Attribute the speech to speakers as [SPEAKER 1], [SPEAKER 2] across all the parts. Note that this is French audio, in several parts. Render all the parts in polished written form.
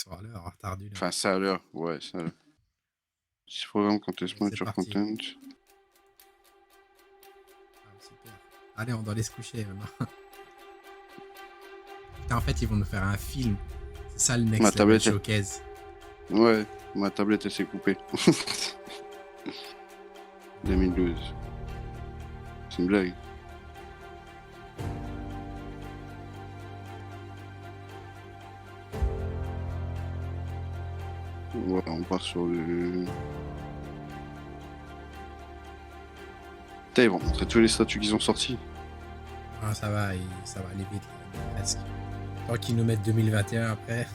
[SPEAKER 1] sont à l'heure, en retard d'une heure.
[SPEAKER 2] Enfin, c'est à l'heure, ouais, c'est à l'heure. Si programme contest
[SPEAKER 1] C'est
[SPEAKER 2] manager
[SPEAKER 1] parti.
[SPEAKER 2] content.
[SPEAKER 1] Ah, super. Allez, on doit aller se coucher maintenant. Putain, en fait, ils vont nous faire un film. C'est ça le
[SPEAKER 2] Ma
[SPEAKER 1] next level
[SPEAKER 2] tablette,
[SPEAKER 1] showcase.
[SPEAKER 2] ouais, ma tablette elle s'est coupée. 2012. C'est une blague. Ouais, on part sur le... Putain, ils vont montrer tous les statuts qu'ils ont sortis.
[SPEAKER 1] Ah, ça va aller vite, là, presque. Tant qu'ils nous mettent 2021 après.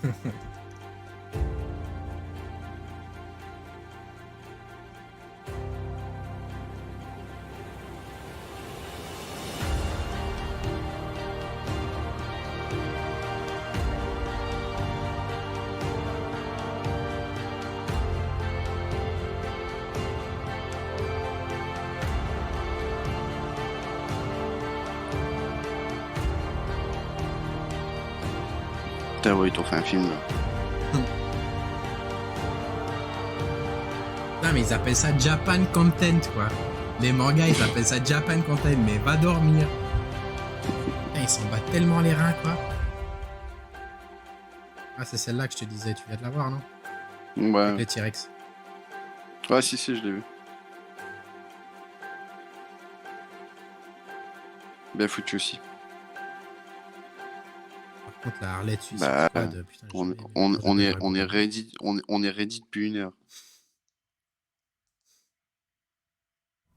[SPEAKER 2] Putain, ouais, ils t'ont fait un film là.
[SPEAKER 1] Non, mais ils appellent ça Japan Content, quoi. Les mangas, ils appellent ça Japan Content, mais va dormir. Putain, ils s'en battent tellement les reins, quoi. Ah, c'est celle-là que je te disais, tu viens de la voir, non?
[SPEAKER 2] Ouais.
[SPEAKER 1] Avec les T-Rex.
[SPEAKER 2] Ouais, si, je l'ai vu. Bien foutu aussi.
[SPEAKER 1] Par contre, la Harley dessus,
[SPEAKER 2] Bah,
[SPEAKER 1] c'est de... Putain,
[SPEAKER 2] on est ready depuis 1 heure.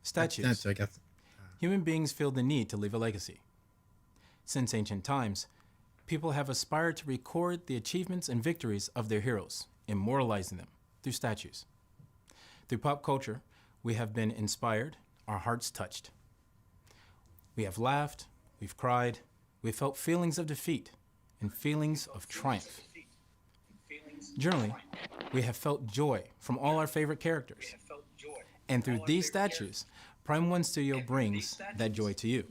[SPEAKER 3] Statues.
[SPEAKER 1] Putain, tu regardes.
[SPEAKER 3] Human beings feel the need to leave a legacy. Since ancient times, people have aspired to record the achievements and victories of their heroes, immortalizing them through statues. Through pop culture, we have been inspired, our hearts touched. We have laughed, we've cried, we've felt feelings of defeat and feelings of triumph. Generally, we have felt joy from all our favorite characters. And through these statues, Prime One Studio brings that joy to you.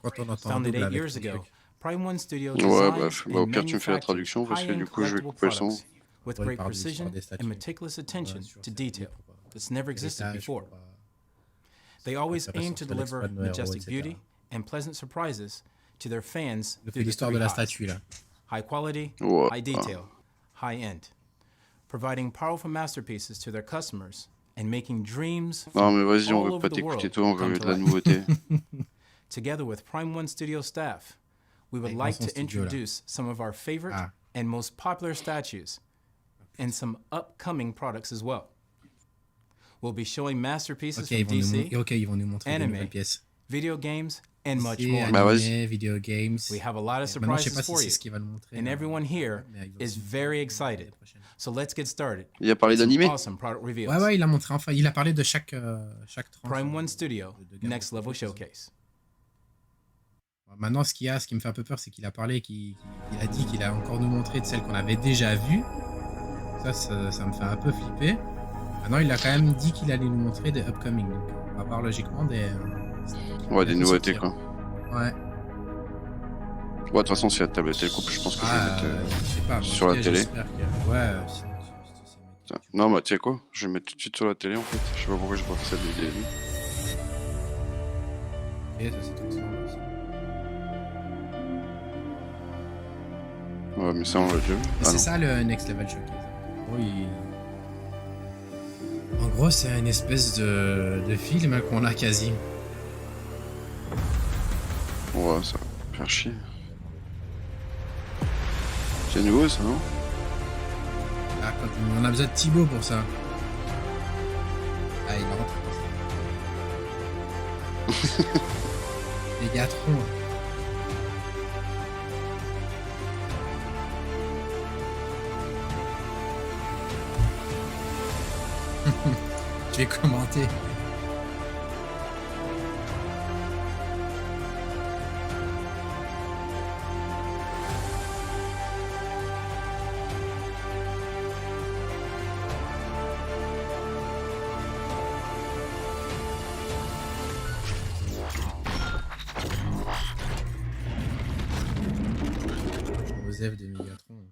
[SPEAKER 1] Quand on entend
[SPEAKER 3] Founded
[SPEAKER 1] double
[SPEAKER 3] 8
[SPEAKER 1] avec
[SPEAKER 3] years
[SPEAKER 1] ton
[SPEAKER 3] ago,
[SPEAKER 1] truc.
[SPEAKER 3] Prime One Studio
[SPEAKER 2] Ouais,
[SPEAKER 3] designs
[SPEAKER 2] bah, au
[SPEAKER 3] and
[SPEAKER 2] pire, tu me fais la
[SPEAKER 3] manufactures
[SPEAKER 2] traduction parce que du
[SPEAKER 3] high-end
[SPEAKER 2] coup, je vais
[SPEAKER 3] collectible
[SPEAKER 2] couper le son.
[SPEAKER 3] products with
[SPEAKER 1] Ouais, il
[SPEAKER 3] great
[SPEAKER 1] parle d'histoire
[SPEAKER 3] precision
[SPEAKER 1] des statues.
[SPEAKER 3] and meticulous attention
[SPEAKER 1] Sur
[SPEAKER 3] to
[SPEAKER 1] cette
[SPEAKER 3] detail
[SPEAKER 1] vie pour,
[SPEAKER 3] that's never existed
[SPEAKER 1] héritage,
[SPEAKER 3] before.
[SPEAKER 1] pour,
[SPEAKER 3] They always
[SPEAKER 1] intéressant
[SPEAKER 3] aim to
[SPEAKER 1] sur
[SPEAKER 3] deliver
[SPEAKER 1] l'exploit de nos héros,
[SPEAKER 3] majestic
[SPEAKER 1] etc.
[SPEAKER 3] beauty and pleasant surprises to their fans
[SPEAKER 1] Il fait
[SPEAKER 3] through the
[SPEAKER 1] l'histoire
[SPEAKER 3] three
[SPEAKER 1] de la
[SPEAKER 3] highs.
[SPEAKER 1] statue, là.
[SPEAKER 3] High quality,
[SPEAKER 2] Ouais.
[SPEAKER 3] high detail, high end. Providing powerful masterpieces to their customers and making dreams
[SPEAKER 2] Non,
[SPEAKER 3] from
[SPEAKER 2] mais vas-y, on
[SPEAKER 3] all
[SPEAKER 2] veut
[SPEAKER 3] over
[SPEAKER 2] pas
[SPEAKER 3] the
[SPEAKER 2] t'écouter
[SPEAKER 3] world
[SPEAKER 2] toi, on
[SPEAKER 3] come
[SPEAKER 2] veut
[SPEAKER 3] to
[SPEAKER 2] de la
[SPEAKER 3] life.
[SPEAKER 2] nouveauté.
[SPEAKER 3] Together with Prime One Studio staff, we would
[SPEAKER 1] Avec
[SPEAKER 3] like
[SPEAKER 1] son
[SPEAKER 3] to
[SPEAKER 1] studio, là.
[SPEAKER 3] introduce some of our favorite
[SPEAKER 1] Ah.
[SPEAKER 3] and most popular statues and some upcoming products as well. We'll be showing masterpieces
[SPEAKER 1] Ok,
[SPEAKER 3] from DC,
[SPEAKER 1] ils vont nous montrer des
[SPEAKER 3] anime,
[SPEAKER 1] nouvelles pièces.
[SPEAKER 3] video games, and much
[SPEAKER 1] DC,
[SPEAKER 3] more.
[SPEAKER 2] Bah,
[SPEAKER 1] anime, video games.
[SPEAKER 3] We have a lot of
[SPEAKER 1] Maintenant, je sais
[SPEAKER 3] surprises
[SPEAKER 1] pas si
[SPEAKER 3] for
[SPEAKER 1] c'est
[SPEAKER 3] you,
[SPEAKER 1] ce qu'il va nous montrer.
[SPEAKER 3] and everyone here
[SPEAKER 1] mais il va
[SPEAKER 3] is
[SPEAKER 1] aussi nous
[SPEAKER 3] very
[SPEAKER 1] montrer
[SPEAKER 3] excited.
[SPEAKER 1] l'année prochaine.
[SPEAKER 3] So let's get started.
[SPEAKER 2] Il a parlé
[SPEAKER 3] with some
[SPEAKER 2] d'animé.
[SPEAKER 3] Awesome product reveals.
[SPEAKER 1] Ouais, il a montré, enfin, il a parlé de chaque tranche.
[SPEAKER 3] Prime One Studio,
[SPEAKER 1] de gamme
[SPEAKER 3] next
[SPEAKER 1] de
[SPEAKER 3] level
[SPEAKER 1] produits.
[SPEAKER 3] showcase.
[SPEAKER 1] Maintenant, ce qui me fait un peu peur, c'est qu'il a parlé, qu'il a dit qu'il a encore nous montré de celles qu'on avait déjà vues. Ça me fait un peu flipper. Maintenant, il a quand même dit qu'il allait nous montrer des upcoming. Donc, on va voir logiquement des.
[SPEAKER 2] Ouais, des nouveautés, quoi.
[SPEAKER 1] Ouais.
[SPEAKER 2] Ouais, de toute façon, si la tablette elle coupe, je pense que je vais mettre
[SPEAKER 1] je sais pas, moi,
[SPEAKER 2] sur la télé.
[SPEAKER 1] j'espère que... Ouais, sinon,
[SPEAKER 2] Putain. Non, bah, tu sais quoi? Je vais mettre tout de suite sur la télé, en fait. Je sais pas pourquoi j'ai pas fait ça dès le début.
[SPEAKER 1] Ok, ça c'est transformé aussi.
[SPEAKER 2] Ouais, mais ça, on l'a déjà vu.
[SPEAKER 1] Et c'est ça le Next Level Showcase. Oui. En gros, c'est une espèce de film qu'on a quasi.
[SPEAKER 2] Ouais, ça va faire chier. C'est nouveau, ça, non?
[SPEAKER 1] Ah, on a besoin de Thibaut pour ça. Ah, il rentre. Les gâterons. Je vais commenter. Joseph de Mégatron.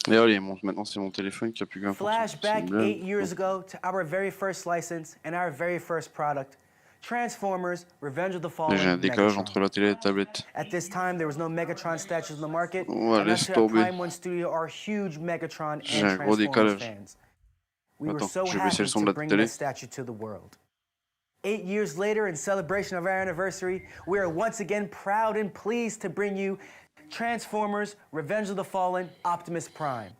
[SPEAKER 2] Et allez, maintenant c'est mon téléphone qui a plus qu'un%.
[SPEAKER 4] Flashback 8 years ago to our very first license and our very first product, Transformers: Revenge of the Fallen.
[SPEAKER 2] J'ai un décalage
[SPEAKER 4] Megatron.
[SPEAKER 2] entre la télé et la tablette.
[SPEAKER 4] At this time, there was no Megatron statues in the market,
[SPEAKER 2] Ouais,
[SPEAKER 4] and us
[SPEAKER 2] laisse
[SPEAKER 4] here at
[SPEAKER 2] tomber.
[SPEAKER 4] Prime One Studio are huge Megatron
[SPEAKER 2] J'ai
[SPEAKER 4] and
[SPEAKER 2] un gros
[SPEAKER 4] Transformers
[SPEAKER 2] décalage.
[SPEAKER 4] fans. We were
[SPEAKER 2] Attends,
[SPEAKER 4] so
[SPEAKER 2] je vais baisser
[SPEAKER 4] happy
[SPEAKER 2] le son
[SPEAKER 4] to
[SPEAKER 2] de la
[SPEAKER 4] bring
[SPEAKER 2] télé.
[SPEAKER 4] that statue to the world. 8 years later, in celebration of our anniversary, we are once again proud and pleased to bring you Transformers: Revenge of the Fallen Optimus Prime.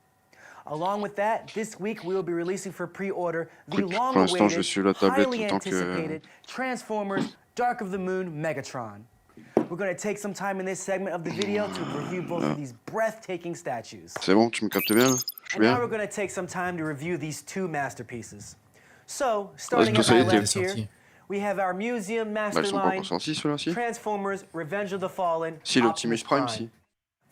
[SPEAKER 4] Along with that, this week we will be releasing for pre-order the
[SPEAKER 2] Écoute, pour l'instant, je
[SPEAKER 4] long-awaited,
[SPEAKER 2] suis la tablette
[SPEAKER 4] highly
[SPEAKER 2] tant que...
[SPEAKER 4] anticipated Transformers: Dark of the Moon Megatron. We're going to take some time in this segment of the video to review both of these breathtaking statues.
[SPEAKER 2] C'est bon, tu me captes bien? Je suis
[SPEAKER 4] And now
[SPEAKER 2] bien?
[SPEAKER 4] we're going to take some time to review these two masterpieces. So, starting
[SPEAKER 2] tout
[SPEAKER 4] at
[SPEAKER 2] ça
[SPEAKER 4] my
[SPEAKER 2] y était.
[SPEAKER 4] left here, we have our museum
[SPEAKER 2] Bah, ils sont pas
[SPEAKER 4] masterline,
[SPEAKER 2] encore sortis, ceux-là, si?
[SPEAKER 4] Transformers: Revenge of the Fallen,
[SPEAKER 2] Si,
[SPEAKER 4] Optimus
[SPEAKER 2] l'Optimus Prime, si.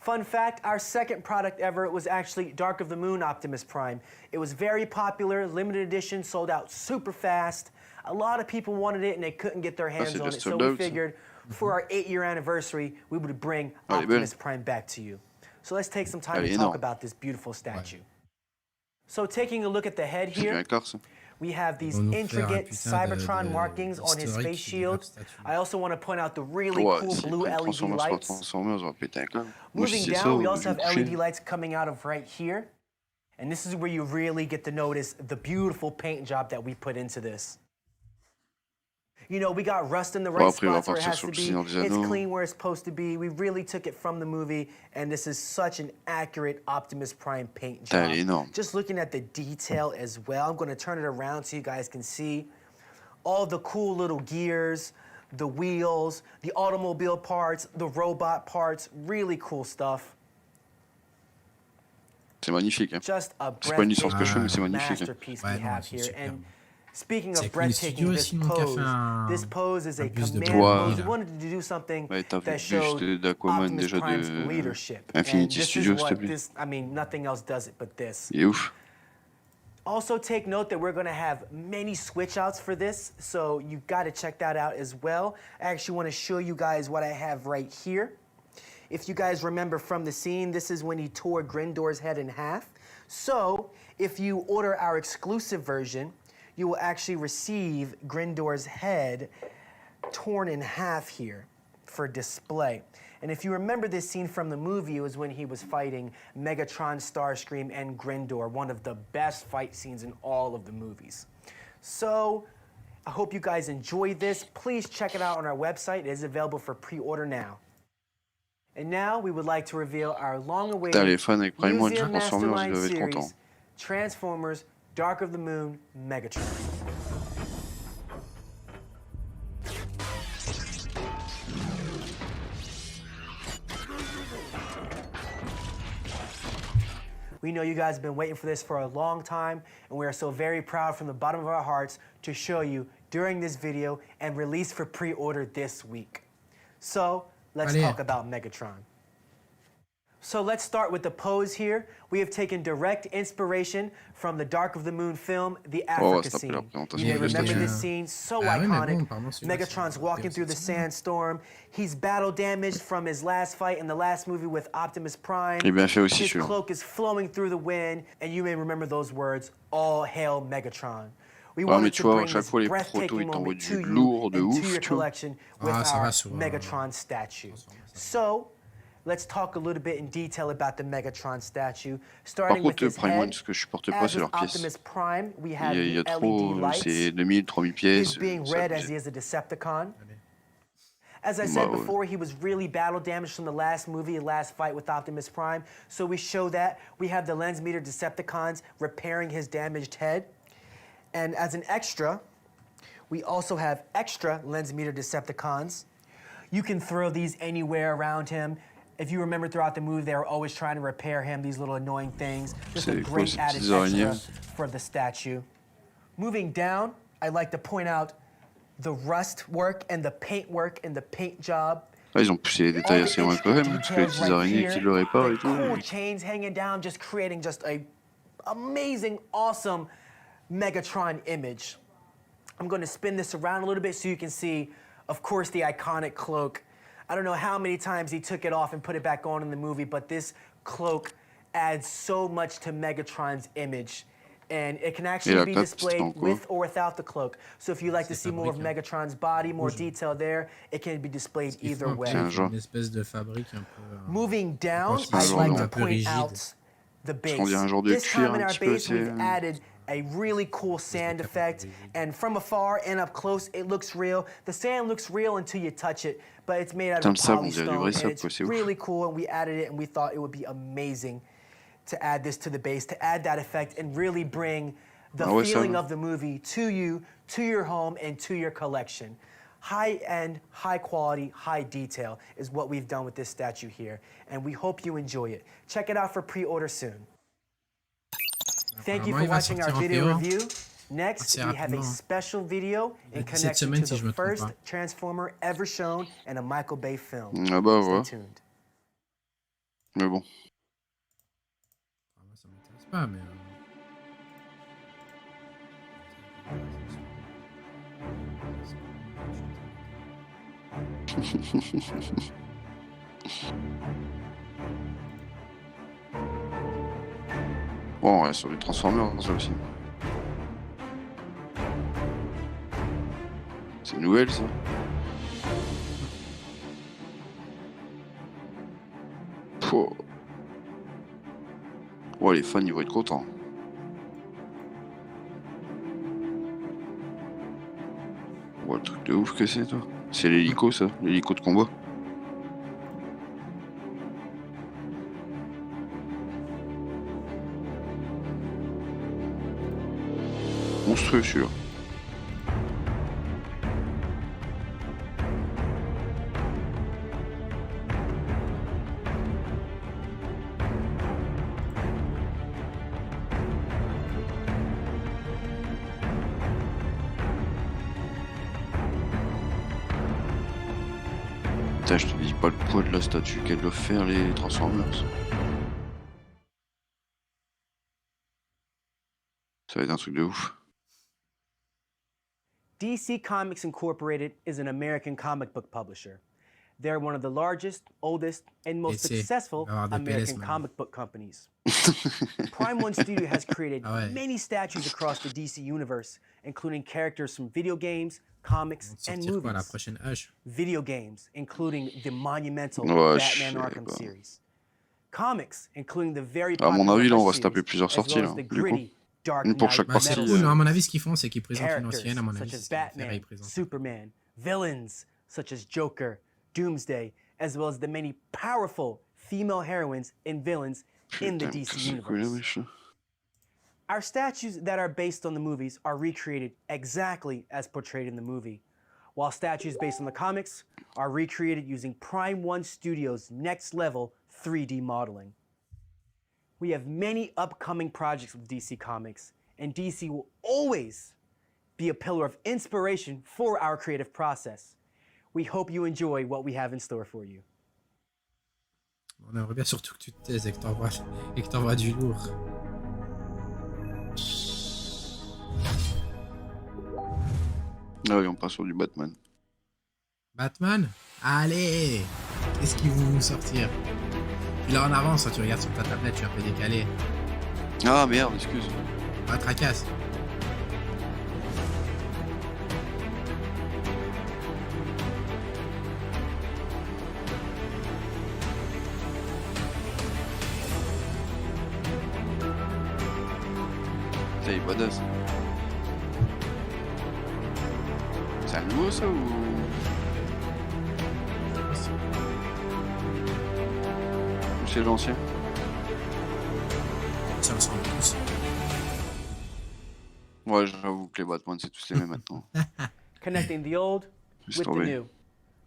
[SPEAKER 4] Fun fact, our second product ever was actually Dark of the Moon Optimus Prime. It was very popular, limited edition, sold out super fast. A lot of people wanted it and they couldn't get their hands
[SPEAKER 2] c'est
[SPEAKER 4] on it,
[SPEAKER 2] just
[SPEAKER 4] so
[SPEAKER 2] sold
[SPEAKER 4] we
[SPEAKER 2] out, ça.
[SPEAKER 4] figured for our 8-year anniversary, we would bring
[SPEAKER 2] Elle est
[SPEAKER 4] Optimus
[SPEAKER 2] belle.
[SPEAKER 4] Prime back to you. So let's take some time
[SPEAKER 2] Elle
[SPEAKER 4] to
[SPEAKER 2] est
[SPEAKER 4] talk
[SPEAKER 2] énorme.
[SPEAKER 4] about this beautiful statue. So taking a look at the head
[SPEAKER 2] C'est du
[SPEAKER 4] here,
[SPEAKER 2] hacard, ça.
[SPEAKER 4] we have these
[SPEAKER 1] Ils vont nous faire un
[SPEAKER 4] intricate
[SPEAKER 1] putain
[SPEAKER 4] Cybertron markings on his
[SPEAKER 1] historique
[SPEAKER 4] face
[SPEAKER 1] de
[SPEAKER 4] shield.
[SPEAKER 1] la statue.
[SPEAKER 4] I also want to point out the really
[SPEAKER 2] Ouais,
[SPEAKER 4] cool
[SPEAKER 2] si
[SPEAKER 4] blue
[SPEAKER 2] prennent
[SPEAKER 4] LED
[SPEAKER 2] Transformers par
[SPEAKER 4] lights.
[SPEAKER 2] Transformers, on va péter un câble. Moi, si
[SPEAKER 4] Moving
[SPEAKER 2] c'est ça,
[SPEAKER 4] down, we
[SPEAKER 2] je
[SPEAKER 4] also
[SPEAKER 2] vais
[SPEAKER 4] have
[SPEAKER 2] me
[SPEAKER 4] LED
[SPEAKER 2] coucher.
[SPEAKER 4] lights coming out of right here. And this is where you really get to notice the beautiful paint job that we put into this. You know, we got rust in the right
[SPEAKER 2] après, on va
[SPEAKER 4] spots where it
[SPEAKER 2] partir
[SPEAKER 4] has
[SPEAKER 2] sur
[SPEAKER 4] to
[SPEAKER 2] le
[SPEAKER 4] be.
[SPEAKER 2] Seigneur des
[SPEAKER 4] It's
[SPEAKER 2] Anneaux.
[SPEAKER 4] clean where it's supposed to be. We really took it from the movie, and this is such an accurate Optimus Prime paint
[SPEAKER 2] Putain,
[SPEAKER 4] job.
[SPEAKER 2] elle est énorme.
[SPEAKER 4] Just looking at the detail as well. I'm going to turn it around so you guys can see all the cool little gears, the wheels, the automobile parts, the robot parts, really cool stuff.
[SPEAKER 2] C'est magnifique, hein.
[SPEAKER 4] Just a
[SPEAKER 2] C'est pas une licence que je fais, mais c'est
[SPEAKER 4] breathtaking
[SPEAKER 2] magnifique. Hein.
[SPEAKER 4] masterpiece
[SPEAKER 1] Ouais,
[SPEAKER 4] we
[SPEAKER 1] non,
[SPEAKER 4] have
[SPEAKER 1] c'est
[SPEAKER 4] here.
[SPEAKER 1] superbe.
[SPEAKER 4] And speaking
[SPEAKER 1] C'est
[SPEAKER 4] of
[SPEAKER 1] avec les
[SPEAKER 4] breathtaking,
[SPEAKER 1] studios
[SPEAKER 4] this
[SPEAKER 1] aussi, donc, qui a fait
[SPEAKER 4] this pose is a
[SPEAKER 1] buste de
[SPEAKER 4] command
[SPEAKER 2] Bois.
[SPEAKER 4] pose. We wanted to do something
[SPEAKER 2] Ouais, t'as vu
[SPEAKER 4] that
[SPEAKER 2] le
[SPEAKER 4] showed
[SPEAKER 2] buste d'Aquaman
[SPEAKER 4] Optimus
[SPEAKER 2] déjà
[SPEAKER 4] Prime's
[SPEAKER 2] de
[SPEAKER 4] leadership.
[SPEAKER 2] Infinity
[SPEAKER 4] And this
[SPEAKER 2] Studios,
[SPEAKER 4] is
[SPEAKER 2] s'il te
[SPEAKER 4] what
[SPEAKER 2] plaît.
[SPEAKER 4] this, I mean, nothing else does it but this.
[SPEAKER 2] Il est ouf.
[SPEAKER 4] Also take note that we're going to have many switch outs for this, so you got to check that out as well. I actually want to show you guys what I have right here. If you guys remember from the scene, this is when he tore Grindor's head in half. So if you order our exclusive version, you will actually receive Grindor's head torn in half here for display. And if you remember this scene from the movie, it was when he was fighting Megatron, Starscream, and Grindor, one of the best fight scenes in all of the movies. So I hope you guys enjoy this. Please check it out on our website. It is available for pre-order now. And now we would like to reveal our
[SPEAKER 2] Putain,
[SPEAKER 4] long-awaited
[SPEAKER 2] les fans avec Prime One
[SPEAKER 4] Museum
[SPEAKER 2] Transformers, ils
[SPEAKER 4] Mastermind
[SPEAKER 2] doivent être contents.
[SPEAKER 4] series, Transformers: Dark of the Moon Megatron. We know you guys have been waiting for this for a long time, and we are so very proud from the bottom of our hearts to show you during this video and release for pre-order this week. So, let's
[SPEAKER 1] Allez.
[SPEAKER 4] talk about Megatron. So let's start with the pose here. We have taken direct inspiration from the Dark of the Moon film, The Africa
[SPEAKER 2] c'est après la
[SPEAKER 4] Scene.
[SPEAKER 2] présentation
[SPEAKER 4] You may
[SPEAKER 1] de
[SPEAKER 4] remember
[SPEAKER 1] statue.
[SPEAKER 4] this scene, so
[SPEAKER 1] Ah oui, mais
[SPEAKER 4] iconic.
[SPEAKER 1] bon, apparemment, celui-là,
[SPEAKER 4] Megatron's
[SPEAKER 1] c'est-
[SPEAKER 4] walking through the
[SPEAKER 1] c'est-
[SPEAKER 4] sandstorm. He's battle damaged from his last fight in the last movie with Optimus Prime.
[SPEAKER 2] Il est bien fait aussi,
[SPEAKER 4] His
[SPEAKER 2] celui-là.
[SPEAKER 4] cloak is flowing through the wind, and you may remember those words, all hail Megatron. We
[SPEAKER 2] Ouais,
[SPEAKER 4] wanted
[SPEAKER 2] mais
[SPEAKER 4] to
[SPEAKER 2] tu vois, à
[SPEAKER 4] bring
[SPEAKER 2] chaque
[SPEAKER 4] this
[SPEAKER 2] fois, les protos,
[SPEAKER 4] breathtaking
[SPEAKER 2] ils t'envoient
[SPEAKER 4] moment
[SPEAKER 2] du
[SPEAKER 4] to you
[SPEAKER 2] lourd de
[SPEAKER 4] and to
[SPEAKER 2] ouf,
[SPEAKER 4] your
[SPEAKER 2] tu vois.
[SPEAKER 4] collection with
[SPEAKER 1] Ah, ça va
[SPEAKER 4] our
[SPEAKER 1] sur,
[SPEAKER 4] Megatron statue.
[SPEAKER 1] Transformers, ça va.
[SPEAKER 4] So, let's talk a little bit in detail about the Megatron statue.
[SPEAKER 2] Par
[SPEAKER 4] Starting with
[SPEAKER 2] contre,
[SPEAKER 4] his
[SPEAKER 2] Prime One,
[SPEAKER 4] head,
[SPEAKER 2] ce que je supporte pas,
[SPEAKER 4] as
[SPEAKER 2] c'est
[SPEAKER 4] with
[SPEAKER 2] leurs pièces.
[SPEAKER 4] Optimus Prime, we
[SPEAKER 2] Il
[SPEAKER 4] have
[SPEAKER 2] y a
[SPEAKER 4] the LED
[SPEAKER 2] trop,
[SPEAKER 4] lights.
[SPEAKER 2] c'est 2000, 3000
[SPEAKER 4] His
[SPEAKER 2] pièces.
[SPEAKER 4] being
[SPEAKER 2] c'est
[SPEAKER 4] red as
[SPEAKER 2] abusé.
[SPEAKER 4] he is a Decepticon. As I
[SPEAKER 2] Bah
[SPEAKER 4] said
[SPEAKER 2] ouais.
[SPEAKER 4] before, he was really battle damaged from the last movie, last fight with Optimus Prime. So we show that. We have the lens meter Decepticons repairing his damaged head. And as an extra, we also have extra lens meter Decepticons. You can throw these anywhere around him. If you remember throughout the movie, they were always trying to repair him, these little annoying things. Just a
[SPEAKER 2] C'est quoi,
[SPEAKER 4] great
[SPEAKER 2] ces
[SPEAKER 4] added
[SPEAKER 2] petites araignées?
[SPEAKER 4] extra for the statue. Moving down, I'd like to point out the rust work and the paint work and the paint job.
[SPEAKER 2] Ah, ils ont poussé les
[SPEAKER 4] All
[SPEAKER 2] détails
[SPEAKER 4] the
[SPEAKER 2] assez loin quand
[SPEAKER 4] intricate
[SPEAKER 2] même, parce que les
[SPEAKER 4] details
[SPEAKER 2] petites
[SPEAKER 4] right
[SPEAKER 2] araignées
[SPEAKER 4] here,
[SPEAKER 2] qui le réparent et
[SPEAKER 4] the
[SPEAKER 2] tout.
[SPEAKER 4] cool chains hanging down, just creating just a amazing, awesome Megatron image. I'm going to spin this around a little bit so you can see, of course, the iconic cloak. I don't know how many times he took it off and put it back on in the movie, but this cloak adds so much to Megatron's image. And it can
[SPEAKER 2] Et
[SPEAKER 4] actually
[SPEAKER 2] la
[SPEAKER 4] be
[SPEAKER 2] cape, c'était
[SPEAKER 4] displayed
[SPEAKER 2] en quoi?
[SPEAKER 4] with or without the cloak. So if you like to
[SPEAKER 1] C'est
[SPEAKER 4] see more of
[SPEAKER 1] fabrique, hein.
[SPEAKER 4] Megatron's body, more
[SPEAKER 1] Rouge.
[SPEAKER 4] detail there, it can be displayed
[SPEAKER 1] Ce qu'ils
[SPEAKER 4] either
[SPEAKER 1] font après,
[SPEAKER 4] way.
[SPEAKER 2] C'est un
[SPEAKER 1] ils font
[SPEAKER 2] genre.
[SPEAKER 1] une espèce de fabrique un peu...
[SPEAKER 4] Moving down,
[SPEAKER 1] pense
[SPEAKER 2] un
[SPEAKER 4] I'd
[SPEAKER 2] genre
[SPEAKER 4] like
[SPEAKER 2] de-
[SPEAKER 4] to
[SPEAKER 1] un peu
[SPEAKER 4] point
[SPEAKER 1] rigide.
[SPEAKER 4] out the
[SPEAKER 2] On dirait un
[SPEAKER 4] base.
[SPEAKER 2] genre de
[SPEAKER 4] This
[SPEAKER 2] cuir
[SPEAKER 4] time in
[SPEAKER 2] un
[SPEAKER 4] our
[SPEAKER 2] petit peu,
[SPEAKER 4] base, we've
[SPEAKER 2] c'est...
[SPEAKER 4] added a really cool sand
[SPEAKER 1] cape un peu
[SPEAKER 4] effect,
[SPEAKER 1] rigide.
[SPEAKER 4] and from afar and up close, it looks real. The sand looks real until you touch it, but it's made out
[SPEAKER 2] Putain,
[SPEAKER 4] of
[SPEAKER 2] le sable, on dirait du
[SPEAKER 4] polystone,
[SPEAKER 2] vrai
[SPEAKER 4] and
[SPEAKER 2] sable,
[SPEAKER 4] it's
[SPEAKER 2] quoi, c'est ouf.
[SPEAKER 4] really cool, and we added it, and we thought it would be amazing to add this to the base, to add that effect, and really bring the
[SPEAKER 2] Ah ouais, ça,
[SPEAKER 4] feeling
[SPEAKER 2] ouais.
[SPEAKER 4] of the movie to you, to your home, and to your collection. High-end, high-quality, high detail is what we've done with this statue here, and we hope you enjoy it. Check it out for pre-order soon. Thank you
[SPEAKER 1] Apparemment,
[SPEAKER 4] for
[SPEAKER 1] il va
[SPEAKER 4] watching our
[SPEAKER 1] sortir en
[SPEAKER 4] video
[SPEAKER 1] PO.
[SPEAKER 4] review. Next,
[SPEAKER 1] Assez
[SPEAKER 4] we have a
[SPEAKER 1] rapidement.
[SPEAKER 4] special video in
[SPEAKER 1] Cette
[SPEAKER 4] connection
[SPEAKER 1] semaine,
[SPEAKER 4] to
[SPEAKER 1] si je
[SPEAKER 4] the
[SPEAKER 1] me trompe
[SPEAKER 4] first
[SPEAKER 1] pas.
[SPEAKER 4] Transformer ever shown in a Michael Bay film.
[SPEAKER 2] Ah bah
[SPEAKER 4] Stay
[SPEAKER 2] ouais.
[SPEAKER 4] tuned.
[SPEAKER 2] Mais bon.
[SPEAKER 1] Moi, ça m'intéresse pas, mais...
[SPEAKER 2] Bon, ouais, sur les Transformers, ça aussi. C'est nouvelle, ça. Pouah. Ouais, les fans, ils vont être contents. Ouais, le truc de ouf que c'est, toi. C'est l'hélico, ça. L'hélico de combat. Monstrueux, celui-là. Putain, je te dis pas le poids de la statue qu'elles doivent faire les Transformers. Ça va être un truc de ouf.
[SPEAKER 4] DC Comics Incorporated is an American comic book publisher. They're one of the largest, oldest, and most
[SPEAKER 1] Et c'est-
[SPEAKER 4] successful
[SPEAKER 1] il va y avoir des PLS
[SPEAKER 4] American
[SPEAKER 1] maintenant.
[SPEAKER 4] comic book companies. Prime One Studio has created
[SPEAKER 1] Ah ouais.
[SPEAKER 4] many statues across the DC universe, including characters from video games, comics,
[SPEAKER 1] Ils vont
[SPEAKER 4] and
[SPEAKER 1] sortir quoi, la
[SPEAKER 4] movies.
[SPEAKER 1] prochaine H?
[SPEAKER 4] Video games, including the monumental
[SPEAKER 2] Ouais,
[SPEAKER 4] Batman
[SPEAKER 2] je sais
[SPEAKER 4] Arkham
[SPEAKER 2] pas.
[SPEAKER 4] series. Comics, including the very
[SPEAKER 2] À mon
[SPEAKER 4] popular
[SPEAKER 2] avis, là, on va
[SPEAKER 4] Rush
[SPEAKER 2] se taper
[SPEAKER 4] series,
[SPEAKER 2] plusieurs
[SPEAKER 4] as well
[SPEAKER 2] sorties,
[SPEAKER 4] as
[SPEAKER 2] là,
[SPEAKER 4] the
[SPEAKER 2] du coup.
[SPEAKER 4] gritty Dark
[SPEAKER 2] Une pour
[SPEAKER 4] Knight
[SPEAKER 2] chaque
[SPEAKER 1] Bah, c'est
[SPEAKER 2] partie,
[SPEAKER 1] cool, non, à mon avis, ce qu'ils font, c'est qu'ils présentent une
[SPEAKER 4] characters
[SPEAKER 1] ancienne, à mon avis,
[SPEAKER 4] such
[SPEAKER 1] c'est
[SPEAKER 4] as
[SPEAKER 1] ce qu'ils vont faire,
[SPEAKER 4] Batman,
[SPEAKER 1] ils présentent.
[SPEAKER 4] Superman, villains such as Joker, Doomsday, as well as the many powerful female heroines and villains in the
[SPEAKER 2] Putain,
[SPEAKER 4] DC
[SPEAKER 2] c'est cool, là,
[SPEAKER 4] universe.
[SPEAKER 2] wesh, là.
[SPEAKER 4] Our statues that are based on the movies are recreated exactly as portrayed in the movie, while statues based on the comics are recreated using Prime One Studios' next level 3D modeling. We have many upcoming projects with DC Comics, and DC will always be a pillar of inspiration for our creative process. We hope you enjoy what we have in store for you.
[SPEAKER 1] On aimerait bien surtout que tu te taises et que t'envoies du lourd.
[SPEAKER 2] Ah oui, on passe sur du Batman.
[SPEAKER 1] Batman? Allez! Qu'est-ce qu'ils vont nous sortir? Puis là en avance, tu regardes sur ta tablette, tu es un peu décalé.
[SPEAKER 2] Ah merde, excuse.
[SPEAKER 1] Ah, tracasse.
[SPEAKER 2] Putain, il est badass. C'est un nouveau, ça, ou... Ou c'est l'ancien?
[SPEAKER 1] Ça ressemble tous.
[SPEAKER 2] Ouais, j'avoue que les Batman, c'est tous les mêmes maintenant.
[SPEAKER 4] Connecting the old
[SPEAKER 2] Laisse
[SPEAKER 4] with the
[SPEAKER 2] tomber.
[SPEAKER 4] new.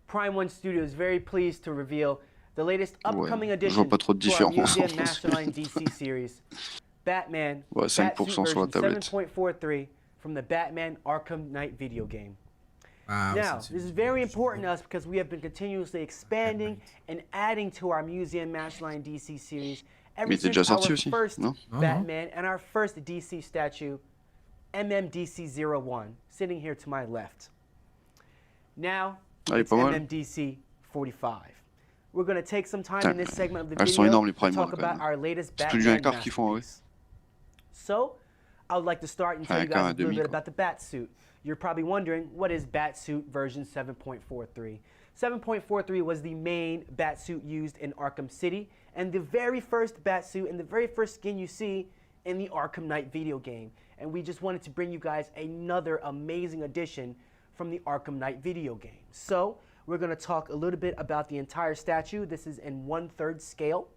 [SPEAKER 4] Prime One Studio is very pleased to reveal the latest upcoming
[SPEAKER 2] je vois
[SPEAKER 4] addition
[SPEAKER 2] pas trop de
[SPEAKER 4] to our
[SPEAKER 2] différence
[SPEAKER 4] Museum
[SPEAKER 2] entre
[SPEAKER 4] Mastermind DC series, Batman
[SPEAKER 2] Ouais, 5%
[SPEAKER 4] Batsuit
[SPEAKER 2] sur la
[SPEAKER 4] version
[SPEAKER 2] tablette.
[SPEAKER 4] 7.43 from the Batman Arkham Knight video game.
[SPEAKER 1] Ah,
[SPEAKER 4] Now,
[SPEAKER 1] c'est-
[SPEAKER 4] this is very important to us because we have been continuously expanding and adding to our Museum Mastermind DC series ever
[SPEAKER 2] Mais il était
[SPEAKER 4] since
[SPEAKER 2] déjà sorti
[SPEAKER 4] our
[SPEAKER 2] aussi,
[SPEAKER 4] first
[SPEAKER 2] non?
[SPEAKER 1] Non, non.
[SPEAKER 4] Batman and our first DC statue, MMDC-01, sitting here to my left. Now,
[SPEAKER 2] Ah, il est
[SPEAKER 4] it's
[SPEAKER 2] pas mal.
[SPEAKER 4] MMDC 45. we're going to take some time in this segment of the
[SPEAKER 2] Elles sont
[SPEAKER 4] video
[SPEAKER 2] énormes les
[SPEAKER 4] to
[SPEAKER 2] Prime
[SPEAKER 4] talk
[SPEAKER 2] One quand
[SPEAKER 4] about
[SPEAKER 2] même.
[SPEAKER 4] our latest
[SPEAKER 2] C'est plus du un
[SPEAKER 4] Batman
[SPEAKER 2] quart qu'ils font, ouais.
[SPEAKER 4] masterpiece. So, I would like to start and tell
[SPEAKER 2] Un
[SPEAKER 4] you
[SPEAKER 2] quart,
[SPEAKER 4] guys
[SPEAKER 2] un
[SPEAKER 4] a little
[SPEAKER 2] demi,
[SPEAKER 4] bit
[SPEAKER 2] quoi.
[SPEAKER 4] about the Batsuit. You're probably wondering, what is Batsuit version 7.43? 7.43 was the main Batsuit used in Arkham City, and the very first Batsuit and the very first skin you see in the Arkham Knight video game. And we just wanted to bring you guys another amazing addition from the Arkham Knight video game. So, we're going to talk a little bit about the entire statue. This is in 1/3 scale.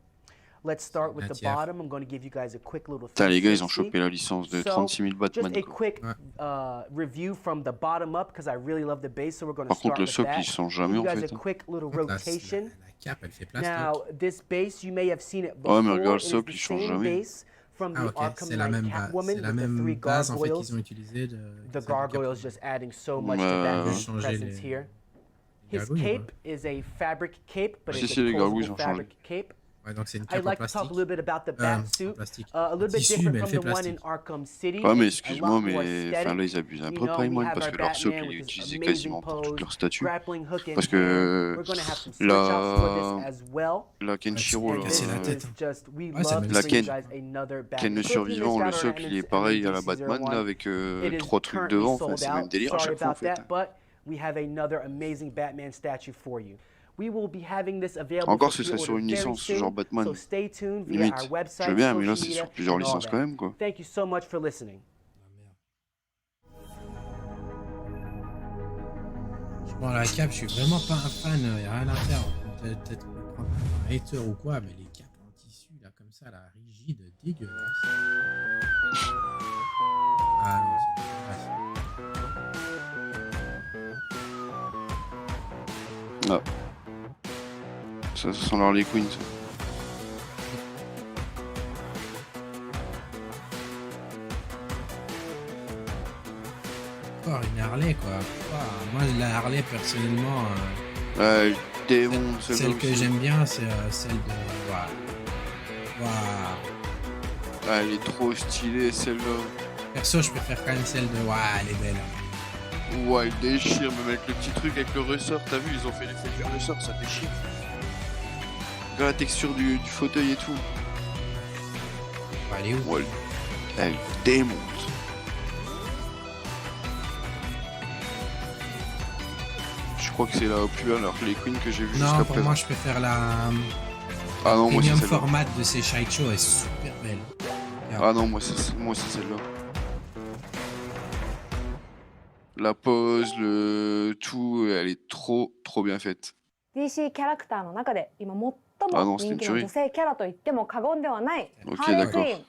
[SPEAKER 4] Let's start with the bottom. I'm going to give you guys a quick little
[SPEAKER 2] Putain, les gars, ils ont
[SPEAKER 4] 360.
[SPEAKER 2] chopé la licence de 36 000 Batman.
[SPEAKER 4] Just a
[SPEAKER 2] Quoi.
[SPEAKER 4] quick review from the bottom up because I really love the base, so we're going to
[SPEAKER 2] Par
[SPEAKER 4] start
[SPEAKER 2] contre, le
[SPEAKER 4] with
[SPEAKER 2] socle,
[SPEAKER 4] that.
[SPEAKER 2] ils sont jamais
[SPEAKER 4] Give
[SPEAKER 2] en
[SPEAKER 4] you guys
[SPEAKER 2] fait.
[SPEAKER 4] a quick little
[SPEAKER 1] La
[SPEAKER 4] rotation.
[SPEAKER 1] cape, elle fait place.
[SPEAKER 4] Now, this base, you may have seen it before.
[SPEAKER 2] Ouais, mais regarde, le
[SPEAKER 4] It is
[SPEAKER 2] socle,
[SPEAKER 4] the
[SPEAKER 2] il change
[SPEAKER 4] same
[SPEAKER 2] jamais.
[SPEAKER 4] base from
[SPEAKER 1] Ah
[SPEAKER 4] the
[SPEAKER 1] ok,
[SPEAKER 4] Arkham
[SPEAKER 1] c'est la
[SPEAKER 4] Knight
[SPEAKER 1] même base.
[SPEAKER 4] Catwoman
[SPEAKER 1] C'est la
[SPEAKER 4] with the
[SPEAKER 1] même
[SPEAKER 4] 3
[SPEAKER 1] base en fait
[SPEAKER 4] gargoyles.
[SPEAKER 1] qu'ils ont utilisé.
[SPEAKER 4] The gargoyles just adding so much to
[SPEAKER 2] Ouais,
[SPEAKER 4] Batman's
[SPEAKER 1] changer
[SPEAKER 4] presence
[SPEAKER 1] les-
[SPEAKER 4] here.
[SPEAKER 1] les
[SPEAKER 4] His
[SPEAKER 1] gargouilles,
[SPEAKER 4] cape is a fabric cape, but
[SPEAKER 2] Si,
[SPEAKER 4] it's
[SPEAKER 2] si,
[SPEAKER 4] a
[SPEAKER 2] les gargouilles
[SPEAKER 4] posable
[SPEAKER 2] ont changé.
[SPEAKER 4] fabric cape.
[SPEAKER 1] Ouais, donc c'est une
[SPEAKER 4] I'd
[SPEAKER 1] cape en
[SPEAKER 4] like to talk
[SPEAKER 1] plastique.
[SPEAKER 4] a little bit about the
[SPEAKER 1] En
[SPEAKER 4] Batsuit.
[SPEAKER 1] plastique.
[SPEAKER 4] A little bit
[SPEAKER 1] Tissu,
[SPEAKER 4] different
[SPEAKER 1] mais elle
[SPEAKER 4] from
[SPEAKER 1] fait
[SPEAKER 4] the one in
[SPEAKER 1] plastique.
[SPEAKER 4] Arkham City.
[SPEAKER 2] Ouais, mais
[SPEAKER 4] It's a
[SPEAKER 2] excuse-moi,
[SPEAKER 4] lot more
[SPEAKER 2] mais enfin, là,
[SPEAKER 4] aesthetic.
[SPEAKER 2] ils abusent un
[SPEAKER 4] You
[SPEAKER 2] peu
[SPEAKER 4] know,
[SPEAKER 2] Prime
[SPEAKER 4] we
[SPEAKER 2] One
[SPEAKER 4] have
[SPEAKER 2] parce
[SPEAKER 4] our
[SPEAKER 2] que leur socle,
[SPEAKER 4] Batman
[SPEAKER 2] il est
[SPEAKER 4] with his
[SPEAKER 2] utilisé
[SPEAKER 4] amazing
[SPEAKER 2] quasiment pour toute
[SPEAKER 4] pose,
[SPEAKER 2] leur statue.
[SPEAKER 4] grappling hook in
[SPEAKER 2] Parce
[SPEAKER 4] hand.
[SPEAKER 2] que
[SPEAKER 4] We're going to have some switch outs for this as well.
[SPEAKER 2] la Kenshiro,
[SPEAKER 1] Ouais,
[SPEAKER 2] là,
[SPEAKER 1] casser la
[SPEAKER 4] This
[SPEAKER 1] tête.
[SPEAKER 4] is just, we
[SPEAKER 1] Ouais, c'est
[SPEAKER 4] love
[SPEAKER 1] même
[SPEAKER 4] to
[SPEAKER 2] la
[SPEAKER 4] bring you
[SPEAKER 2] Ken.
[SPEAKER 4] guys another
[SPEAKER 2] Ken
[SPEAKER 4] Batman.
[SPEAKER 2] le survivant, le socle, il est pareil à la Batman, là, avec
[SPEAKER 4] It is
[SPEAKER 2] 3 trucs
[SPEAKER 4] currently
[SPEAKER 2] devant. Enfin,
[SPEAKER 4] sold
[SPEAKER 2] c'est le même
[SPEAKER 4] out.
[SPEAKER 2] délire à
[SPEAKER 4] Sorry
[SPEAKER 2] chaque fois, en
[SPEAKER 4] about
[SPEAKER 2] fait.
[SPEAKER 4] that, but we have another amazing Batman statue for you. We will be having this available
[SPEAKER 2] Encore,
[SPEAKER 4] for
[SPEAKER 2] ce serait sur
[SPEAKER 4] pre-order
[SPEAKER 2] une
[SPEAKER 4] very
[SPEAKER 2] licence,
[SPEAKER 4] soon,
[SPEAKER 2] genre Batman.
[SPEAKER 4] so stay tuned via
[SPEAKER 2] Limite.
[SPEAKER 4] our
[SPEAKER 2] Je
[SPEAKER 4] website,
[SPEAKER 2] veux bien, mais là,
[SPEAKER 4] social
[SPEAKER 2] c'est sur
[SPEAKER 4] media,
[SPEAKER 2] plusieurs
[SPEAKER 4] and all
[SPEAKER 2] licences
[SPEAKER 4] that.
[SPEAKER 2] quand même, quoi.
[SPEAKER 4] Thank you so much for listening.
[SPEAKER 1] Bon, la cape, je suis vraiment pas un fan, y a rien à faire. Peut-être prendre un hater ou quoi, mais les capes en tissu, là, comme ça, là, rigide, dégueulasse. Ah non, c'est dégueulasse.
[SPEAKER 2] Ah. Ça sent l'Harley Quinn, ça.
[SPEAKER 1] Encore une Harley, quoi. Ouah, moi, la Harley, personnellement,
[SPEAKER 2] Elle démonte,
[SPEAKER 1] celle que
[SPEAKER 2] aussi.
[SPEAKER 1] j'aime bien, c'est celle de... Waouh. Waouh.
[SPEAKER 2] Ah, elle est trop stylée, celle-là.
[SPEAKER 1] Perso, je préfère quand même celle de... Waouh, elle est belle.
[SPEAKER 2] Ouais, elle déchire, même avec le petit truc, avec le ressort. T'as vu, ils ont fait l'effet du ressort, ça déchire. Regarde la texture du fauteuil et tout.
[SPEAKER 1] Ouais, elle est où?
[SPEAKER 2] Ouais, elle démonte. Je crois que c'est la plus belle Harley Quinn que j'ai vue jusqu'à
[SPEAKER 1] Non, pour
[SPEAKER 2] présent.
[SPEAKER 1] moi, je préfère la...
[SPEAKER 2] Ah non, moi c'est
[SPEAKER 1] premium
[SPEAKER 2] celle-là.
[SPEAKER 1] format de ces sideshows, elle est super belle.
[SPEAKER 2] Ah non, moi c'est celle-là. La pose, le tout, elle est trop bien faite.
[SPEAKER 5] DC キャラクターの中で今最
[SPEAKER 2] あの
[SPEAKER 5] も人気の女性キャラと言っても過言ではない
[SPEAKER 2] Ok,
[SPEAKER 5] ハーレークイー
[SPEAKER 2] d'accord.
[SPEAKER 5] ン。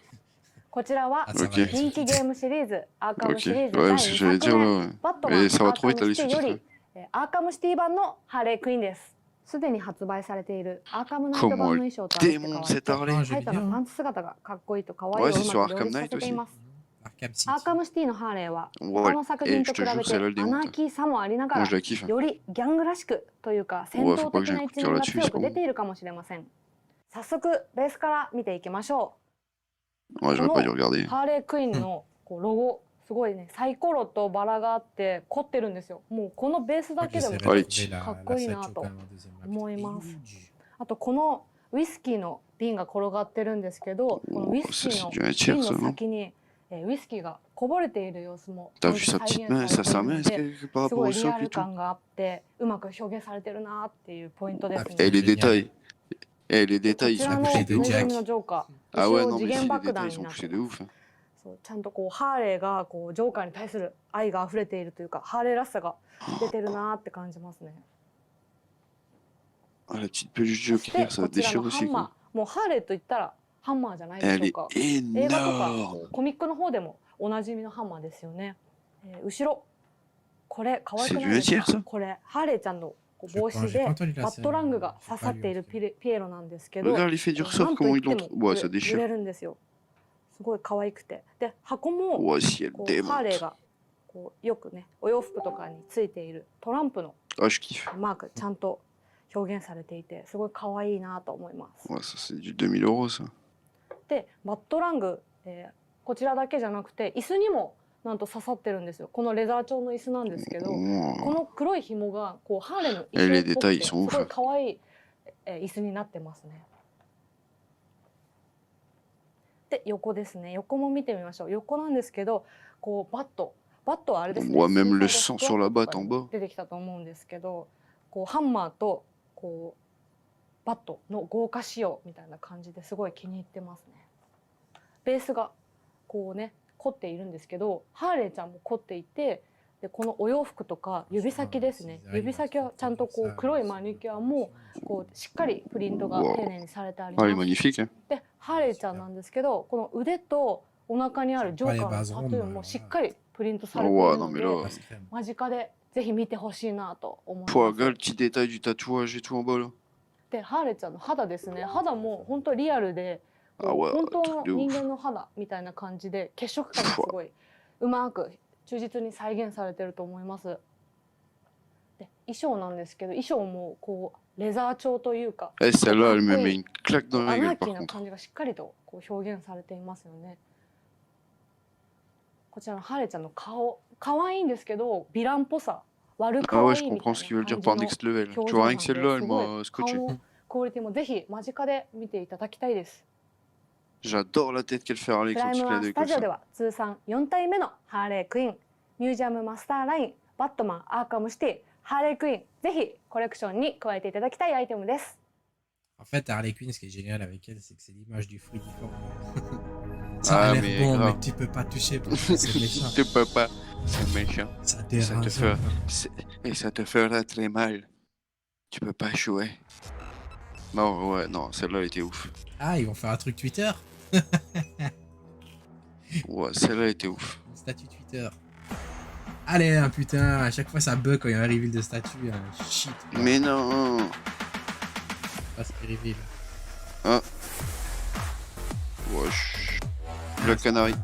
[SPEAKER 5] こちらは
[SPEAKER 1] Ah, ça
[SPEAKER 2] Ok.
[SPEAKER 1] va,
[SPEAKER 5] 人気ゲームシリーズアーカム
[SPEAKER 2] Ok,
[SPEAKER 5] シリーズ
[SPEAKER 2] ouais,
[SPEAKER 5] 第
[SPEAKER 2] parce que
[SPEAKER 5] 2
[SPEAKER 2] j'allais
[SPEAKER 5] 作
[SPEAKER 2] dire
[SPEAKER 5] 目
[SPEAKER 2] là,
[SPEAKER 5] バットマン
[SPEAKER 2] et ça va
[SPEAKER 5] アー
[SPEAKER 2] trop
[SPEAKER 5] カ
[SPEAKER 2] vite
[SPEAKER 5] ム
[SPEAKER 2] aller
[SPEAKER 5] シティ
[SPEAKER 2] sur
[SPEAKER 5] よ
[SPEAKER 2] ce
[SPEAKER 5] り
[SPEAKER 2] truc.
[SPEAKER 5] アーカムシティ版のハーレークイーンです。すでに発売されているアーカムナイト版の衣装と合わせて変わ
[SPEAKER 2] Démonte
[SPEAKER 5] って
[SPEAKER 2] cette Harley.
[SPEAKER 5] タイトなパンツ姿がかっこいいと可愛いを
[SPEAKER 2] Ouais,
[SPEAKER 5] う
[SPEAKER 2] c'est
[SPEAKER 5] ま
[SPEAKER 2] sur
[SPEAKER 5] く両
[SPEAKER 2] Arkham
[SPEAKER 5] 立さ
[SPEAKER 2] Knight
[SPEAKER 5] せてい
[SPEAKER 2] aussi.
[SPEAKER 5] ます。
[SPEAKER 1] Arkham City.
[SPEAKER 5] アーカムシティのハーレーは
[SPEAKER 2] Ouais,
[SPEAKER 5] 他の作
[SPEAKER 2] et
[SPEAKER 5] 品
[SPEAKER 2] je
[SPEAKER 5] と比
[SPEAKER 2] te
[SPEAKER 5] べ
[SPEAKER 2] jure,
[SPEAKER 5] て
[SPEAKER 2] celle-là, elle
[SPEAKER 5] アナー
[SPEAKER 2] démonte.
[SPEAKER 5] キーさもありなが
[SPEAKER 2] Moi,
[SPEAKER 5] ら
[SPEAKER 2] je la kiffe.
[SPEAKER 5] よりギャングらしくというか戦
[SPEAKER 2] Ouais, faut
[SPEAKER 5] 闘
[SPEAKER 2] pas que
[SPEAKER 5] 的
[SPEAKER 2] j'ai
[SPEAKER 5] な
[SPEAKER 2] un coup
[SPEAKER 5] 一
[SPEAKER 2] de cœur
[SPEAKER 5] 面が
[SPEAKER 2] là-dessus,
[SPEAKER 5] 強
[SPEAKER 2] c'est
[SPEAKER 5] く
[SPEAKER 2] pas
[SPEAKER 5] 出
[SPEAKER 2] bon.
[SPEAKER 5] ているかもしれません。早速ベースから見ていきましょ
[SPEAKER 2] Ouais,
[SPEAKER 5] う。こ
[SPEAKER 2] j'aurais
[SPEAKER 5] の
[SPEAKER 2] pas dû regarder.
[SPEAKER 5] ハーレークイーンのこうロゴすごいねサイコロとバラがあって凝ってるんですよ。もうこのベースだけでも
[SPEAKER 2] Allez.
[SPEAKER 5] かっこいいなと思います。あとこのウイスキーの瓶が転がってるんですけど、このウイスキーの瓶の先にウイスキーがこぼれている様子も
[SPEAKER 2] T'as
[SPEAKER 5] 再
[SPEAKER 2] vu sa
[SPEAKER 5] 現
[SPEAKER 2] petite main,
[SPEAKER 5] さ
[SPEAKER 2] sa
[SPEAKER 5] れてい
[SPEAKER 2] main,
[SPEAKER 5] るの
[SPEAKER 2] est-ce
[SPEAKER 5] で
[SPEAKER 2] que par
[SPEAKER 5] す
[SPEAKER 2] rapport
[SPEAKER 5] ご
[SPEAKER 2] au
[SPEAKER 5] いリア
[SPEAKER 2] socle
[SPEAKER 5] ル
[SPEAKER 2] et tout?
[SPEAKER 5] 感があってうまく表現されてるなっていうポイントですね。
[SPEAKER 2] Et les détails. Et les
[SPEAKER 5] こ
[SPEAKER 2] détails,
[SPEAKER 5] ち
[SPEAKER 2] ils
[SPEAKER 5] ら
[SPEAKER 2] sont
[SPEAKER 5] の
[SPEAKER 2] poussés
[SPEAKER 5] ぬ
[SPEAKER 2] de
[SPEAKER 5] いぐる
[SPEAKER 2] ouf.
[SPEAKER 5] みのジョーカー、
[SPEAKER 2] Ah
[SPEAKER 5] 後
[SPEAKER 2] ouais,
[SPEAKER 5] ろ
[SPEAKER 2] non,
[SPEAKER 5] 次
[SPEAKER 2] mais
[SPEAKER 5] 元
[SPEAKER 2] si, les
[SPEAKER 5] 爆
[SPEAKER 2] détails,
[SPEAKER 5] 弾
[SPEAKER 2] ils
[SPEAKER 5] に
[SPEAKER 2] sont
[SPEAKER 5] なって
[SPEAKER 2] poussés de
[SPEAKER 5] ます。
[SPEAKER 2] ouf.
[SPEAKER 5] そうちゃんとこうハーレーがこうジョーカーに対する愛が溢れているというかハーレーらしさが出てるなって感じますね。
[SPEAKER 2] Ah, la petite peluche
[SPEAKER 5] そして
[SPEAKER 2] Joker, ça
[SPEAKER 5] こちら
[SPEAKER 2] déchire
[SPEAKER 5] のハ
[SPEAKER 2] aussi,
[SPEAKER 5] ンマ
[SPEAKER 2] quoi.
[SPEAKER 5] ー、もうハーレーと言ったらハンマーじゃないでし
[SPEAKER 2] Elle
[SPEAKER 5] ょう
[SPEAKER 2] est
[SPEAKER 5] か。映画とか
[SPEAKER 2] énorme.
[SPEAKER 5] コミックの方でもおなじみのハンマーですよね。後ろこれ可愛くないです
[SPEAKER 2] C'est du
[SPEAKER 5] か
[SPEAKER 2] métier, ça
[SPEAKER 5] これハーレーちゃんの帽子でバットラングが刺さっているピエロなんですけど、
[SPEAKER 2] Regarde l'effet du
[SPEAKER 5] な
[SPEAKER 2] ressort,
[SPEAKER 5] んと
[SPEAKER 2] comment
[SPEAKER 5] いっ
[SPEAKER 2] ils
[SPEAKER 5] て
[SPEAKER 2] l'ont.
[SPEAKER 5] も
[SPEAKER 2] Ouais, ça
[SPEAKER 5] 揺れ
[SPEAKER 2] déchire.
[SPEAKER 5] るんですよ。すごい可愛くて、で箱も
[SPEAKER 2] Ouais, si elle
[SPEAKER 5] こうハーレー
[SPEAKER 2] démonte.
[SPEAKER 5] がこうよくねお洋服とかについているトランプの
[SPEAKER 2] Ah, je kiffe.
[SPEAKER 5] マークちゃんと表現されていてすごい可愛いなと思います。
[SPEAKER 2] Ouais, ça c'est du 2000 €, ça.
[SPEAKER 5] でバットラング、こちらだけじゃなくて椅子にもなんと刺さってるんですよ。このレザー調の椅子なんですけど、こ
[SPEAKER 2] Oh.
[SPEAKER 5] の黒い紐がこうハーレーの
[SPEAKER 2] Et les
[SPEAKER 5] 衣装っぽく
[SPEAKER 2] détails,
[SPEAKER 5] て
[SPEAKER 2] ils
[SPEAKER 5] す
[SPEAKER 2] sont
[SPEAKER 5] ご
[SPEAKER 2] ouf.
[SPEAKER 5] い可愛い椅子になってますね。で横ですね。横も見てみましょう。横なんですけど、こうバットはあれですね。
[SPEAKER 2] On voit même le sang sur la batte en bas.
[SPEAKER 5] 出てきたと思うんですけど、こうハンマーとこうバットの豪華仕様みたいな感じですごい気に入ってますね。ベースがこうね凝っているんですけど、ハーレーちゃんも凝っていて、でこのお洋服とか指先ですね。指先はちゃんとこう黒いマニキュアもこうしっかりプリントが丁寧にされてあります。
[SPEAKER 2] Ah, il est magnifique.
[SPEAKER 5] でハーレーちゃんなんですけど、この腕とお腹にあるジョーカーのタトゥーもしっかりプリントされているので、間近でぜひ見てほしいなと思います。
[SPEAKER 2] Regarde le petit détail du tatouage et tout en bas là.
[SPEAKER 5] でハーレーちゃんの肌ですね。肌も本当リアルで、本当の人間の肌みたいな感じで血色感がすごいうまく忠実に再現されてると思います。で衣装なんですけど、衣装もこうレザー調というか、
[SPEAKER 2] celle-là, elle me met une claque dans
[SPEAKER 5] ア
[SPEAKER 2] la
[SPEAKER 5] ナ
[SPEAKER 2] gueule
[SPEAKER 5] ーキ
[SPEAKER 2] par
[SPEAKER 5] ーな
[SPEAKER 2] contre.
[SPEAKER 5] 感じがしっかりとこう表現されていますよね。こちらのハーレーちゃんの顔、可愛いんですけどヴィランっぽさ、悪可
[SPEAKER 2] Ah
[SPEAKER 5] 愛
[SPEAKER 2] ouais, je
[SPEAKER 5] いみたい
[SPEAKER 2] comprends
[SPEAKER 5] な
[SPEAKER 2] ce qu'il veut
[SPEAKER 5] 感
[SPEAKER 2] dire
[SPEAKER 5] じ
[SPEAKER 2] par
[SPEAKER 5] の
[SPEAKER 2] next level.
[SPEAKER 5] 表
[SPEAKER 2] Tu
[SPEAKER 5] 情
[SPEAKER 2] vois,
[SPEAKER 5] な
[SPEAKER 2] rien
[SPEAKER 5] ん
[SPEAKER 2] que
[SPEAKER 5] で、
[SPEAKER 2] celle-là,
[SPEAKER 5] す
[SPEAKER 2] elle
[SPEAKER 5] ごい
[SPEAKER 2] m'a
[SPEAKER 5] 顔
[SPEAKER 2] scotché.
[SPEAKER 5] のクオリティもぜひ間近で見ていただきたいです。
[SPEAKER 2] J'adore la tête qu'elle fait Harley
[SPEAKER 5] プラ
[SPEAKER 2] quand
[SPEAKER 5] イ
[SPEAKER 2] il
[SPEAKER 5] ム
[SPEAKER 2] fait
[SPEAKER 5] は
[SPEAKER 2] des
[SPEAKER 5] スタ
[SPEAKER 2] comme
[SPEAKER 5] ジオで
[SPEAKER 2] ça.
[SPEAKER 5] は通算4体目のハーレークイーン、ミュージアムマスターライン、バットマンアーカムシティ、ハーレークイーン、ぜひコレクションに加えていただきたいアイテムです。
[SPEAKER 1] En fait, Harley Quinn, ce qui est génial avec elle, c'est que c'est l'image du fruitiforme.
[SPEAKER 2] Ah,
[SPEAKER 1] Ça a l'air
[SPEAKER 2] mais
[SPEAKER 1] bon,
[SPEAKER 2] grave.
[SPEAKER 1] mais tu peux pas toucher parce que c'est méchant.
[SPEAKER 2] Tu peux pas, c'est méchant.
[SPEAKER 1] Ça
[SPEAKER 2] Et ça te
[SPEAKER 1] dérange.
[SPEAKER 2] fait, et ça te fera très mal. Tu peux pas jouer. Non, ouais, non, celle-là elle était ouf.
[SPEAKER 1] Ah, ils vont faire un truc Twitter.
[SPEAKER 2] Ouais, celle-là elle était ouf.
[SPEAKER 1] Un statut Twitter. Allez, un putain, à chaque fois ça bug quand il y a un reveal de statut. Un shit.
[SPEAKER 2] Mais non.
[SPEAKER 1] Pas ce qui reveal.
[SPEAKER 2] Ah. Wesh. Black Canary.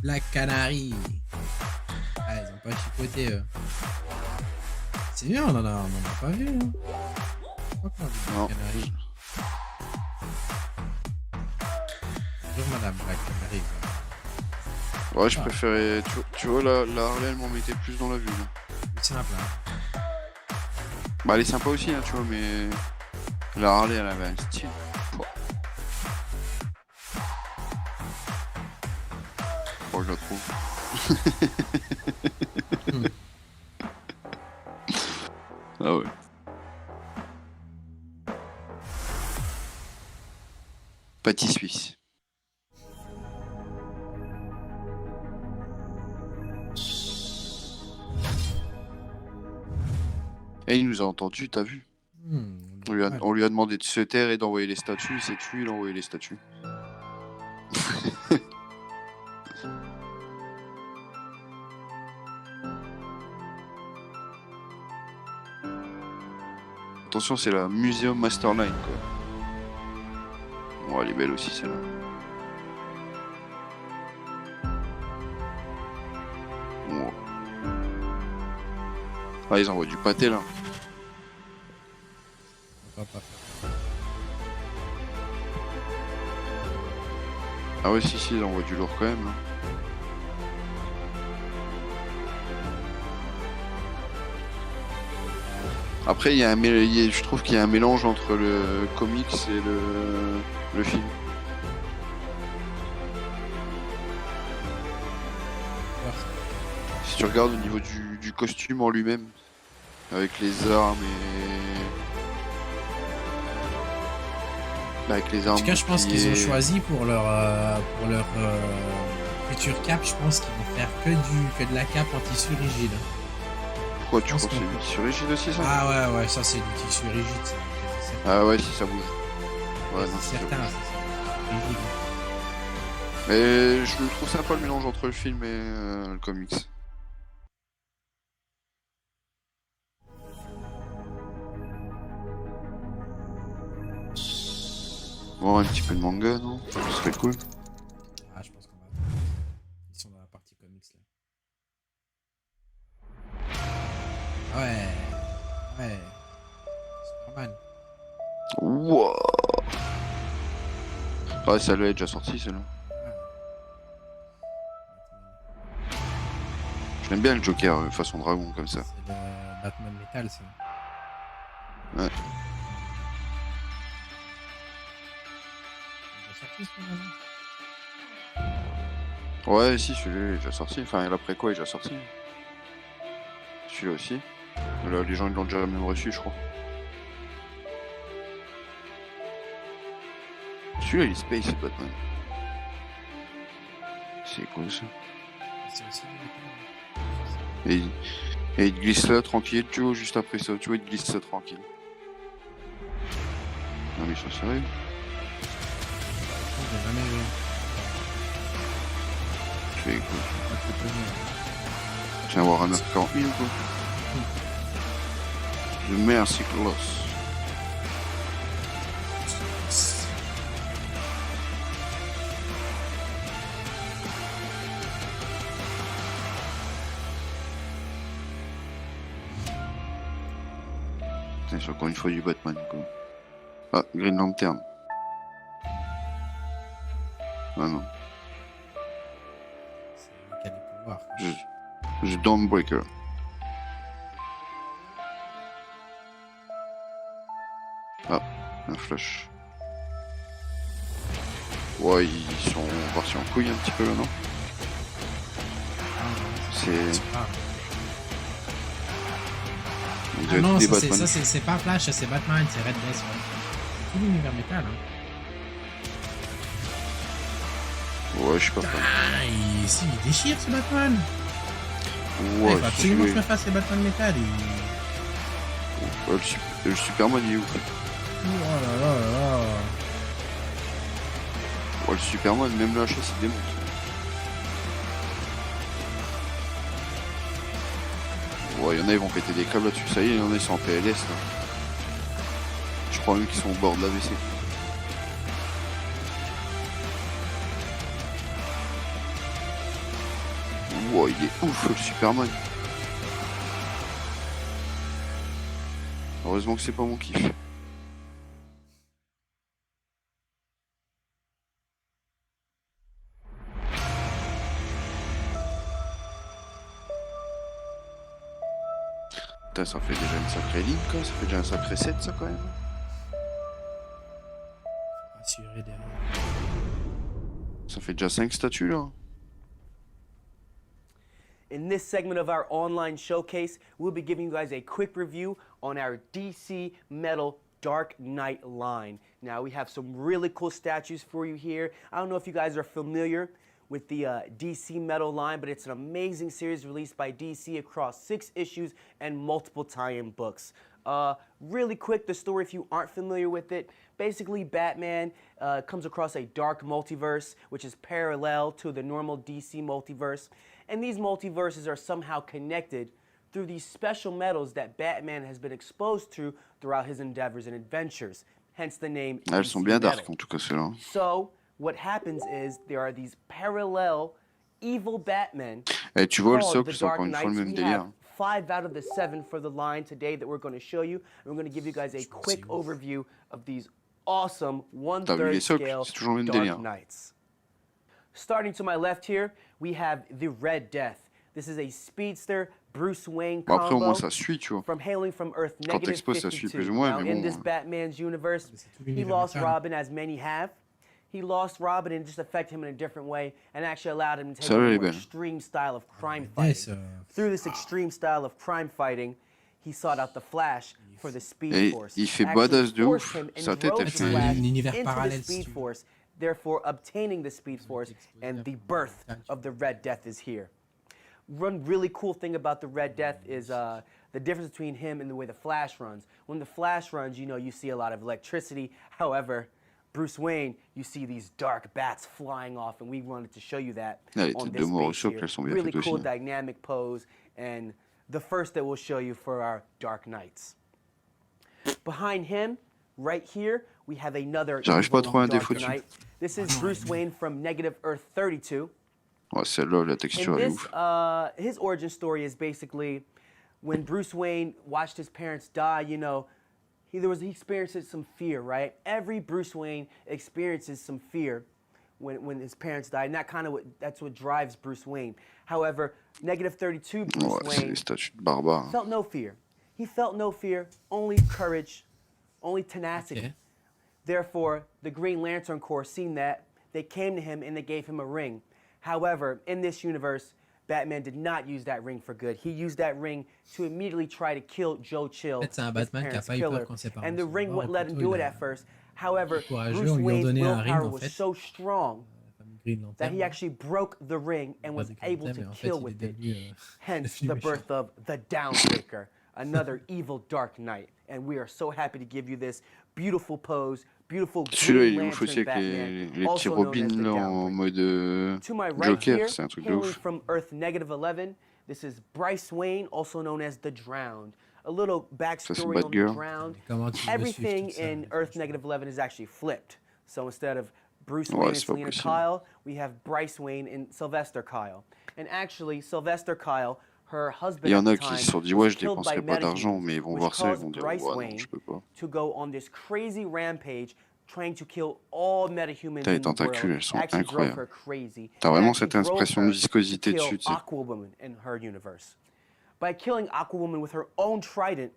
[SPEAKER 1] Black Canary. Ah, ils ont pas chipoté. C'est bien, on en a pas vu. Hein. Je crois qu'on a vu
[SPEAKER 2] Non.
[SPEAKER 1] Black Canary. Bonjour madame Black Canary.
[SPEAKER 2] Ouais, je préférais. Tu vois, la Harley elle m'en mettait plus dans la vue. Là.
[SPEAKER 1] Plus simple, hein.
[SPEAKER 2] Bah, elle est sympa aussi, hein, tu vois, mais. La Harley elle avait un style. Oh, je la trouve. Ah ouais. Pâtis suisse. Et il nous a entendu, t'as vu? On lui a demandé de se taire et d'envoyer les statuts, c'est tu, il a envoyé les statuts. Attention, c'est la Museum Masterline quoi. Bon, elle est belle aussi celle-là. Bon. Ah, ils envoient du pâté là. Ah ouais, si, ils envoient du lourd quand même. Hein. Après, je trouve qu'il y a un mélange entre le comics et le film. Si tu regardes au niveau du costume en lui-même, avec les armes et... avec les armes.
[SPEAKER 1] En tout cas, je pense qu'ils ont choisi pour leur futur cap, je pense qu'ils vont faire que de la cape en tissu rigide.
[SPEAKER 2] Pourquoi tu crois que c'est du tissu rigide aussi ça?
[SPEAKER 1] Ah ouais, ça c'est du tissu rigide. Ça.
[SPEAKER 2] Ah ouais, si ça bouge. Ouais, non,
[SPEAKER 1] c'est certain, c'est rigide.
[SPEAKER 2] Mais je trouve sympa le mélange entre le film et le comics. Bon, un petit peu de manga, non? Ce serait cool.
[SPEAKER 1] Ah, je pense qu'on va... Ils sont dans la partie comics, là. Ouais. Superman.
[SPEAKER 2] Wow. Ouais, celle-là est déjà sortie, celle-là. Je l'aime bien le Joker, façon dragon, comme ça.
[SPEAKER 1] C'est le Batman Metal, ça.
[SPEAKER 2] Ouais.
[SPEAKER 1] sorti celui-là?
[SPEAKER 2] Ouais, si, celui-là il est déjà sorti. Enfin, l'après quoi il est déjà sorti. Celui-là aussi. Là, les gens ils l'ont déjà même reçu, je crois. Celui-là, il est space, c'est Batman. C'est cool ça.
[SPEAKER 1] C'est aussi du métal.
[SPEAKER 2] Et il glisse là tranquille, tu vois, juste après ça, tu vois, il glisse ça tranquille. Non mais ils sont sérieux.
[SPEAKER 1] J'ai jamais vu.
[SPEAKER 2] Tu fais quoi? Tu viens voir un 940 000 ou quoi? Je mets un cyclos. C'est encore une fois du Batman quoi. Ah, Green Lantern. Ah non.
[SPEAKER 1] C'est lui qui a des pouvoirs.
[SPEAKER 2] Je Dawnbreaker. Ah, un flash. Ouais, ils sont partis en couille un petit peu là, non? C'est...
[SPEAKER 1] Ah non, ça c'est pas Flash, c'est Batman, c'est Red Death. Ouais. C'est tout l'univers métal. Hein.
[SPEAKER 2] Ouais, je sais pas.
[SPEAKER 1] Ah, il déchire ce Batman.
[SPEAKER 2] Ouais,
[SPEAKER 1] il faut absolument que je me fasse les Batman métal.
[SPEAKER 2] Ouais, le Superman il est ouf.
[SPEAKER 1] Oh là là là là.
[SPEAKER 2] Ouais, le Superman, même la chasse il démonte. Ouais, il y en a, ils vont péter des câbles là-dessus. Ça y est, il y en a, ils sont en PLS là. Je crois même qu'ils sont au bord de l'AVC. Wow, il est ouf le Superman. Heureusement que c'est pas mon kiff. Putain, ça fait déjà une sacrée ligne quoi, ça fait déjà un sacré set ça quand même.
[SPEAKER 1] Assuré derrière.
[SPEAKER 2] Ça fait déjà 5 statues là.
[SPEAKER 4] In this segment of our online showcase, we'll be giving you guys a quick review on our DC Metal Dark Knight line. Now, we have some really cool statues for you here. I don't know if you guys are familiar with the DC Metal line, but it's an amazing series released by DC across 6 issues and multiple tie-in books. Really quick, the story, if you aren't familiar with it, basically Batman comes across a dark multiverse, which is parallel to the normal DC multiverse. And these multiverses are somehow connected through these special metals that Batman has been exposed to throughout his endeavors and adventures. Hence the name
[SPEAKER 2] Ah, elles sont bien dark en tout cas celles-là.
[SPEAKER 4] So, what happens is there are these parallel evil Batmen.
[SPEAKER 2] Et tu vois le
[SPEAKER 4] called
[SPEAKER 2] socle,
[SPEAKER 4] the
[SPEAKER 2] c'est encore
[SPEAKER 4] Dark
[SPEAKER 2] une fois le
[SPEAKER 4] Knights.
[SPEAKER 2] même
[SPEAKER 4] We
[SPEAKER 2] délire.
[SPEAKER 4] have 5 out of the 7 for the line today that we're going to show you. And we're going to give you guys a quick overview of these awesome
[SPEAKER 2] T'as vu les
[SPEAKER 4] 1/3
[SPEAKER 2] socles,
[SPEAKER 4] scale
[SPEAKER 2] c'est toujours le même
[SPEAKER 4] Dark
[SPEAKER 2] délire.
[SPEAKER 4] Knights. Starting to my left here, we have the Red Death. This is a speedster Bruce Wayne
[SPEAKER 2] Bon, après au moins
[SPEAKER 4] combo
[SPEAKER 2] ça suit, tu vois.
[SPEAKER 4] from hailing from Earth
[SPEAKER 2] Quand
[SPEAKER 4] negative
[SPEAKER 2] t'exposes ça suit
[SPEAKER 4] 52.
[SPEAKER 2] plus ou moins,
[SPEAKER 4] Now,
[SPEAKER 2] mais
[SPEAKER 4] in
[SPEAKER 2] bon.
[SPEAKER 4] this Batman's universe,
[SPEAKER 1] C'est tout
[SPEAKER 4] he
[SPEAKER 1] l'univers
[SPEAKER 4] lost
[SPEAKER 1] métal.
[SPEAKER 4] Robin as many have. He lost Robin and it just affected him in a different way and actually allowed him to take
[SPEAKER 2] Ça,
[SPEAKER 4] a
[SPEAKER 2] elle est
[SPEAKER 4] more
[SPEAKER 2] belle.
[SPEAKER 4] extreme style of crime
[SPEAKER 1] Yes,
[SPEAKER 4] fighting. Through this extreme style of crime fighting, he sought out the Flash for the Speed
[SPEAKER 2] Et
[SPEAKER 4] Force.
[SPEAKER 2] il fait
[SPEAKER 4] Actually
[SPEAKER 2] badass de
[SPEAKER 4] forced
[SPEAKER 2] ouf.
[SPEAKER 4] him and
[SPEAKER 2] Sa tête,
[SPEAKER 4] drove
[SPEAKER 2] elle
[SPEAKER 4] the
[SPEAKER 2] fait...
[SPEAKER 4] Flash
[SPEAKER 1] Un univers
[SPEAKER 4] into the
[SPEAKER 1] parallèle,
[SPEAKER 4] Speed
[SPEAKER 1] si tu veux.
[SPEAKER 4] Force, therefore obtaining the Speed Force, and the birth of the Red Death is here. One really cool thing about the Red Death is the difference between him and the way the Flash runs. When the Flash runs, you know, you see a lot of electricity. However, Bruce Wayne, you see these dark bats flying off, and we wanted to show you that
[SPEAKER 2] Les
[SPEAKER 4] on
[SPEAKER 2] têtes de
[SPEAKER 4] this
[SPEAKER 2] mort au
[SPEAKER 4] base
[SPEAKER 2] socle,
[SPEAKER 4] here.
[SPEAKER 2] elles sont bien
[SPEAKER 4] Really
[SPEAKER 2] faites
[SPEAKER 4] cool
[SPEAKER 2] aussi.
[SPEAKER 4] dynamic pose, and the first that we'll show you for our Dark Knights. Behind him, right here, we have another
[SPEAKER 2] J'arrive pas à
[SPEAKER 4] evil
[SPEAKER 2] trouver un
[SPEAKER 4] Dark
[SPEAKER 2] défaut dessus.
[SPEAKER 4] Knight. This is Bruce Wayne from Negative Earth 32.
[SPEAKER 2] Ouais, celle-là, la
[SPEAKER 4] And
[SPEAKER 2] texture elle est
[SPEAKER 4] this,
[SPEAKER 2] ouf.
[SPEAKER 4] his origin story is basically when Bruce Wayne watched his parents die, you know, he experiences some fear, right? Every Bruce Wayne experiences some fear when his parents die, and that's what drives Bruce Wayne. However, Negative 32 Bruce
[SPEAKER 2] Ouais, c'est
[SPEAKER 4] Wayne
[SPEAKER 2] des statues de barbares.
[SPEAKER 4] felt no fear. He felt no fear, only courage, only tenacity.
[SPEAKER 1] Okay.
[SPEAKER 4] Therefore, the Green Lantern Corps, seeing that, they came to him and they gave him a ring. However, in this universe, Batman did not use that ring for good. He used that ring to immediately try to kill Joe Chill,
[SPEAKER 1] C'est un
[SPEAKER 4] his
[SPEAKER 1] Batman qui a
[SPEAKER 4] parents'
[SPEAKER 1] pas eu peur
[SPEAKER 4] killer.
[SPEAKER 1] quand ses parents
[SPEAKER 4] And the
[SPEAKER 1] sont
[SPEAKER 4] ring
[SPEAKER 1] morts,
[SPEAKER 4] wouldn't
[SPEAKER 1] et
[SPEAKER 4] let him
[SPEAKER 1] plutôt
[SPEAKER 4] do
[SPEAKER 1] il
[SPEAKER 4] it
[SPEAKER 1] a
[SPEAKER 4] at first. However,
[SPEAKER 1] courageux,
[SPEAKER 4] Bruce
[SPEAKER 1] on lui a
[SPEAKER 4] Wayne's
[SPEAKER 1] donné un ring
[SPEAKER 4] willpower
[SPEAKER 1] en
[SPEAKER 4] was
[SPEAKER 1] fait,
[SPEAKER 4] so strong
[SPEAKER 1] la famille Green
[SPEAKER 4] that he
[SPEAKER 1] Lantern,
[SPEAKER 4] actually broke the ring and was
[SPEAKER 1] pas
[SPEAKER 4] able
[SPEAKER 1] thème,
[SPEAKER 4] to
[SPEAKER 1] mais en fait
[SPEAKER 4] kill
[SPEAKER 1] il est
[SPEAKER 4] with it.
[SPEAKER 1] devenu le
[SPEAKER 4] Hence
[SPEAKER 1] film
[SPEAKER 4] the
[SPEAKER 1] méchant.
[SPEAKER 4] birth of the Downbreaker, another evil Dark Knight. And we are so happy to give you this beautiful pose, beautiful
[SPEAKER 2] Celui-là,
[SPEAKER 4] Green
[SPEAKER 2] il est ouf aussi
[SPEAKER 4] Lantern
[SPEAKER 2] avec
[SPEAKER 4] Batman,
[SPEAKER 2] les petits
[SPEAKER 4] also known
[SPEAKER 2] robins
[SPEAKER 4] as the
[SPEAKER 2] là, en
[SPEAKER 4] Downbreaker.
[SPEAKER 2] mode
[SPEAKER 4] To my right
[SPEAKER 2] Joker,
[SPEAKER 4] here,
[SPEAKER 2] c'est un truc de
[SPEAKER 4] hailing
[SPEAKER 2] ouf.
[SPEAKER 4] from Earth -11, this is Bryce Wayne, also known as the Drowned. A little backstory on the
[SPEAKER 2] Batgirl.
[SPEAKER 4] Drowned.
[SPEAKER 1] Comment tu veux suivre
[SPEAKER 4] Everything
[SPEAKER 1] tout ça,
[SPEAKER 4] in Earth -11 is actually flipped. So instead of Bruce
[SPEAKER 2] Ouais,
[SPEAKER 4] Wayne and
[SPEAKER 2] c'est pas
[SPEAKER 4] Selena
[SPEAKER 2] possible.
[SPEAKER 4] Kyle, we have Bryce Wayne and Sylvester Kyle. And actually, Sylvester Kyle, her husband
[SPEAKER 2] Il y
[SPEAKER 4] at
[SPEAKER 2] en
[SPEAKER 4] the
[SPEAKER 2] a qui
[SPEAKER 4] time,
[SPEAKER 2] se sont dit
[SPEAKER 4] was
[SPEAKER 2] ouais je
[SPEAKER 4] killed by
[SPEAKER 2] dépenserai pas d'argent,
[SPEAKER 4] metahumans,
[SPEAKER 2] mais ils vont
[SPEAKER 4] which
[SPEAKER 2] voir ça, ils
[SPEAKER 4] caused
[SPEAKER 2] vont dire
[SPEAKER 4] Bryce
[SPEAKER 2] ouais non
[SPEAKER 4] Wayne
[SPEAKER 2] je peux pas.
[SPEAKER 4] to go on this crazy rampage trying to kill all metahumans
[SPEAKER 2] Putain, les
[SPEAKER 4] in the world.
[SPEAKER 2] tentacules, elles sont
[SPEAKER 4] Actually drove
[SPEAKER 2] incroyables.
[SPEAKER 4] her crazy.
[SPEAKER 2] T'as
[SPEAKER 4] and
[SPEAKER 2] vraiment
[SPEAKER 4] actually
[SPEAKER 2] cette
[SPEAKER 4] drove
[SPEAKER 2] impression de
[SPEAKER 4] her
[SPEAKER 2] viscosité
[SPEAKER 4] to kill
[SPEAKER 2] dessus, tu sais.
[SPEAKER 4] Aquawoman in her universe. By killing Aquawoman with her own trident,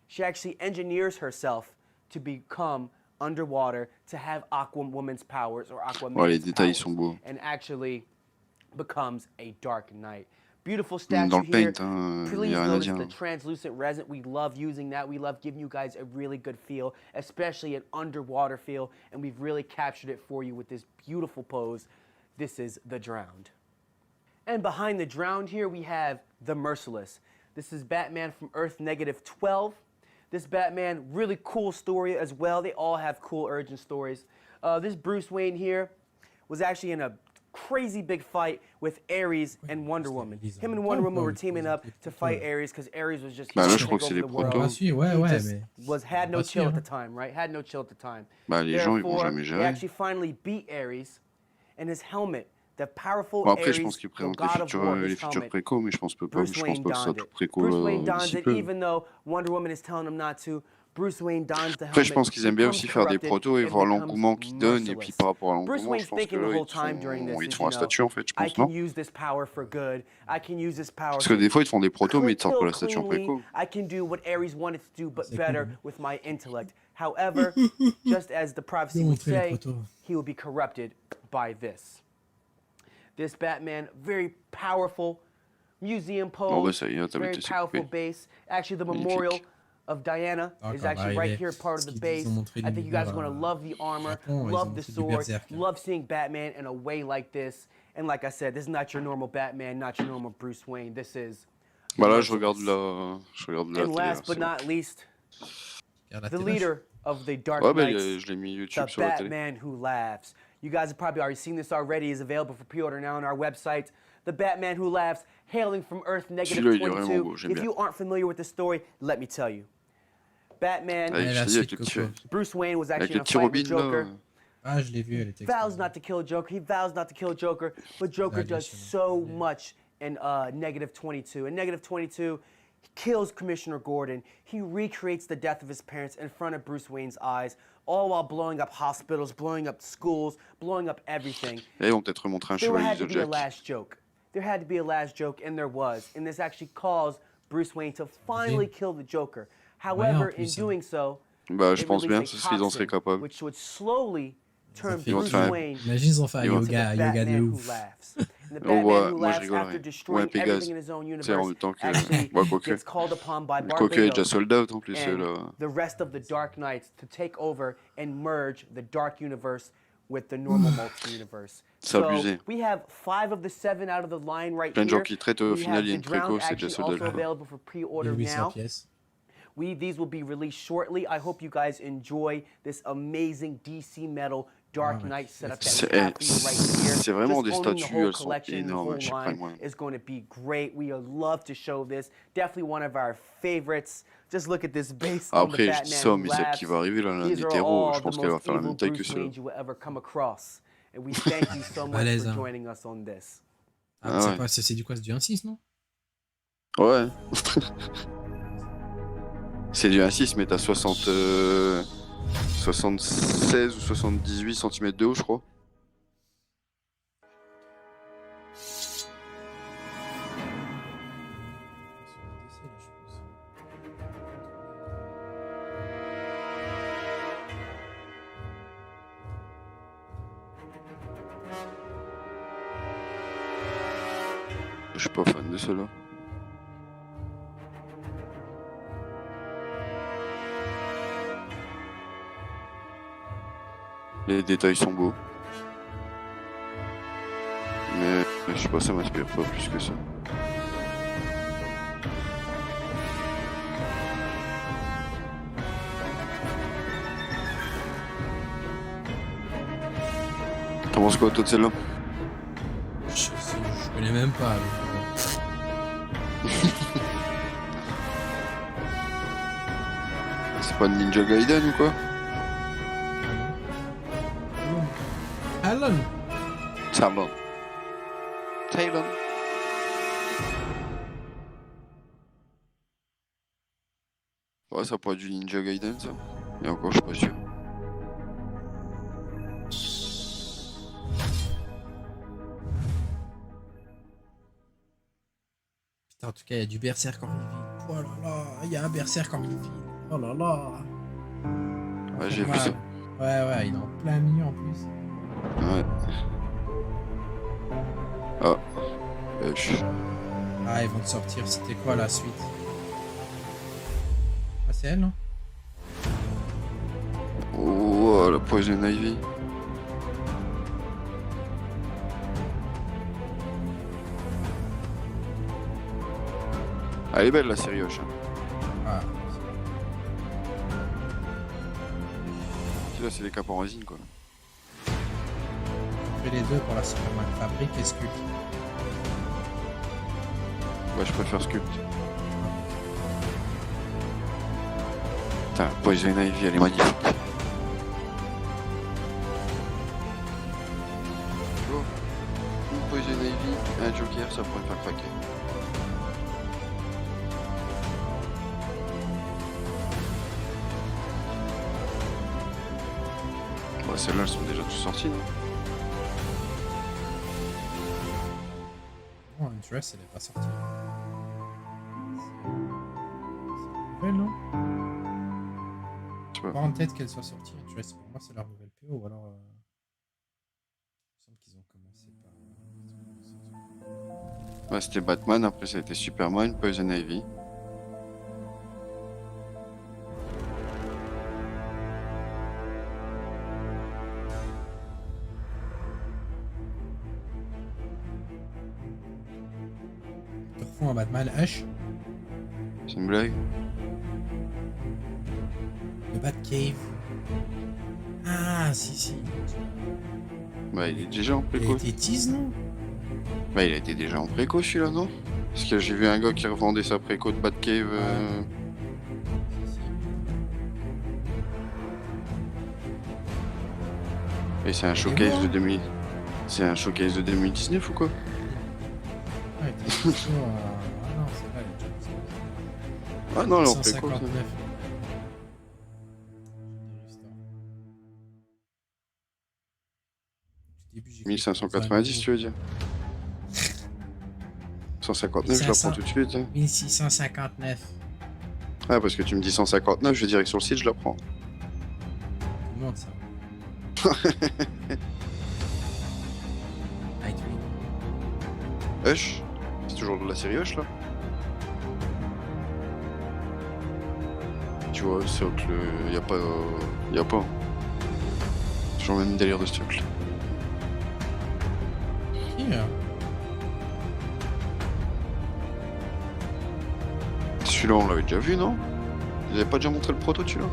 [SPEAKER 4] she actually engineers herself to become underwater to have Aquawoman's powers or Aquaman's
[SPEAKER 2] Ouais, les détails
[SPEAKER 4] powers,
[SPEAKER 2] sont beaux.
[SPEAKER 4] and actually becomes a Dark Knight. Beautiful
[SPEAKER 2] Même
[SPEAKER 4] statue
[SPEAKER 2] dans le
[SPEAKER 4] here.
[SPEAKER 2] paint, hein, il
[SPEAKER 4] Please
[SPEAKER 2] y a rien à
[SPEAKER 4] notice
[SPEAKER 2] dire.
[SPEAKER 4] the translucent resin. We love using that. We love giving you guys a really good feel, especially an underwater feel, and we've really captured it for you with this beautiful pose. This is the Drowned. And behind the Drowned here, we have the Merciless. This is Batman from Earth -12. This Batman, really cool story as well. They all have cool origin stories. This Bruce Wayne here was actually in a crazy big fight with Ares and Wonder Woman. Him and Wonder Woman were teaming up to fight Ares because Ares was just
[SPEAKER 2] Bah là,
[SPEAKER 4] here
[SPEAKER 2] je
[SPEAKER 4] to
[SPEAKER 2] crois
[SPEAKER 4] take
[SPEAKER 2] que c'est
[SPEAKER 4] over
[SPEAKER 2] les
[SPEAKER 4] the world.
[SPEAKER 2] protos.
[SPEAKER 1] Ouais,
[SPEAKER 4] He
[SPEAKER 1] ouais,
[SPEAKER 4] just
[SPEAKER 1] mais
[SPEAKER 4] had no
[SPEAKER 1] pas
[SPEAKER 4] chill
[SPEAKER 1] sûr,
[SPEAKER 4] at the
[SPEAKER 1] hein.
[SPEAKER 4] time, right? Had no chill at the time.
[SPEAKER 2] Bah les gens ils vont
[SPEAKER 4] Therefore,
[SPEAKER 2] jamais
[SPEAKER 4] they
[SPEAKER 2] gérer.
[SPEAKER 4] actually finally beat Ares, and his helmet, the powerful
[SPEAKER 2] Bon après je
[SPEAKER 4] Ares,
[SPEAKER 2] pense qu'ils
[SPEAKER 4] the
[SPEAKER 2] présentent
[SPEAKER 4] God of War,
[SPEAKER 2] les
[SPEAKER 4] his
[SPEAKER 2] futurs
[SPEAKER 4] helmet.
[SPEAKER 2] précos, mais je pense pas
[SPEAKER 4] Bruce
[SPEAKER 2] que ce
[SPEAKER 4] Wayne
[SPEAKER 2] soit
[SPEAKER 4] donned
[SPEAKER 2] tout
[SPEAKER 4] it.
[SPEAKER 2] préco
[SPEAKER 4] Bruce Wayne donned
[SPEAKER 2] d'ici
[SPEAKER 4] it,
[SPEAKER 2] peu.
[SPEAKER 4] even though Wonder Woman is telling him not to. Bruce Wayne dons the helmet.
[SPEAKER 2] Après je pense qu'ils aiment bien aussi faire des
[SPEAKER 4] becomes
[SPEAKER 2] protos et
[SPEAKER 4] corrupted,
[SPEAKER 2] voir
[SPEAKER 4] and
[SPEAKER 2] l'engouement
[SPEAKER 4] becomes
[SPEAKER 2] qu'ils donnent, et puis
[SPEAKER 4] merciless.
[SPEAKER 2] par rapport à
[SPEAKER 4] Bruce
[SPEAKER 2] l'engouement,
[SPEAKER 4] Wayne's
[SPEAKER 2] je pense que
[SPEAKER 4] thinking the
[SPEAKER 2] là
[SPEAKER 4] whole time during this
[SPEAKER 2] ils te
[SPEAKER 4] is,
[SPEAKER 2] font un statut en fait, je
[SPEAKER 4] I
[SPEAKER 2] pense,
[SPEAKER 4] can
[SPEAKER 2] non?
[SPEAKER 4] use this power for good. I can use this power
[SPEAKER 2] Parce que des fois ils te font des protos mais ils te sortent pas la statue en
[SPEAKER 4] cleanly.
[SPEAKER 2] préco.
[SPEAKER 4] I can do what Ares wanted to do, but
[SPEAKER 1] C'est
[SPEAKER 4] better
[SPEAKER 1] cool.
[SPEAKER 4] with my intellect. However, just as the prophecy would
[SPEAKER 1] montrer les
[SPEAKER 4] say,
[SPEAKER 1] protos.
[SPEAKER 4] he will be corrupted by this. This Batman, very powerful museum
[SPEAKER 2] Bon bah
[SPEAKER 4] pose,
[SPEAKER 2] ça y est, la tablette
[SPEAKER 4] very
[SPEAKER 2] s'est
[SPEAKER 4] powerful
[SPEAKER 2] coupée.
[SPEAKER 4] base. Actually, the
[SPEAKER 2] Magnifique.
[SPEAKER 4] memorial of Diana is
[SPEAKER 1] D'accord,
[SPEAKER 4] actually
[SPEAKER 1] bah,
[SPEAKER 4] right
[SPEAKER 1] il est-
[SPEAKER 4] here, part of
[SPEAKER 1] parce
[SPEAKER 4] the
[SPEAKER 1] qu'ils
[SPEAKER 4] base.
[SPEAKER 1] ont montré
[SPEAKER 4] I think you guys are
[SPEAKER 1] l'univers
[SPEAKER 4] going to love the armor,
[SPEAKER 1] Japon, ils ont
[SPEAKER 4] love the
[SPEAKER 1] montré du
[SPEAKER 4] sword,
[SPEAKER 1] berserk, hein.
[SPEAKER 4] love seeing Batman in a way like this. And like I said, this is not your normal Batman, not your normal Bruce Wayne. This is
[SPEAKER 2] Bah là
[SPEAKER 4] merciless.
[SPEAKER 2] je regarde la
[SPEAKER 4] And
[SPEAKER 2] télé,
[SPEAKER 4] last
[SPEAKER 2] c'est
[SPEAKER 4] but
[SPEAKER 2] bon.
[SPEAKER 4] not least,
[SPEAKER 1] Regarde la
[SPEAKER 4] the
[SPEAKER 1] téloche.
[SPEAKER 4] leader of the Dark
[SPEAKER 2] Ouais bah
[SPEAKER 4] Knights,
[SPEAKER 2] je l'ai mis
[SPEAKER 4] the
[SPEAKER 2] YouTube sur la télé.
[SPEAKER 4] Batman who laughs. You guys have probably already seen this already. Is available for pre-order now on our website. The Batman who laughs, hailing from Earth
[SPEAKER 2] Celui-là, il est vraiment
[SPEAKER 4] -22.
[SPEAKER 2] beau, j'aime
[SPEAKER 4] If
[SPEAKER 2] bien.
[SPEAKER 4] you aren't familiar with the story, let me tell you. Batman,
[SPEAKER 2] Avec,
[SPEAKER 1] Ouais,
[SPEAKER 2] je
[SPEAKER 1] la
[SPEAKER 2] te dis, avec
[SPEAKER 1] suite,
[SPEAKER 2] le petit,
[SPEAKER 1] Coco.
[SPEAKER 4] Bruce Wayne was
[SPEAKER 2] avec
[SPEAKER 4] actually
[SPEAKER 2] le
[SPEAKER 4] in a
[SPEAKER 2] petit
[SPEAKER 4] fight
[SPEAKER 2] Robin
[SPEAKER 4] with Joker.
[SPEAKER 2] là.
[SPEAKER 1] Ah, je l'ai vu, elle était
[SPEAKER 4] Vows
[SPEAKER 1] explosée.
[SPEAKER 4] not to kill Joker. He vows not to kill Joker, but Joker does so much in -22. In -22, he kills Commissioner Gordon. He recreates the death of his parents in front of Bruce Wayne's eyes, all while blowing up hospitals, blowing up schools, blowing up everything.
[SPEAKER 2] Et ils vont peut-être remontrer un
[SPEAKER 4] There
[SPEAKER 2] chevalier
[SPEAKER 4] had to be a
[SPEAKER 2] Zodiac.
[SPEAKER 4] last joke. There had to be a last joke, and there was. And this actually caused Bruce Wayne to finally kill the Joker. However, in
[SPEAKER 1] plus, hein.
[SPEAKER 4] doing so,
[SPEAKER 2] Bah je
[SPEAKER 4] it
[SPEAKER 2] pense bien,
[SPEAKER 4] released a
[SPEAKER 2] c'est ce qu'ils en seraient
[SPEAKER 4] toxin,
[SPEAKER 2] capables.
[SPEAKER 4] which would slowly turn
[SPEAKER 1] fait
[SPEAKER 4] Bruce
[SPEAKER 2] faire-
[SPEAKER 4] Wayne
[SPEAKER 1] Imagine ils ont fait un
[SPEAKER 2] Ils vont-
[SPEAKER 4] into the
[SPEAKER 1] yoga de
[SPEAKER 4] Batman who
[SPEAKER 1] ouf.
[SPEAKER 4] laughs. And the
[SPEAKER 2] On
[SPEAKER 4] Batman
[SPEAKER 2] voit-
[SPEAKER 4] who
[SPEAKER 2] moi, je
[SPEAKER 4] laughs
[SPEAKER 2] rigolerais.
[SPEAKER 4] after
[SPEAKER 2] Ouais,
[SPEAKER 4] destroying
[SPEAKER 2] Pégase.
[SPEAKER 4] everything in his own
[SPEAKER 2] C'est en
[SPEAKER 4] universe
[SPEAKER 2] même temps que
[SPEAKER 4] actually
[SPEAKER 2] ouais, quoique.
[SPEAKER 4] gets called upon by
[SPEAKER 2] Quoique il est déjà
[SPEAKER 4] Barbados
[SPEAKER 2] sold out en plus
[SPEAKER 4] and
[SPEAKER 2] là.
[SPEAKER 4] the rest of the Dark Knights to take over and merge the Dark Universe with the normal multi-universe.
[SPEAKER 2] C'est
[SPEAKER 4] So
[SPEAKER 2] abusé.
[SPEAKER 4] we have 5 of the 7 out of the line right
[SPEAKER 2] Plein de gens
[SPEAKER 4] here.
[SPEAKER 2] qui traitent, au
[SPEAKER 4] We
[SPEAKER 2] final,
[SPEAKER 4] have
[SPEAKER 2] il y a
[SPEAKER 4] the
[SPEAKER 2] une préco,
[SPEAKER 4] Drowned
[SPEAKER 2] c'est déjà
[SPEAKER 4] actually
[SPEAKER 2] sold out,
[SPEAKER 4] also
[SPEAKER 2] quoi.
[SPEAKER 4] available for pre-order
[SPEAKER 1] 1800
[SPEAKER 4] now.
[SPEAKER 1] pièces.
[SPEAKER 4] These will be released shortly. I hope you guys enjoy this amazing DC metal Dark Knight setup that we have for you right here.
[SPEAKER 2] C'est vraiment
[SPEAKER 4] Just
[SPEAKER 2] des
[SPEAKER 4] owning the
[SPEAKER 2] statues,
[SPEAKER 4] whole
[SPEAKER 2] elles sont
[SPEAKER 4] collection, the
[SPEAKER 2] énormes
[SPEAKER 4] whole
[SPEAKER 2] à chaque
[SPEAKER 4] line
[SPEAKER 2] Prime One.
[SPEAKER 4] is going to be great. We would love to show this. Definitely one of our favorites. Just look at this base on the
[SPEAKER 2] Après je
[SPEAKER 4] Batman
[SPEAKER 2] dis ça,
[SPEAKER 4] who
[SPEAKER 2] mais celle
[SPEAKER 4] laughs.
[SPEAKER 2] qui va arriver là, la
[SPEAKER 4] These are
[SPEAKER 2] Netero, je
[SPEAKER 4] all
[SPEAKER 2] pense
[SPEAKER 4] the
[SPEAKER 2] qu'elle va
[SPEAKER 4] most
[SPEAKER 2] faire la
[SPEAKER 4] evil
[SPEAKER 2] même taille que
[SPEAKER 4] Bruce
[SPEAKER 2] celle-là.
[SPEAKER 4] Waynes you will ever come across. And we thank you so much
[SPEAKER 1] Balèze,
[SPEAKER 4] for
[SPEAKER 1] hein.
[SPEAKER 4] joining us on this.
[SPEAKER 1] Ah,
[SPEAKER 2] Ah
[SPEAKER 1] c'est
[SPEAKER 2] ouais.
[SPEAKER 1] pas, c'est du quoi? C'est du 1.6, non?
[SPEAKER 2] Ouais. C'est du 1.6 mais t'as 76 ou 78 cm de haut je crois. Je suis pas fan de ceux-là. Les détails sont beaux. Mais je sais pas, ça m'inspire pas plus que ça. T'en penses quoi toi de celle-là?
[SPEAKER 1] Je connais même pas.
[SPEAKER 2] C'est pas de Ninja Gaiden ou quoi?
[SPEAKER 1] Alan.
[SPEAKER 2] Talon. Talon. Ouais, ça pourrait être du Ninja Gaiden ça. Et encore, je suis pas sûr.
[SPEAKER 1] Putain, en tout cas, il y a du berserk en Milleville. Oh là là, il y a un berserk en Milleville. Oh là là.
[SPEAKER 2] Ouais, j'ai vu ça.
[SPEAKER 1] Ouais, il est en plein milieu en plus.
[SPEAKER 2] Ouais. Ah.
[SPEAKER 1] Ah, ils vont te sortir. C'était quoi la suite? Ah, c'est elle, non?
[SPEAKER 2] Oh, la Poison Ivy. Elle est belle la série Hoche. Hein.
[SPEAKER 1] Ah.
[SPEAKER 2] Celui-là, c'est des capes en résine quoi.
[SPEAKER 1] Je fais les deux pour la Superman. Fabrique et sculpte.
[SPEAKER 2] Ouais, je préfère sculpte. Putain, Poison Ivy, elle est magnifique. Tu vois, une Poison Ivy, un Joker, ça pourrait faire craquer. Bah, celles-là, elles sont déjà toutes sorties, non?
[SPEAKER 1] Oh, Interest, elle est pas sortie. C'est nouvelle, non?
[SPEAKER 2] Je sais pas.
[SPEAKER 1] Pas en tête qu'elle soit sortie. Interest, pour moi, c'est leur nouvelle PO. Ou alors. Il me semble qu'ils ont commencé par.
[SPEAKER 2] Ouais, c'était Batman, après ça a été Superman, Poison Ivy.
[SPEAKER 1] Ils te refont un Batman Hush.
[SPEAKER 2] C'est une blague?
[SPEAKER 1] Le Batcave. Ah, si.
[SPEAKER 2] Bah, il est déjà en
[SPEAKER 1] Il
[SPEAKER 2] préco.
[SPEAKER 1] a été tease, non?
[SPEAKER 2] Bah, il a été déjà en préco celui-là, non? Parce que j'ai vu un gars qui revendait sa préco de Batcave. Et c'est un showcase de 2000. C'est un showcase de 2019 ou quoi?
[SPEAKER 1] Ah, il était plutôt, ah non, c'est pas le job.
[SPEAKER 2] Ah non, elle est en préco.
[SPEAKER 1] 159. Début, j'ai
[SPEAKER 2] 1590 tu veux dire? 159 je la prends tout de suite. Hein.
[SPEAKER 1] 1659.
[SPEAKER 2] Ah parce que tu me dis 159, je vais direct sur le site, je la prends.
[SPEAKER 1] Tout le monde ça.
[SPEAKER 2] Hush? C'est toujours de la série Hush là? Tu vois, socle, y a pas. Y a pas. Toujours le même délire de socle.
[SPEAKER 1] Yeah.
[SPEAKER 2] Celui-là on l'avait déjà vu non? Vous avez pas déjà montré le proto celui-là?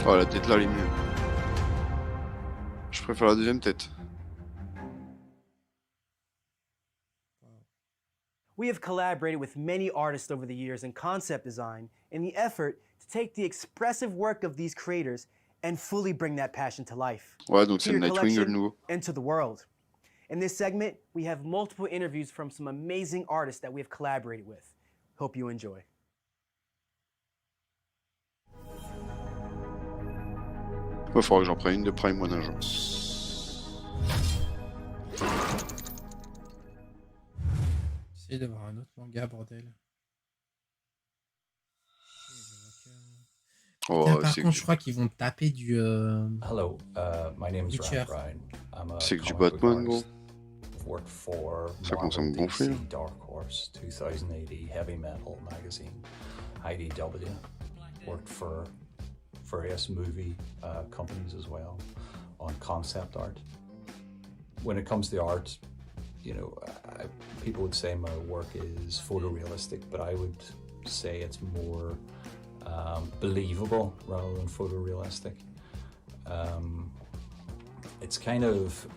[SPEAKER 2] Oh la tête là elle est mieux. Je préfère la deuxième tête.
[SPEAKER 4] We have collaborated with many artists over the years in concept design in the effort to take the expressive work of these creators and fully bring that passion to life.
[SPEAKER 2] Ouais, donc
[SPEAKER 4] To
[SPEAKER 2] c'est le
[SPEAKER 4] your
[SPEAKER 2] Nightwing le
[SPEAKER 4] collection
[SPEAKER 2] nouveau.
[SPEAKER 4] and to the world. In this segment, we have multiple interviews from some amazing artists that we have collaborated with. Hope you enjoy.
[SPEAKER 2] Il faudra que j'en prenne une de Prime One un jour.
[SPEAKER 1] J'essaie d'avoir un autre manga, bordel. Putain, par contre, je crois qu'ils vont taper du.
[SPEAKER 6] Hello, my name is
[SPEAKER 1] Witcher.
[SPEAKER 6] Ryan. I'm a
[SPEAKER 2] C'est que du
[SPEAKER 6] comic book
[SPEAKER 2] Batman,
[SPEAKER 6] artist.
[SPEAKER 2] gros.
[SPEAKER 6] I've worked for
[SPEAKER 2] Ça commence à
[SPEAKER 6] Marvel,
[SPEAKER 2] me gonfler,
[SPEAKER 6] DC,
[SPEAKER 2] là.
[SPEAKER 6] Dark Horse, 2080, Heavy Metal magazine, IDW. Worked for various movie companies as well on concept art. When it comes to art, you know, people would say my work is photorealistic, but I would say it's more believable rather than photorealistic. It's kind of,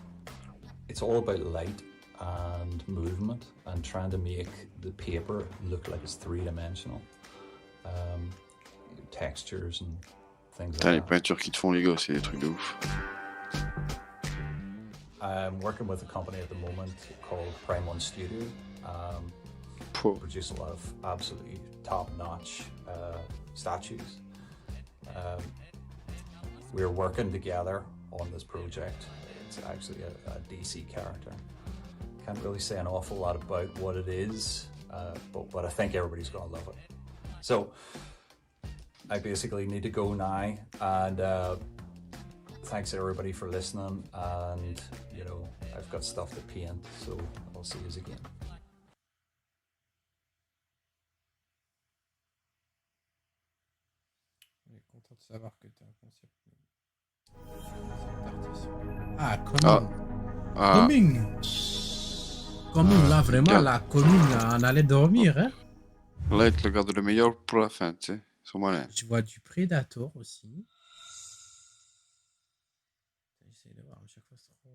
[SPEAKER 6] it's all about light and movement and trying to make the paper look like it's three-dimensional. Textures and things
[SPEAKER 2] Putain, les
[SPEAKER 6] like that.
[SPEAKER 2] peintures qui te font, les gars, c'est des trucs de ouf.
[SPEAKER 6] I'm working with a company at the moment called Prime One Studio.
[SPEAKER 2] Pouah.
[SPEAKER 6] Produce a lot of absolutely top-notch statues. We're working together on this project. It's actually a DC character. Can't really say an awful lot about what it is, but I think everybody's gonna love it. So I basically need to go now, and thanks everybody for listening. And you know, I've got stuff to paint, so I'll see you again.
[SPEAKER 1] On est content de savoir que tu as un concept. Ah, coming. Coming. Coming, là, vraiment, la coming, là, on allait dormir, hein.
[SPEAKER 2] Là, ils te le gardent le meilleur pour la fin, tu sais. Ils sont malins.
[SPEAKER 1] Je vois du Predator aussi. J'essaie de voir, à chaque fois, c'est trop.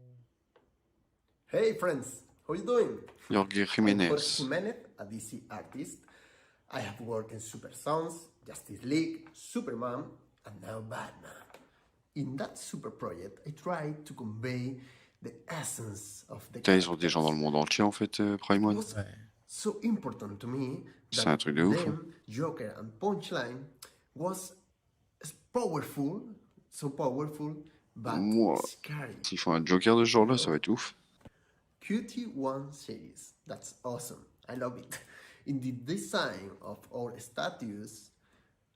[SPEAKER 7] Hey friends, how you doing?
[SPEAKER 2] Jorge
[SPEAKER 7] I'm
[SPEAKER 2] Jiménez.
[SPEAKER 7] Jorge Jiménez, a DC artist. I have worked in Super Sons, Justice League, Superman, and now Batman. In that super project, I tried to convey the essence of the
[SPEAKER 2] Putain, ils ont des gens dans le monde entier, en fait, Prime One.
[SPEAKER 7] was so important to me
[SPEAKER 2] C'est
[SPEAKER 7] that
[SPEAKER 2] un truc de ouf,
[SPEAKER 7] them, Joker and Punchline was powerful, so powerful, but
[SPEAKER 2] Moi,
[SPEAKER 7] scary.
[SPEAKER 2] s'ils font un Joker de ce genre-là, ça va être ouf.
[SPEAKER 7] QT1 series. That's awesome. I love it. In the design of our statues,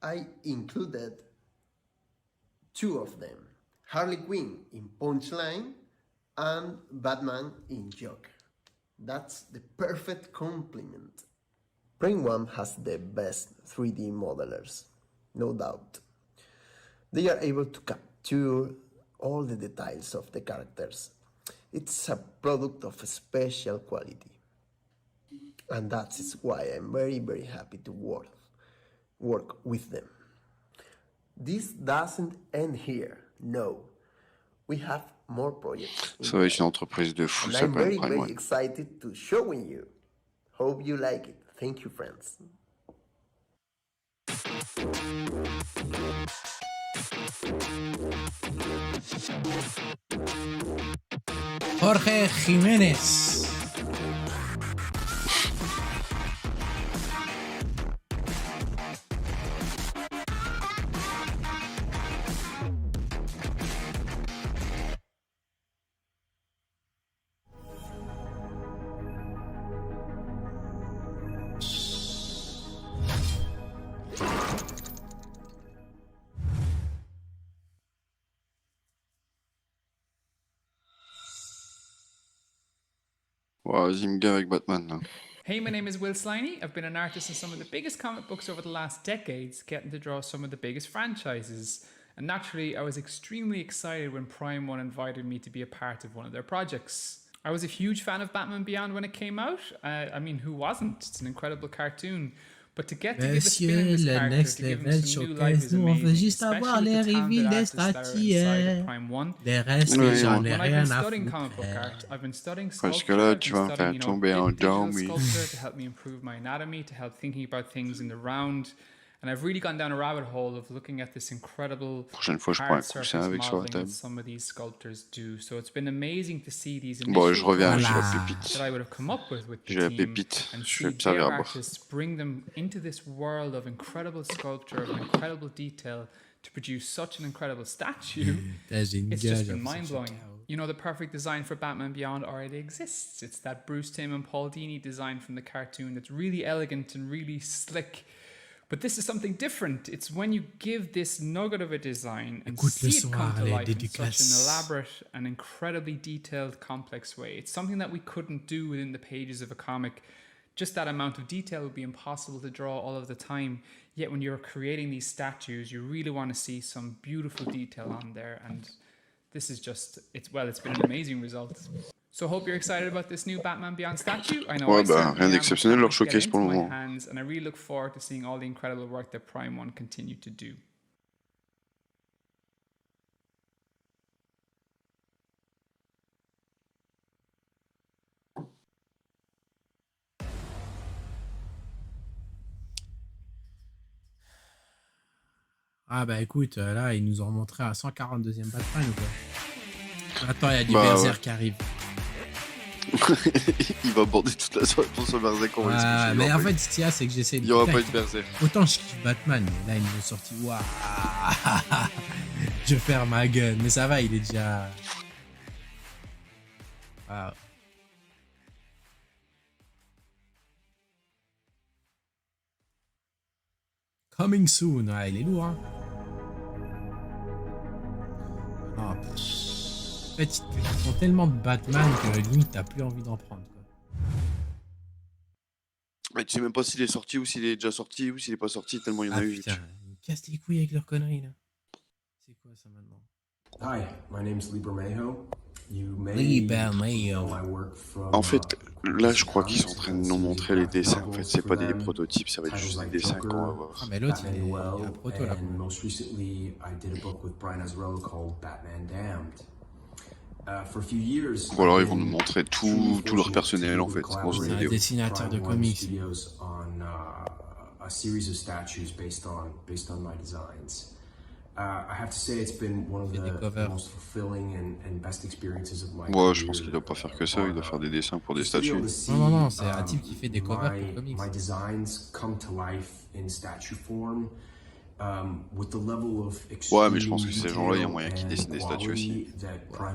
[SPEAKER 7] I included two of them. Harley Quinn in Punchline and Batman in Joker. That's the perfect complement. Prime One has the best 3D modelers, no doubt. They are able to capture all the details of the characters. It's a product of special quality. And that is why I'm very, very happy to work with them. This doesn't end here, no. We have more projects.
[SPEAKER 2] Ça va être une entreprise de fou,
[SPEAKER 7] And
[SPEAKER 2] ça,
[SPEAKER 7] I'm
[SPEAKER 2] quand même,
[SPEAKER 7] very,
[SPEAKER 2] Prime
[SPEAKER 7] very
[SPEAKER 2] One.
[SPEAKER 7] excited to showing you. Hope you like it. Thank you, friends.
[SPEAKER 1] Jorge Jiménez.
[SPEAKER 2] Ouais, vas-y, me gars avec Batman, là.
[SPEAKER 8] Hey, my name is Will Sliney. I've been an artist in some of the biggest comic books over the last decades, getting to draw some of the biggest franchises. And naturally, I was extremely excited when Prime One invited me to be a part of one of their projects. I was a huge fan of Batman Beyond when it came out. I mean, who wasn't? It's an incredible cartoon. But to get to give a spin in this
[SPEAKER 1] Monsieur, le
[SPEAKER 8] character,
[SPEAKER 1] next
[SPEAKER 8] to give him
[SPEAKER 1] level
[SPEAKER 8] some new life
[SPEAKER 1] showcase,
[SPEAKER 8] is
[SPEAKER 1] nous on veut
[SPEAKER 8] amazing,
[SPEAKER 1] juste avoir
[SPEAKER 8] especially
[SPEAKER 1] les
[SPEAKER 8] with the
[SPEAKER 1] reveals
[SPEAKER 8] talented
[SPEAKER 1] des
[SPEAKER 8] artists that are
[SPEAKER 1] statues,
[SPEAKER 8] inside
[SPEAKER 1] hein.
[SPEAKER 8] of Prime One.
[SPEAKER 1] Les restes,
[SPEAKER 2] Oui,
[SPEAKER 1] j'en
[SPEAKER 2] oui.
[SPEAKER 1] ai
[SPEAKER 8] When I've
[SPEAKER 1] rien
[SPEAKER 8] been
[SPEAKER 1] à
[SPEAKER 8] studying
[SPEAKER 1] foutre.
[SPEAKER 8] comic book art, I've been studying
[SPEAKER 2] Parce
[SPEAKER 8] sculpture,
[SPEAKER 2] que là,
[SPEAKER 8] I've
[SPEAKER 2] tu
[SPEAKER 8] been
[SPEAKER 2] vas me
[SPEAKER 8] studying,
[SPEAKER 2] faire tomber
[SPEAKER 8] visual
[SPEAKER 2] en down, oui.
[SPEAKER 8] sculpture to help me improve my anatomy, to help thinking about things in the round. And I've really gone down a rabbit hole of looking at this incredible
[SPEAKER 2] Prochaine fois, je prends un
[SPEAKER 8] hard
[SPEAKER 2] coussin
[SPEAKER 8] surface
[SPEAKER 2] avec sur la
[SPEAKER 8] modeling that
[SPEAKER 2] table.
[SPEAKER 8] some of these sculptors do. So it's been amazing to see these
[SPEAKER 2] Bon, je
[SPEAKER 8] initial
[SPEAKER 2] reviens,
[SPEAKER 8] drawings
[SPEAKER 2] j'ai la
[SPEAKER 1] Voilà.
[SPEAKER 2] pépite.
[SPEAKER 8] that I would have come up with the
[SPEAKER 2] J'ai la
[SPEAKER 8] team
[SPEAKER 2] pépite,
[SPEAKER 8] and
[SPEAKER 2] je
[SPEAKER 8] see
[SPEAKER 2] vais me servir
[SPEAKER 8] their
[SPEAKER 2] à boire.
[SPEAKER 8] artists bring them into this world of incredible sculpture, of incredible detail to produce such an incredible statue.
[SPEAKER 1] Putain, j'ai une
[SPEAKER 8] It's
[SPEAKER 1] gueule,
[SPEAKER 8] just
[SPEAKER 1] j'ai
[SPEAKER 8] been
[SPEAKER 1] l'impression que
[SPEAKER 8] mind-blowing.
[SPEAKER 1] je suis KO.
[SPEAKER 8] You know, the perfect design for Batman Beyond already exists. It's that Bruce Timm and Paul Dini design from the cartoon that's really elegant and really slick. But this is something different. It's when you give this nugget of a design and see it come to life in such an elaborate and incredibly detailed, complex way. It's something that we couldn't do within the pages of a comic. Just that amount of detail would be impossible to draw all of the time. Yet when you're creating these statues, you really want to see some beautiful detail on there. And this is just, it's been an amazing result. So hope you're excited about this new Batman Beyond statue. I know
[SPEAKER 2] Ouais, bah, rien d'exceptionnel leur showcase pour le moment.
[SPEAKER 8] And I really look forward to seeing all the incredible work that Prime One continue to do.
[SPEAKER 1] Ah bah écoute, là, ils nous ont montré un 142e Batman ou quoi? Attends, il y a du Berserk qui arrive.
[SPEAKER 2] Il va border toute la soirée pour ce Berserk.
[SPEAKER 1] Mais en fait, ce qu'il y a, c'est que j'essaie de...
[SPEAKER 2] Il n'y aura pas eu de Berserk.
[SPEAKER 1] Autant je kiffe Batman, mais là, ils nous ont sorti... Waouh. Je ferme ma gueule, mais ça va, il est déjà... Waouh. Coming soon, ouais, il est lourd, hein. Oh, en fait, ils font tellement de Batman que limite, t'as plus envie d'en prendre, quoi.
[SPEAKER 2] Mais tu sais même pas s'il est sorti ou s'il est déjà sorti ou s'il est pas sorti, tellement il y en a eu.
[SPEAKER 1] Putain, ils me cassent les couilles avec leurs conneries, là. C'est quoi ça maintenant?
[SPEAKER 9] Hi, my name's Libermejo.
[SPEAKER 2] En fait, là, je crois qu'ils sont en train de nous montrer les dessins. En fait, c'est pas des prototypes, ça va être juste des dessins qu'on va voir.
[SPEAKER 1] Ah, mais l'autre, il y a un proto là.
[SPEAKER 2] Ou alors, ils vont nous montrer tout leur personnel, en fait, dans une
[SPEAKER 1] vidéo. C'est un dessinateur de comics.
[SPEAKER 9] I have to say it's been one of the most fulfilling and best experiences of my
[SPEAKER 2] career. Ouais, je pense qu'il doit pas faire que ça, il doit faire des dessins pour des statues.
[SPEAKER 1] Non, c'est un type qui fait des covers pour comics.
[SPEAKER 9] My designs come to life in statue form. With the level of
[SPEAKER 2] ouais, mais je pense que ces gens-là, il y a moyen qu'ils dessinent des statues aussi. Ah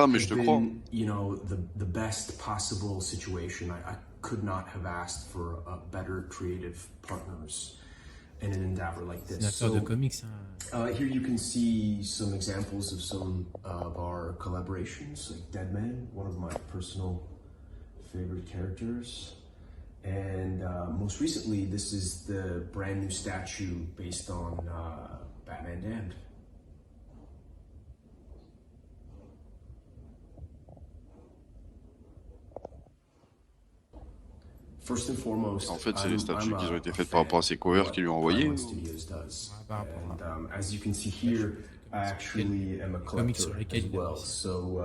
[SPEAKER 2] non, mais je te crois.
[SPEAKER 9] You know, the best possible situation. I could not have asked for a better creative partners in an endeavor like this.
[SPEAKER 1] So,
[SPEAKER 9] here you can see some examples of some of our collaborations, like Deadman, one of my personal favorite characters. And most recently, this is the brand new statue based on Batman Damned. First and foremost,
[SPEAKER 2] en fait, c'est les statues qui ont été faites par rapport à ces covers qu'ils lui ont envoyés.
[SPEAKER 9] As you can see here, I actually am a collector as well. So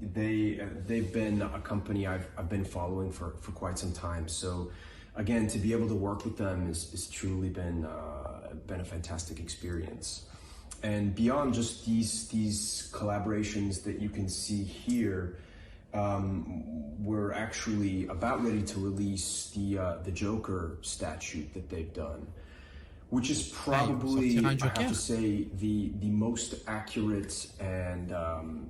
[SPEAKER 9] they've been a company I've been following for quite some time. So again, to be able to work with them is truly been a fantastic experience. And beyond just these collaborations that you can see here, we're actually about ready to release the Joker statue that they've done, which is probably, I have to say, the most accurate and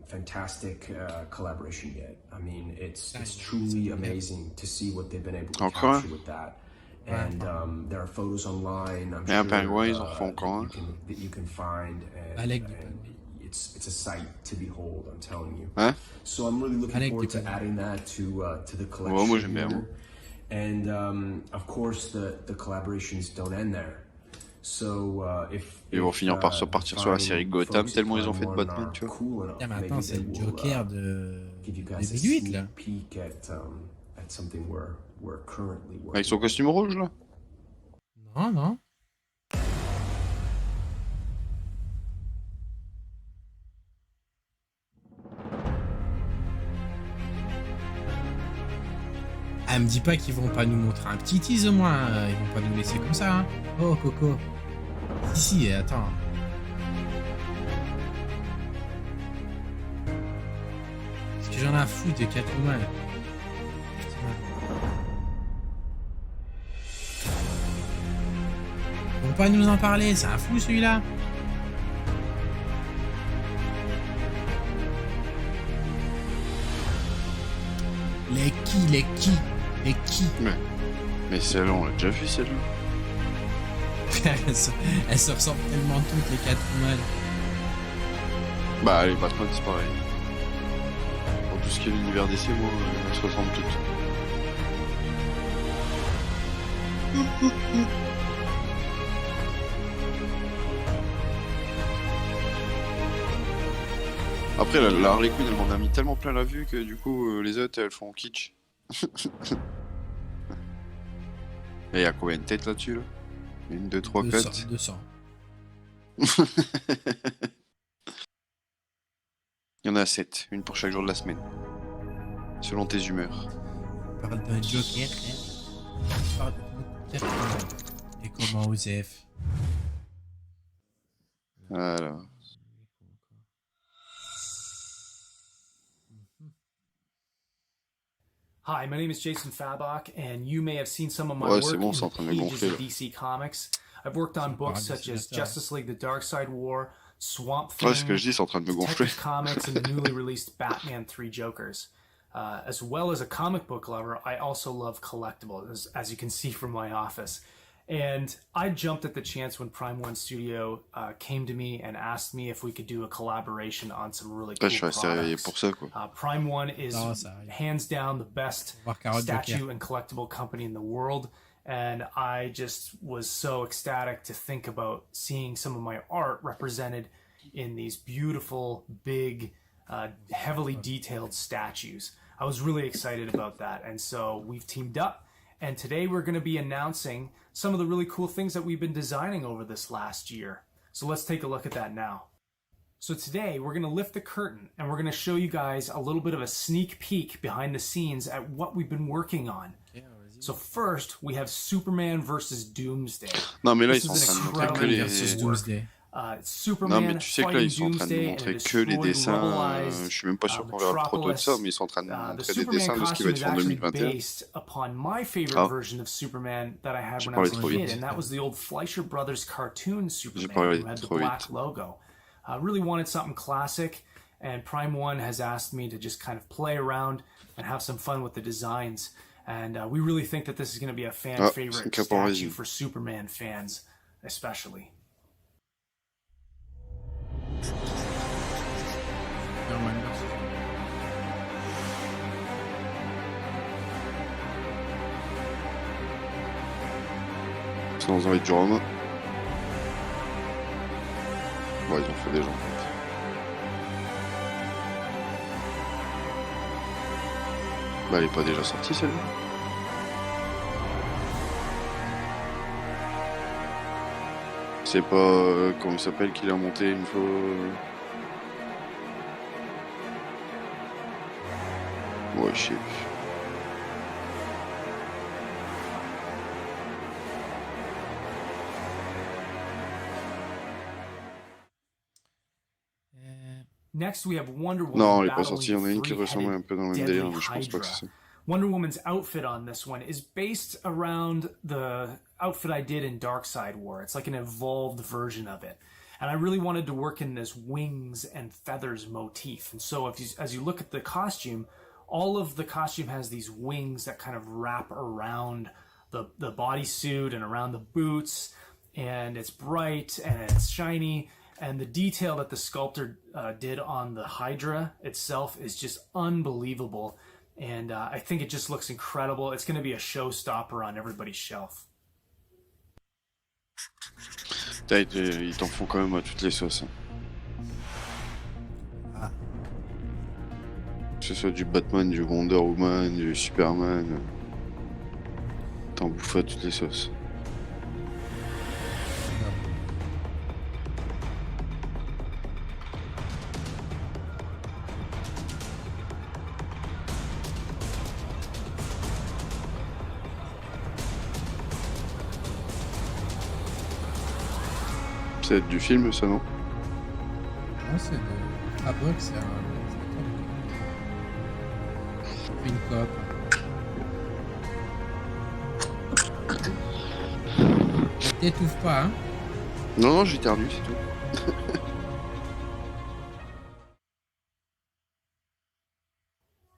[SPEAKER 9] fantastic collaboration yet. I mean, it's truly amazing to see what they've been able to capture with that. And there are photos online, I'm sure, that you can find. And it's a sight to behold, I'm telling you.
[SPEAKER 2] Hein?
[SPEAKER 9] So I'm really looking forward to adding that to the collection.
[SPEAKER 2] Moi j'aime bien.
[SPEAKER 9] And of course the collaborations don't end there. So
[SPEAKER 2] ils vont finir par partir sur la série Gotham tellement ils ont fait de Batman, tu vois.
[SPEAKER 1] Ah, mais attends, c'est le Joker de 2008 là.
[SPEAKER 2] Avec son costume rouge là.
[SPEAKER 1] Non. Ah, me dis pas qu'ils vont pas nous montrer un petit tease au moins, ils vont pas nous laisser comme ça, hein. Oh Coco. Si, attends. Parce que j'en ai à foutre de Catwoman. Ils vont pas nous en parler, c'est un fou celui-là. Les qui.
[SPEAKER 2] Mais celle-là, on l'a déjà vu, celle-là.
[SPEAKER 1] Elles se ressemblent tellement toutes, les 4 mal.
[SPEAKER 2] Bah, les Batman, c'est pareil. Pour tout ce qui est l'univers DC, moi, elles se ressemblent toutes. Après, la Harley Quinn, elle m'en a mis tellement plein la vue que du coup, les autres, elles font kitsch. Et il y a combien de têtes là-dessus, là 1, 2, 3, 4
[SPEAKER 1] 200.
[SPEAKER 2] Il y en a 7, une pour chaque jour de la semaine. Selon tes humeurs.
[SPEAKER 1] On parle d'un Joker, hein. On parle de Joker. Et comment Osef.
[SPEAKER 2] Voilà.
[SPEAKER 10] Hi, my name is Jason Fabok, and you may have seen some of my
[SPEAKER 2] Ouais,
[SPEAKER 10] work
[SPEAKER 2] c'est bon,
[SPEAKER 10] in
[SPEAKER 2] c'est en
[SPEAKER 10] the
[SPEAKER 2] train de
[SPEAKER 10] pages
[SPEAKER 2] gonfler,
[SPEAKER 10] of
[SPEAKER 2] là.
[SPEAKER 10] DC Comics. I've worked on books such as Justice League: The Dark Side War, Swamp
[SPEAKER 2] Ouais,
[SPEAKER 10] Thing,
[SPEAKER 2] ce que je dis, c'est en train de me gonfler.
[SPEAKER 10] Detective Comics, and the newly released Batman 3 Jokers. As well as a comic book lover, I also love collectibles, as you can see from my office. And I jumped at the chance when Prime One Studio came to me and asked me if we could do a collaboration on some really cool
[SPEAKER 2] Je suis resté réveillé
[SPEAKER 10] products.
[SPEAKER 2] pour ça, quoi.
[SPEAKER 10] Prime One is
[SPEAKER 1] Non, ça arrive.
[SPEAKER 10] hands down the best
[SPEAKER 1] Voir Carotte
[SPEAKER 10] statue
[SPEAKER 1] Joker.
[SPEAKER 10] and collectible company in the world. And I just was so ecstatic to think about seeing some of my art represented in these beautiful, big, heavily detailed statues. I was really excited about that. And so we've teamed up. And today we're going to be announcing some of the really cool things that we've been designing over this last year. So let's take a look at that now. So today we're going to lift the curtain and we're going to show you guys a little bit of a sneak peek behind the scenes at what we've been working on. So first we have Superman versus Doomsday.
[SPEAKER 2] Non, mais là, ils
[SPEAKER 10] This
[SPEAKER 2] sont en
[SPEAKER 10] is
[SPEAKER 2] train de
[SPEAKER 10] an
[SPEAKER 2] montrer que
[SPEAKER 10] incredible
[SPEAKER 2] les...
[SPEAKER 10] piece of
[SPEAKER 1] Doomsday.
[SPEAKER 10] Superman
[SPEAKER 2] Non, mais tu sais que là, ils sont en train de
[SPEAKER 10] fighting
[SPEAKER 2] montrer
[SPEAKER 10] Doomsday
[SPEAKER 2] que les
[SPEAKER 10] in a
[SPEAKER 2] dessins.
[SPEAKER 10] destroyed, ruralized,
[SPEAKER 2] Je suis même pas sûr qu'on verra trop de ça, mais ils sont en train de
[SPEAKER 10] the
[SPEAKER 2] montrer des
[SPEAKER 10] Superman
[SPEAKER 2] dessins de ce qui va
[SPEAKER 10] costume
[SPEAKER 2] être
[SPEAKER 10] is
[SPEAKER 2] fait en
[SPEAKER 10] actually
[SPEAKER 2] 2021.
[SPEAKER 10] based upon my favorite
[SPEAKER 2] Ah.
[SPEAKER 10] version of Superman that I had
[SPEAKER 2] J'ai
[SPEAKER 10] when I was
[SPEAKER 2] parlé
[SPEAKER 10] a
[SPEAKER 2] trop
[SPEAKER 10] kid,
[SPEAKER 2] vite.
[SPEAKER 10] and that was the old Fleischer Brothers cartoon Superman
[SPEAKER 2] parlé
[SPEAKER 10] who had the
[SPEAKER 2] trop
[SPEAKER 10] black
[SPEAKER 2] vite.
[SPEAKER 10] logo. I really wanted something classic, and Prime One has asked me to just kind of play around and have some fun with the designs. And we really think that this is going to be a fan
[SPEAKER 2] Ah,
[SPEAKER 10] favorite
[SPEAKER 2] c'est cap en
[SPEAKER 10] statue
[SPEAKER 2] résine.
[SPEAKER 10] for Superman fans, especially.
[SPEAKER 2] Sans envie de Durant. Ouais, ils ont fait déjà en fait. Bah, elle est pas déjà sortie celle-là. C'est pas comment il s'appelle qu'il a monté une fois. Ouais, je sais plus.
[SPEAKER 10] Next, we have Wonder Woman.
[SPEAKER 2] Non, elle est pas
[SPEAKER 10] battling
[SPEAKER 2] sortie. Il y en a une qui
[SPEAKER 10] the
[SPEAKER 2] ressemble un peu dans le même
[SPEAKER 10] deadly
[SPEAKER 2] délire, mais je pense pas que
[SPEAKER 10] Hydra.
[SPEAKER 2] c'est ça.
[SPEAKER 10] Wonder Woman's outfit on this one is based around the outfit I did in Darkseid War. It's like an evolved version of it. And I really wanted to work in this wings and feathers motif. And so as you look at the costume, all of the costume has these wings that kind of wrap around the bodysuit and around the boots. And it's bright and it's shiny. And the detail that the sculptor did on the Hydra itself is just unbelievable. And I think it just looks incredible. It's going to be a showstopper on everybody's shelf.
[SPEAKER 2] Ils t'en font quand même à toutes les sauces. Hein.
[SPEAKER 1] Ah.
[SPEAKER 2] Que ce soit du Batman, du Wonder Woman, du Superman. T'en bouffes à toutes les sauces. C'est du film, ça, non?
[SPEAKER 1] Non, c'est de... Ah, Buck, c'est un... Une coop. T'étouffe pas, hein?
[SPEAKER 2] Non, non, j'éternue, c'est tout.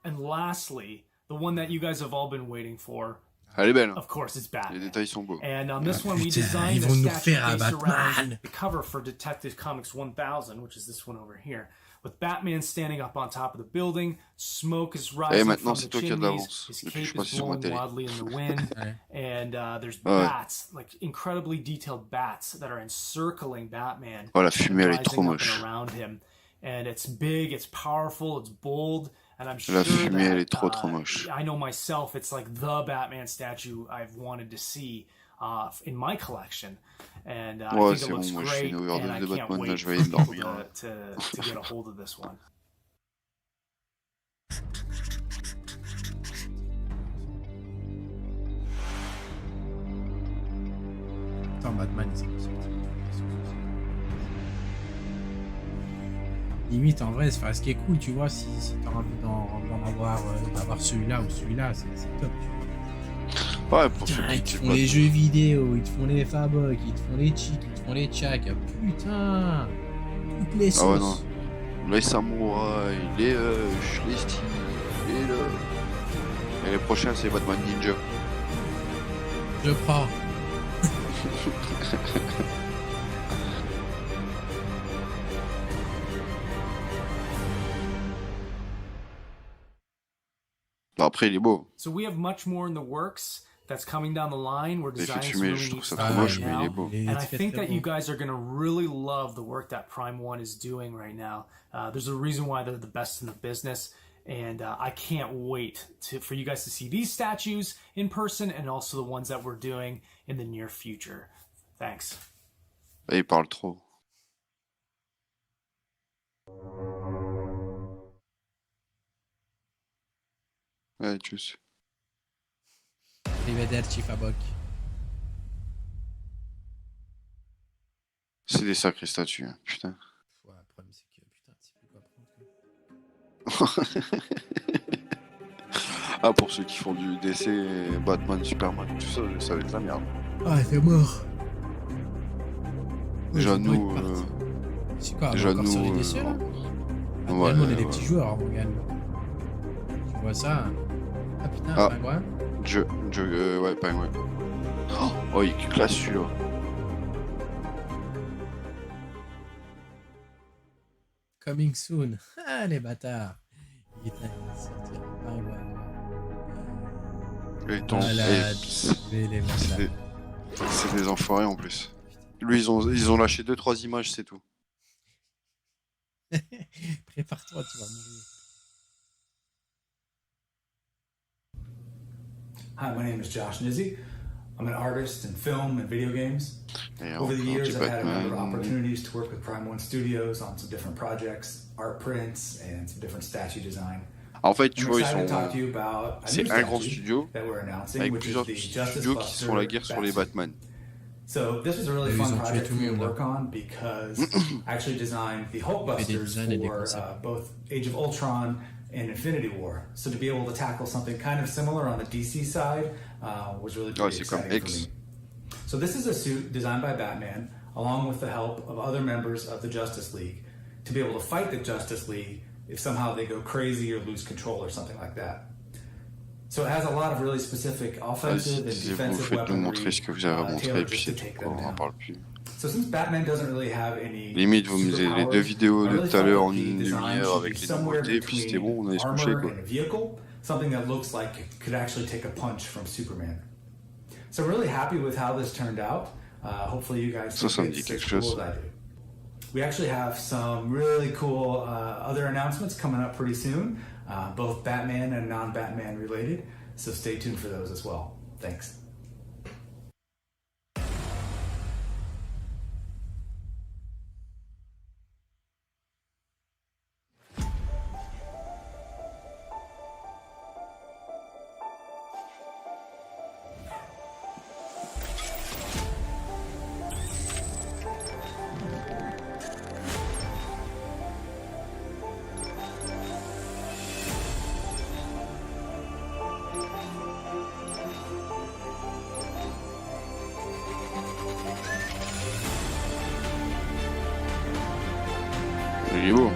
[SPEAKER 10] And lastly, the one that you guys have all been waiting for.
[SPEAKER 2] Elle est belle.
[SPEAKER 10] Of course, it's Batman.
[SPEAKER 2] Les détails sont beaux.
[SPEAKER 10] And on this one, we
[SPEAKER 1] Putain,
[SPEAKER 10] designed
[SPEAKER 1] ils
[SPEAKER 10] a
[SPEAKER 1] vont nous
[SPEAKER 10] statue
[SPEAKER 1] refaire un
[SPEAKER 10] based around
[SPEAKER 1] Batman.
[SPEAKER 10] the cover for Detective Comics 1000, which is this one over here, with Batman standing up on top of the building, smoke is rising
[SPEAKER 2] maintenant,
[SPEAKER 10] from
[SPEAKER 2] c'est
[SPEAKER 10] the
[SPEAKER 2] toi qui as de
[SPEAKER 10] chimneys,
[SPEAKER 2] l'avance,
[SPEAKER 10] his
[SPEAKER 2] depuis que je
[SPEAKER 10] cape
[SPEAKER 2] suis
[SPEAKER 10] is
[SPEAKER 2] passé sur ma
[SPEAKER 10] blowing
[SPEAKER 2] télé.
[SPEAKER 10] wildly in the wind, and there's
[SPEAKER 2] Ouais.
[SPEAKER 10] bats, like incredibly detailed bats that are encircling Batman.
[SPEAKER 2] Oh, la fumée, elle est
[SPEAKER 10] rising
[SPEAKER 2] trop
[SPEAKER 10] up and
[SPEAKER 2] moche.
[SPEAKER 10] around him. And it's big, it's powerful, it's bold, and I'm sure
[SPEAKER 2] La fumée, elle est
[SPEAKER 10] that,
[SPEAKER 2] trop moche.
[SPEAKER 10] I know myself, it's like the Batman statue I've wanted to see in my collection. And I
[SPEAKER 2] Ouais,
[SPEAKER 10] think
[SPEAKER 2] c'est
[SPEAKER 10] it looks
[SPEAKER 2] bon, moi je fais
[SPEAKER 10] great,
[SPEAKER 2] une
[SPEAKER 10] and
[SPEAKER 2] overdose
[SPEAKER 10] I
[SPEAKER 2] de
[SPEAKER 10] can't
[SPEAKER 2] Batman, là
[SPEAKER 10] wait
[SPEAKER 2] je
[SPEAKER 10] for
[SPEAKER 2] vais aller
[SPEAKER 10] people
[SPEAKER 2] dormir.
[SPEAKER 10] to get a hold of this one.
[SPEAKER 1] Attends, Batman, il s'est pas sorti. Limite, en vrai, ce qui est cool, tu vois, si t'as envie d'en avoir, d'avoir celui-là ou celui-là, c'est top.
[SPEAKER 2] Ouais, pour ceux
[SPEAKER 1] Putain, ils te
[SPEAKER 2] qui
[SPEAKER 1] font les jeux vidéo, ils te font les fabocs, ils te font les cheats, ils te font les tchaks. Putain, toutes les sauces.
[SPEAKER 2] Ah ouais, non. Les samouraïs, les hush, les styles, les là. Et les prochains, c'est Batman Ninja.
[SPEAKER 1] Je prends.
[SPEAKER 2] Bah, après, il est beau.
[SPEAKER 10] So we have much more in the works that's coming down the line. We're
[SPEAKER 2] L'effet de
[SPEAKER 10] designing some
[SPEAKER 2] fumée,
[SPEAKER 10] really
[SPEAKER 2] je trouve
[SPEAKER 10] neat
[SPEAKER 2] ça
[SPEAKER 10] stuff
[SPEAKER 2] trop moche,
[SPEAKER 10] right
[SPEAKER 2] mais il est
[SPEAKER 10] now.
[SPEAKER 2] beau.
[SPEAKER 10] And I think that you guys are going to really love the work that Prime 1 is doing right now. There's a reason why they're the best in the business. And I can't wait for you guys to see these statues in person and also the ones that we're doing in the near future. Thanks.
[SPEAKER 2] Et il parle trop. Ouais, tchuss.
[SPEAKER 1] Arrivederci, Fabok.
[SPEAKER 2] C'est des sacrées statues, hein, putain.
[SPEAKER 1] Ouais, le problème, c'est que, putain, tu sais plus quoi prendre.
[SPEAKER 2] Ah, pour ceux qui font du DC, Batman, Superman, tout ça, ça va être la merde.
[SPEAKER 1] Ah, t'es mort.
[SPEAKER 2] Déjà, nous.
[SPEAKER 1] C'est quoi,
[SPEAKER 2] Déjà,
[SPEAKER 1] encore
[SPEAKER 2] nous.
[SPEAKER 1] sur les DC, là
[SPEAKER 2] Ouais,
[SPEAKER 1] on est des petits joueurs, hein, Morgan. Tu vois ça? Ah putain,
[SPEAKER 2] Ah.
[SPEAKER 1] Pingouin.
[SPEAKER 2] Ouais, Pingouin. Oh, il classe celui-là.
[SPEAKER 1] Coming soon. Ah, les bâtards. Putain, il va sortir un Pingouin.
[SPEAKER 2] Et ton.
[SPEAKER 1] Malade. Les malades.
[SPEAKER 2] C'est des enfoirés en plus. Lui, ils ont lâché 2-3 images, c'est tout.
[SPEAKER 1] Prépare-toi, tu vas mourir.
[SPEAKER 11] Hi, my name is Josh Nizzi. I'm an artist in film and video games.
[SPEAKER 2] Et
[SPEAKER 11] Over the
[SPEAKER 2] encore
[SPEAKER 11] years,
[SPEAKER 2] du
[SPEAKER 11] I've had a number of
[SPEAKER 2] Batman.
[SPEAKER 11] opportunities to work with Prime 1 Studios on some different projects, art prints, and some different statue design.
[SPEAKER 2] En fait, tu
[SPEAKER 11] I'm
[SPEAKER 2] vois, ils
[SPEAKER 11] excited to talk
[SPEAKER 2] sont.
[SPEAKER 11] to you about a
[SPEAKER 2] C'est
[SPEAKER 11] new
[SPEAKER 2] un grand
[SPEAKER 11] statue
[SPEAKER 2] studio
[SPEAKER 11] that we're announcing,
[SPEAKER 2] avec
[SPEAKER 11] which is
[SPEAKER 2] plusieurs
[SPEAKER 11] the Justice
[SPEAKER 2] studios qui se font la guerre sur les
[SPEAKER 11] Buster
[SPEAKER 2] Batman.
[SPEAKER 11] So this was a really
[SPEAKER 1] Ils
[SPEAKER 11] fun
[SPEAKER 1] ont tué
[SPEAKER 11] project
[SPEAKER 1] tout
[SPEAKER 11] for
[SPEAKER 1] le
[SPEAKER 11] me to
[SPEAKER 1] monde,
[SPEAKER 11] work on because I actually designed the Hulk
[SPEAKER 1] fait des
[SPEAKER 11] Busters
[SPEAKER 1] designs et des
[SPEAKER 11] for
[SPEAKER 1] concepts.
[SPEAKER 11] both Age of Ultron and Infinity War. So to be able to tackle something kind of similar on the DC side was really
[SPEAKER 2] Ouais,
[SPEAKER 11] pretty
[SPEAKER 2] c'est comme
[SPEAKER 11] exciting for
[SPEAKER 2] X.
[SPEAKER 11] me. So this is a suit designed by Batman, along with the help of other members of the Justice League, to be able to fight the Justice League if somehow they go crazy or lose control or something like that. So it has a lot of really specific offensive and
[SPEAKER 2] Si vous
[SPEAKER 11] defensive
[SPEAKER 2] faites nous
[SPEAKER 11] weaponry
[SPEAKER 2] montrer ce que vous avez montré, et
[SPEAKER 11] tailored
[SPEAKER 2] puis
[SPEAKER 11] just to
[SPEAKER 2] c'est
[SPEAKER 11] take
[SPEAKER 2] tout,
[SPEAKER 11] them
[SPEAKER 2] on n'en
[SPEAKER 11] down.
[SPEAKER 2] parle plus.
[SPEAKER 11] So since Batman doesn't really have any
[SPEAKER 2] Limite, vous me disiez les 2 vidéos
[SPEAKER 11] I
[SPEAKER 2] de
[SPEAKER 11] really
[SPEAKER 2] tout à l'heure
[SPEAKER 11] thought
[SPEAKER 2] en
[SPEAKER 11] the
[SPEAKER 2] une
[SPEAKER 11] design
[SPEAKER 2] demi-heure
[SPEAKER 11] should
[SPEAKER 2] avec
[SPEAKER 11] be
[SPEAKER 2] les
[SPEAKER 11] somewhere
[SPEAKER 2] nouveautés, puis c'était
[SPEAKER 11] between
[SPEAKER 2] bon, on allait se coucher,
[SPEAKER 11] armor
[SPEAKER 2] quoi.
[SPEAKER 11] and a vehicle, something that looks like it could actually take a punch from Superman. So I'm really happy with how this turned out. Hopefully you guys
[SPEAKER 2] Ça me
[SPEAKER 11] think
[SPEAKER 2] dit
[SPEAKER 11] it's
[SPEAKER 2] quelque
[SPEAKER 11] as cool
[SPEAKER 2] chose.
[SPEAKER 11] as I do. We actually have some really cool other announcements coming up pretty soon, both Batman and non-Batman related. So stay tuned for those as well. Thanks.
[SPEAKER 2] Il est beau.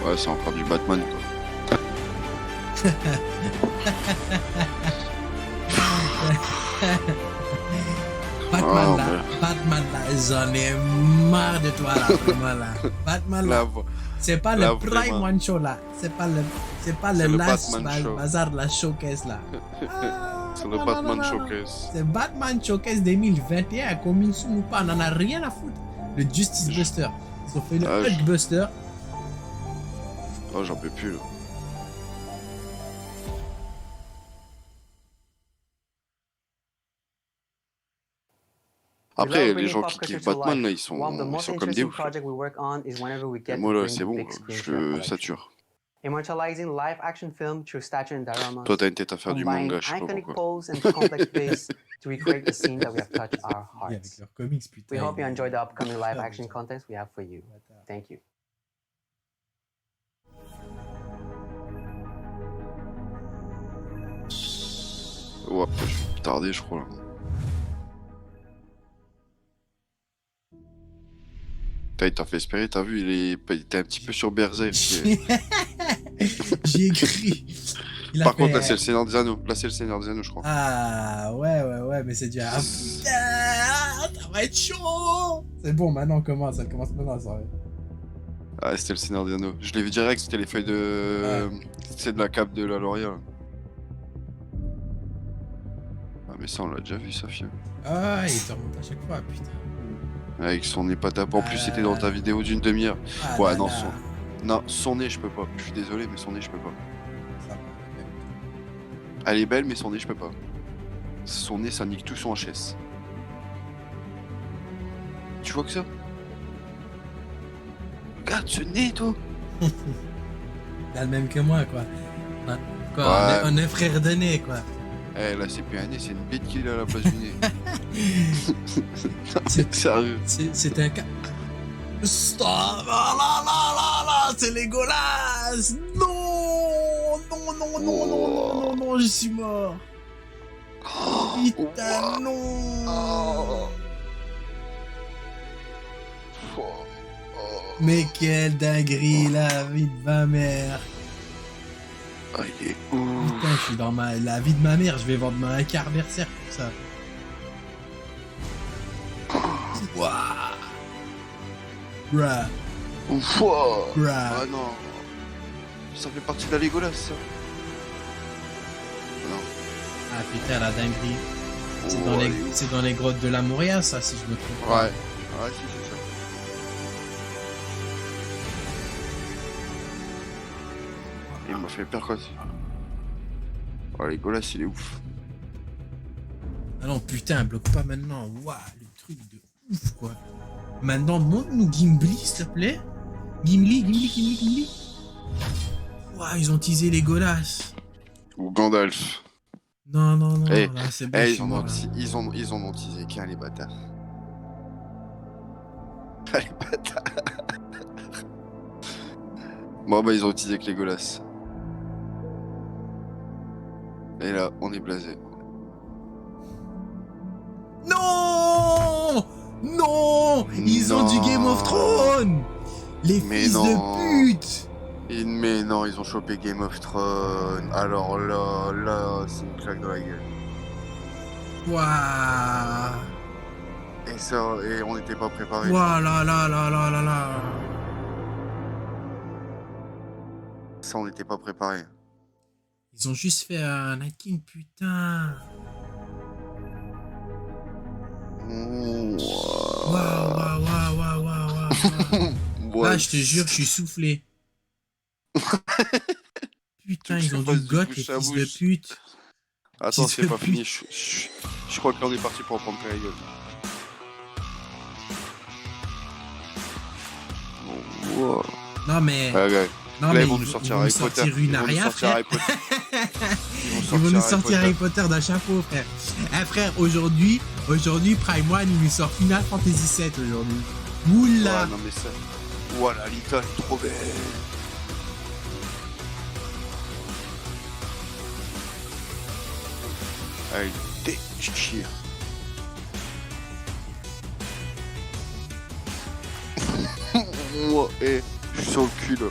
[SPEAKER 2] Ouais, c'est encore du Batman, quoi.
[SPEAKER 1] Batman là, j'en ai marre de toi là, vraiment là. Batman là, c'est pas le Prime One Show là, c'est pas le last bazar de la showcase là.
[SPEAKER 2] C'est le Batman Showcase.
[SPEAKER 1] C'est Batman Showcase 2021, coming soon ou pas, on en a rien à foutre. Le Justice Buster, ils ont fait le Hulk Buster.
[SPEAKER 2] Oh, j'en peux plus là. Après, les gens qui kiffent Batman, là, ils sont comme des ouf. Et moi, là, c'est bon, je sature.
[SPEAKER 12] Immortalizing live action film through statue and dioramas.
[SPEAKER 2] Toi, t'as une tête à faire du manga, je sais pas
[SPEAKER 12] iconic
[SPEAKER 2] pourquoi.
[SPEAKER 12] pose and complex face to recreate the scene that we have touched our hearts. We hope you enjoy the upcoming live action contents we have for you. Thank you.
[SPEAKER 2] Ouais, je vais tarder, je crois, là. Il t'a fait espérer, t'as vu, il était un petit peu sur Berserk.
[SPEAKER 1] J'ai écrit.
[SPEAKER 2] Par contre, là, c'est le Seigneur des Anneaux. Là, c'est le Seigneur des Anneaux, je crois.
[SPEAKER 1] Ah, ouais, mais c'est déjà... Putain, ça va être chaud. C'est bon, maintenant, on commence. Elle commence maintenant, ça va.
[SPEAKER 2] Ah, c'était le Seigneur des Anneaux. Je l'ai vu direct, c'était les feuilles de... C'est de la cape de la Lauria, là. Ah, mais ça, on l'a déjà vu, ça, fieu.
[SPEAKER 1] Ah, il te remonte à chaque fois, putain.
[SPEAKER 2] Avec son nez pas tapé. En plus, c'était dans ta vidéo d'une demi-heure. Ouais, non, son nez, je peux pas. Je suis désolé, mais son nez, je peux pas. Elle est belle, mais son nez, je peux pas. Son nez, ça nique tout son HS. Tu vois que ça? Regarde ce nez, toi.
[SPEAKER 1] T'as le même que moi, quoi.
[SPEAKER 2] Ouais.
[SPEAKER 1] On est frères de nez, quoi.
[SPEAKER 2] Eh, là, c'est plus un nez, c'est une bête qu'il a à la place du nez. C'est sérieux.
[SPEAKER 1] C'est un cas. Stop! Là, c'est Legolas! Non, je suis mort. Putain, non. Mais quelle dinguerie, la vie de ma mère.
[SPEAKER 2] Ah, il est ouf.
[SPEAKER 1] Putain, je suis dans la vie de ma mère, je vais vendre un quart berserk pour ça. Wouah. Bruh.
[SPEAKER 2] Ah non. Ça fait partie de la Legolas, ça. Non.
[SPEAKER 1] Ah putain, la dinguerie. C'est dans les grottes de la Moria, ça, si je me trompe pas.
[SPEAKER 2] Ouais, si, c'est ça. Il m'a fait peur, quoi. Oh, Legolas, il est ouf.
[SPEAKER 1] Ah non, putain, bloque pas maintenant. Waouh, le truc de ouf, quoi. Maintenant, montre-nous Gimli, s'il te plaît. Gimli. Waouh, ils ont teasé Legolas.
[SPEAKER 2] Ou Gandalf.
[SPEAKER 1] Non, là, c'est bon.
[SPEAKER 2] Ils en ont teasé qu'un, les bâtards. Ah, les bâtards. Bon, bah, ils ont teasé que Legolas. Et là, on est blasé.
[SPEAKER 1] Non, ils ont du Game of Thrones. Les fils de pute.
[SPEAKER 2] Mais non, ils ont chopé Game of Thrones. Alors là, c'est une claque dans la gueule.
[SPEAKER 1] Waouh.
[SPEAKER 2] Et on n'était pas préparés.
[SPEAKER 1] Waouh là.
[SPEAKER 2] Ça, on n'était pas préparés.
[SPEAKER 1] Ils ont juste fait un hacking, putain. Waouh.
[SPEAKER 2] Ouais,
[SPEAKER 1] je te jure, je suis soufflé. Putain, ils ont du goth, les fils de pute.
[SPEAKER 2] Attends, c'est pas fini. Je crois que là, on est parti pour en prendre plein la gueule. Wow.
[SPEAKER 1] Non, mais...
[SPEAKER 2] Non, là, ils vont nous sortir Harry Potter.
[SPEAKER 1] Ils vont nous sortir Harry Potter d'un chapeau, frère. Eh, frère, aujourd'hui, Prime One, il nous sort Final Fantasy VII aujourd'hui. Oula.
[SPEAKER 2] Ouais, non, mais ça... Voilà, Lita, elle est trop belle. Elle déchire. Moi, je suis sur le cul, là.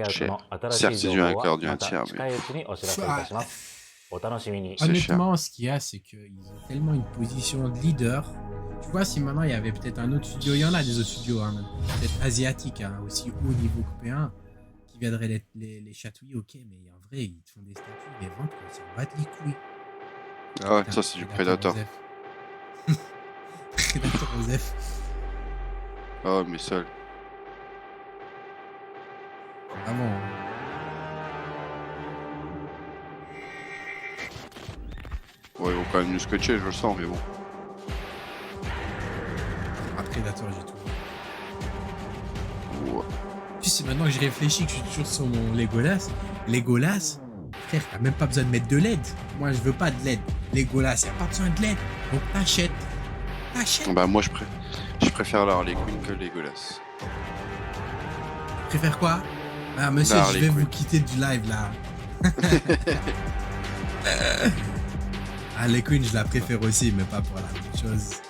[SPEAKER 13] ライアウトの新しい情報はまた近いうちにお知らせいたします。お楽しみに。
[SPEAKER 1] Honnêtement, ce qu'il y a, c'est qu'ils ont tellement une position de leader. Tu vois, si maintenant il y avait peut-être un autre studio, il y en a des autres studios, hein, peut-être asiatiques, hein, aussi haut niveau européen, qui viendraient les chatouiller, ok, mais en vrai, ils te font des statues, les ventes, ils s'en battent les couilles.
[SPEAKER 2] Ah ouais, ça c'est du Predator.
[SPEAKER 1] Predator Osef.
[SPEAKER 2] Oh, mais seul.
[SPEAKER 1] Vraiment.
[SPEAKER 2] Ouais, ils vont quand même nous scotcher, je le sens, mais bon.
[SPEAKER 1] Ah, Predator, j'ai tout.
[SPEAKER 2] Ouais.
[SPEAKER 1] Tu sais, maintenant que je réfléchis, que je suis toujours sur mon Legolas, frère, t'as même pas besoin de mettre de LED. Moi, je veux pas de LED. Legolas, y'a pas besoin de LED. Donc t'achètes.
[SPEAKER 2] Bah, moi, je préfère la Harley Quinn que Legolas.
[SPEAKER 1] Tu préfères quoi? Ah, monsieur, je vais vous quitter du live là. Les Queens, je la préfère aussi, mais pas pour la même chose.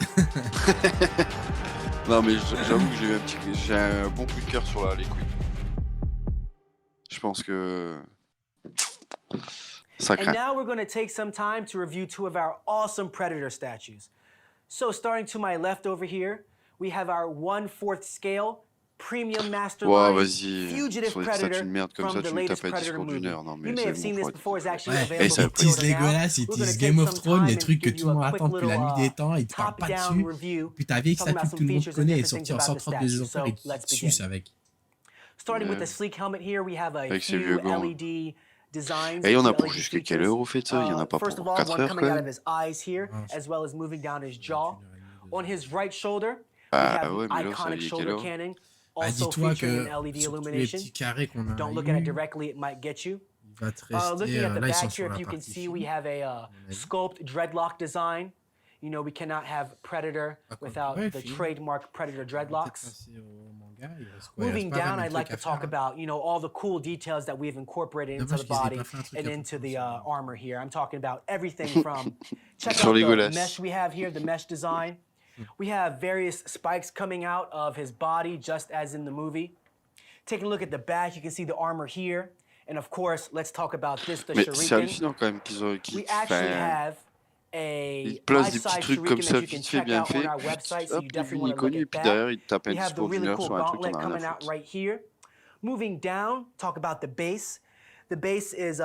[SPEAKER 2] Non, mais j'avoue que j'ai un bon coup de cœur sur les Queens. Je pense que ça craint.
[SPEAKER 4] And now we're going to take some time to review two of our awesome Predator statues. So starting to my left over here, we have our 1/4 scale premium mastermind fugitive Predator from the latest Predator movie. You may have seen this before. It's actually available
[SPEAKER 1] c'est le
[SPEAKER 4] for pre-order now.
[SPEAKER 1] dégueulasse, ils disent Game of Thrones, les trucs que tout le monde attend depuis la nuit des temps, ils te parlent pas dessus. Puis ta vieille statue que tout le monde connaît est sortie en 132 ans et qui suce avec.
[SPEAKER 4] Starting with the sleek helmet here, we have a few LED designs.
[SPEAKER 2] Et il y en a pour jusqu'à quelle heure au fait ça? Il y en a pas pour 4 heures
[SPEAKER 4] coming out of his eyes here, as well as moving down his jaw. On his right shoulder, we have
[SPEAKER 2] ouais, mais là, ça
[SPEAKER 4] iconic
[SPEAKER 2] y est,
[SPEAKER 4] shoulder
[SPEAKER 2] quelle heure?
[SPEAKER 4] cannon, also
[SPEAKER 1] Dis-toi
[SPEAKER 4] featuring
[SPEAKER 1] que
[SPEAKER 4] an LED
[SPEAKER 1] sur tous les
[SPEAKER 4] illumination.
[SPEAKER 1] petits carrés qu'on a
[SPEAKER 4] Don't look at it directly, it might get you.
[SPEAKER 1] il va te rester,
[SPEAKER 4] Looking at the
[SPEAKER 1] là ils sont
[SPEAKER 4] back
[SPEAKER 1] sur
[SPEAKER 4] here,
[SPEAKER 1] la
[SPEAKER 4] if you can
[SPEAKER 1] partie
[SPEAKER 4] see, we
[SPEAKER 1] fine.
[SPEAKER 4] have a sculpt dreadlock design. You know, we cannot have Predator without the trademark Predator dreadlocks. Moving down, I'd like to talk about, you know, all the cool details that we've incorporated into the body and into the armor here. I'm talking about everything from, check out the mesh we have here, the mesh design. We have various spikes coming out of his body, just as in the movie. Taking a look at the back, you can see the armor here. And of course, let's talk about this, the
[SPEAKER 2] Mais c'est
[SPEAKER 4] shuriken.
[SPEAKER 2] hallucinant quand même
[SPEAKER 4] We actually have a
[SPEAKER 2] ils placent des petits trucs comme ça vite fait, bien fait, puis hop, il est connu, et puis derrière il tape un discours d'une heure sur un truc qu'on a rien à foutre.
[SPEAKER 4] Moving down, talk about the base. The base is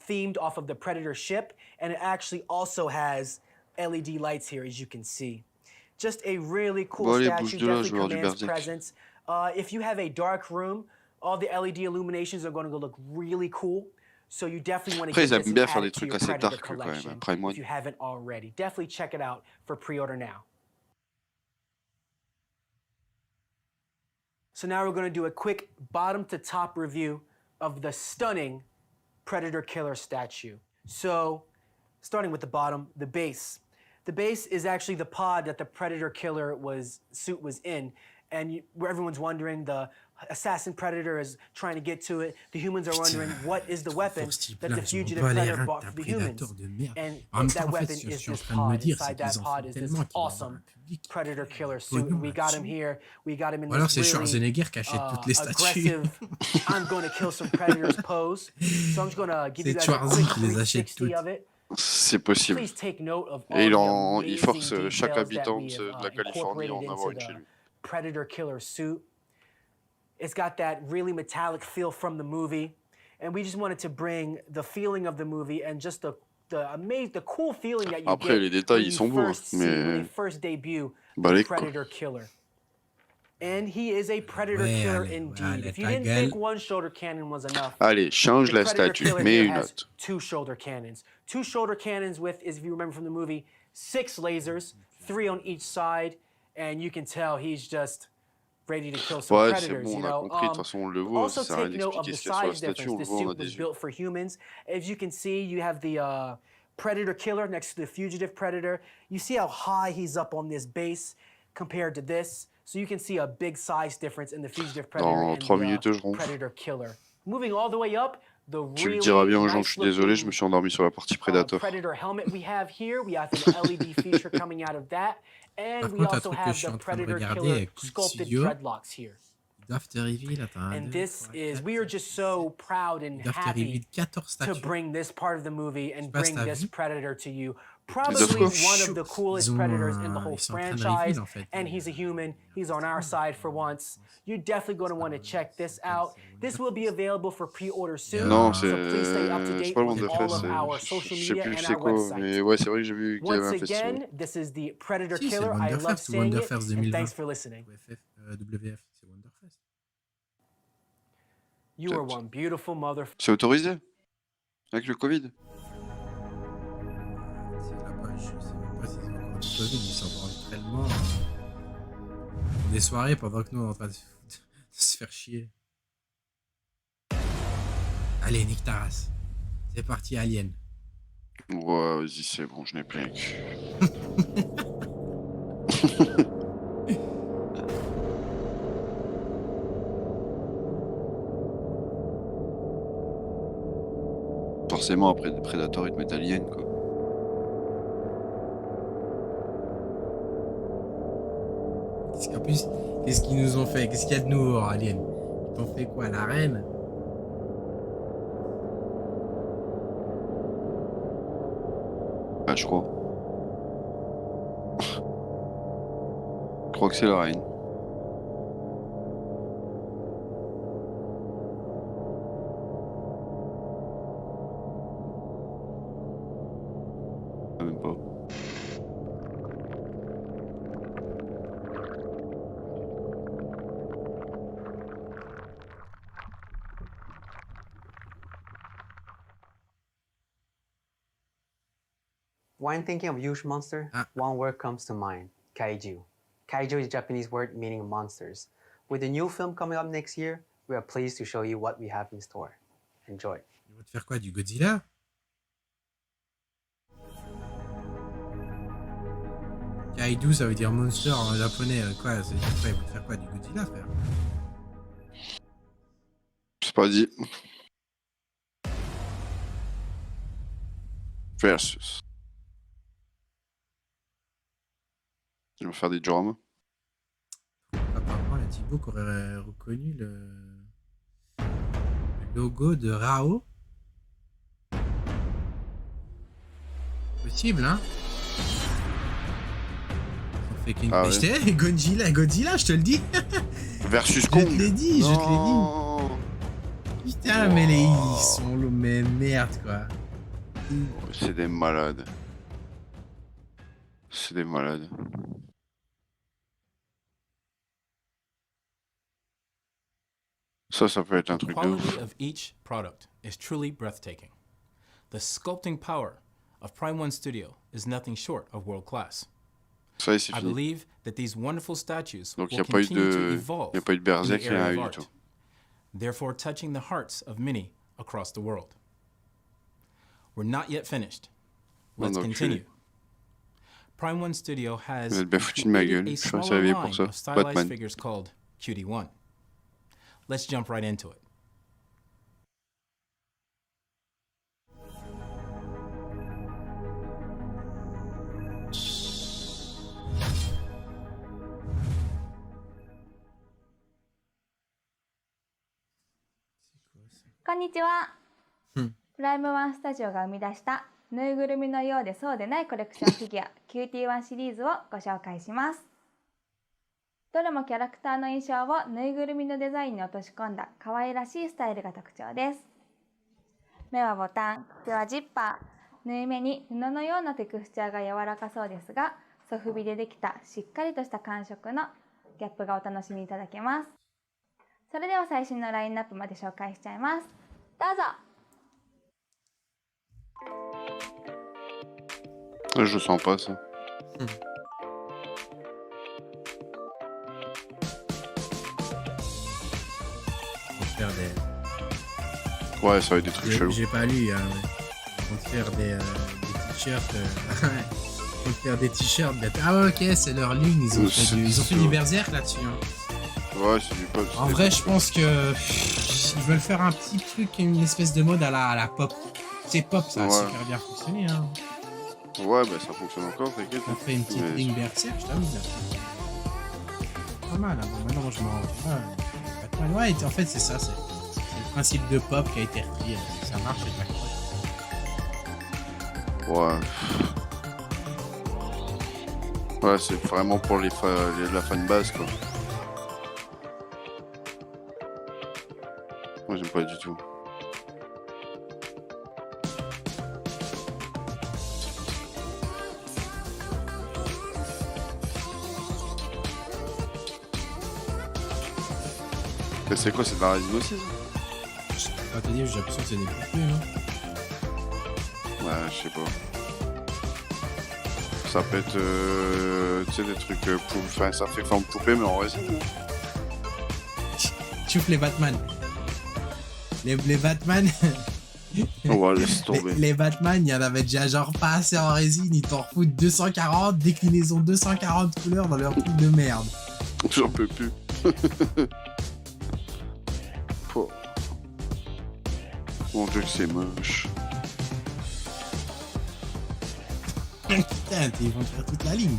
[SPEAKER 4] themed off of the Predator ship, and it actually also has LED lights here, as you can see. Just a really cool statue, definitely commands presence. If you have a dark room, all the LED illuminations are going to look really cool. So you definitely want to get this added to your Predator collection if you haven't already. Definitely check it out for pre-order now. So now we're going to do a quick bottom to top review of the stunning Predator Killer statue. So starting with the bottom, the base. The base is actually the pod that the Predator Killer suit was in. And where everyone's wondering, the assassin predator is trying to get to it. The humans are wondering, what is the weapon that the fugitive predator bought for the humans? And that weapon is this pod. Inside that pod is this awesome Predator Killer suit. We got him here. We got him in this really aggressive, I'm going to kill some predators pose. So I'm just going to give you guys a quick 360 of it.
[SPEAKER 2] C'est possible. Et il force chaque habitant de la Californie à en avoir une chez lui.
[SPEAKER 4] Predator Killer suit. It's got that really metallic feel from the movie, and we just wanted to bring the feeling of the movie and just the cool feeling that you
[SPEAKER 2] Après, les détails, ils sont beaux, mais
[SPEAKER 4] first debut
[SPEAKER 2] les
[SPEAKER 4] Predator Killer. And he is a Predator Killer indeed. If you didn't think one shoulder cannon was enough,
[SPEAKER 2] allez, change la statue, mets une autre.
[SPEAKER 4] Two shoulder cannons. Two shoulder cannons with, if you remember from the movie, 6 lasers, 3 on each side, and you can tell he's just ready to kill some predators,
[SPEAKER 2] bon,
[SPEAKER 4] you know. Also take note of the size difference. This suit was built for humans. As you can see, you have the Predator Killer next to the Fugitive Predator. You see how high he's up on this base compared to this. So you can see a big size difference in the Fugitive Predator and the Predator Killer. Moving all the way up, the really nice
[SPEAKER 2] désolé, je me suis endormi sur la partie Predator.
[SPEAKER 4] Predator helmet we have here. We have an LED feature coming out of that. And we also have the Predator Killer sculpted dreadlocks here. And this is, we are just so proud and happy to bring this part of the movie and bring this Predator to you. Probably one of the coolest Predators in the whole franchise, and he's a human. He's on our side for once. You're definitely going to want to check this out. This will be available for pre-order soon, so please stay up to date with all of our social media and our website. Once again, this is the Predator Killer. I love saying it, and thanks for listening. You are one beautiful mother.
[SPEAKER 2] C'est autorisé avec le Covid.
[SPEAKER 1] Des soirées pendant que nous on est en train de se faire chier. Allez, nique ta race. C'est parti, Alien.
[SPEAKER 2] Ouais, vas-y, c'est bon, je n'ai plus. Forcément, après Predator, ils te mettent Alien, quoi.
[SPEAKER 1] plus, qu'est-ce qu'ils nous ont fait? Qu'est-ce qu'il y a de nouveau, Alien? Ils t'ont fait quoi, la reine?
[SPEAKER 2] Ah, je crois. Je crois que c'est la reine. Même pas.
[SPEAKER 12] When thinking of huge monster, one word comes to mind: kaiju. Kaiju is a Japanese word meaning monsters. With the new film coming up next year, we are pleased to show you what we have in store. Enjoy.
[SPEAKER 1] Ils vont te faire quoi, du Godzilla? Kaiju, ça veut dire monster en japonais. Quoi, ça veut dire quoi? Ils vont te faire quoi, du Godzilla, frère?
[SPEAKER 2] C'est pas dit. Versus. Ils vont faire des drums.
[SPEAKER 1] Apparemment, la Thibaut qui aurait reconnu le logo de Rao. Possible, hein? On fait qu'une pêche. Godzilla, je te le dis.
[SPEAKER 2] Versus Kong.
[SPEAKER 1] Je te l'ai dit, Putain, mais ils sont le même merde, quoi.
[SPEAKER 2] C'est des malades. C'est des malades. Ça peut être un truc de ouf.
[SPEAKER 3] The quality of each product is truly breathtaking. The sculpting power of Prime One Studio is nothing short of world class.
[SPEAKER 2] Ça y est, c'est
[SPEAKER 3] I
[SPEAKER 2] fini.
[SPEAKER 3] believe that these wonderful statues
[SPEAKER 2] Donc il
[SPEAKER 3] will
[SPEAKER 2] n'y a pas eu
[SPEAKER 3] continue to
[SPEAKER 2] de,
[SPEAKER 3] evolve
[SPEAKER 2] y a pas eu de
[SPEAKER 3] in the
[SPEAKER 2] Berserk, rien
[SPEAKER 3] area
[SPEAKER 2] eu
[SPEAKER 3] of
[SPEAKER 2] du
[SPEAKER 3] art,
[SPEAKER 2] tout.
[SPEAKER 3] therefore touching the hearts of many across the world. We're not yet finished. Let's continue. Prime One Studio has
[SPEAKER 2] Vous êtes bien foutu de ma gueule.
[SPEAKER 3] a
[SPEAKER 2] Je suis
[SPEAKER 3] smaller
[SPEAKER 2] réveillé pour
[SPEAKER 3] line
[SPEAKER 2] ça.
[SPEAKER 3] of stylized
[SPEAKER 2] Batman.
[SPEAKER 3] figures called QD1. Let's jump right into it.
[SPEAKER 5] こんにちは。プライムワンスタジオが生み出したぬいぐるみのようでそうでないコレクションフィギュア QT1 シリーズをご紹介します。どれもキャラクターの印象をぬいぐるみのデザインに落とし込んだ可愛らしいスタイルが特徴です。目はボタン、口はジッパー、縫い目に布のようなテクスチャーが柔らかそうですが、ソフビでできたしっかりとした感触のギャップがお楽しみいただけます。それでは最新のラインナップまで紹介しちゃいます。どうぞ。
[SPEAKER 2] Je sens pas ça.
[SPEAKER 1] Faire des...
[SPEAKER 2] Ouais, ça va être des trucs chelous.
[SPEAKER 1] J'ai pas lu, hein. Ils vont te faire des t-shirts. Ils vont te faire des t-shirts. Ah ouais, ok, c'est leur ligne. Ils ont fait du berserk là-dessus. Hein.
[SPEAKER 2] Ouais, c'est du pop.
[SPEAKER 1] En vrai, je pense que ils veulent faire un petit truc, une espèce de mode à la pop. C'est pop, ça a super bien fonctionné. Hein.
[SPEAKER 2] Ouais, bah ça fonctionne encore, t'inquiète.
[SPEAKER 1] On fait une petite ligne berserk, je t'avoue. Pas mal, hein. Bon, maintenant, moi, je m'en rends pas. Ouais, en fait, c'est ça. C'est le principe de pop qui a été repris. Ça marche, c'est pas
[SPEAKER 2] Ouais. Ouais, c'est vraiment pour la fanbase, quoi. Moi, j'aime pas du tout. C'est quoi, c'est de la résine aussi, ça?
[SPEAKER 1] Je sais pas te dire, j'ai l'impression que c'est des poupées, hein.
[SPEAKER 2] Ouais, je sais pas. Ça peut être, tu sais, des trucs enfin, ça fait forme poupée, mais en résine. Hein.
[SPEAKER 1] Tu ouvres les Batman. Les Batman.
[SPEAKER 2] Ouais, laisse tomber.
[SPEAKER 1] Les Batman, il y en avait déjà genre pas assez en résine, ils t'en foutent 240, déclinaison 240 couleurs dans leur truc de merde.
[SPEAKER 2] J'en peux plus. Oh. Mon dieu que c'est moche.
[SPEAKER 1] Putain, ils vont faire toute la ligne.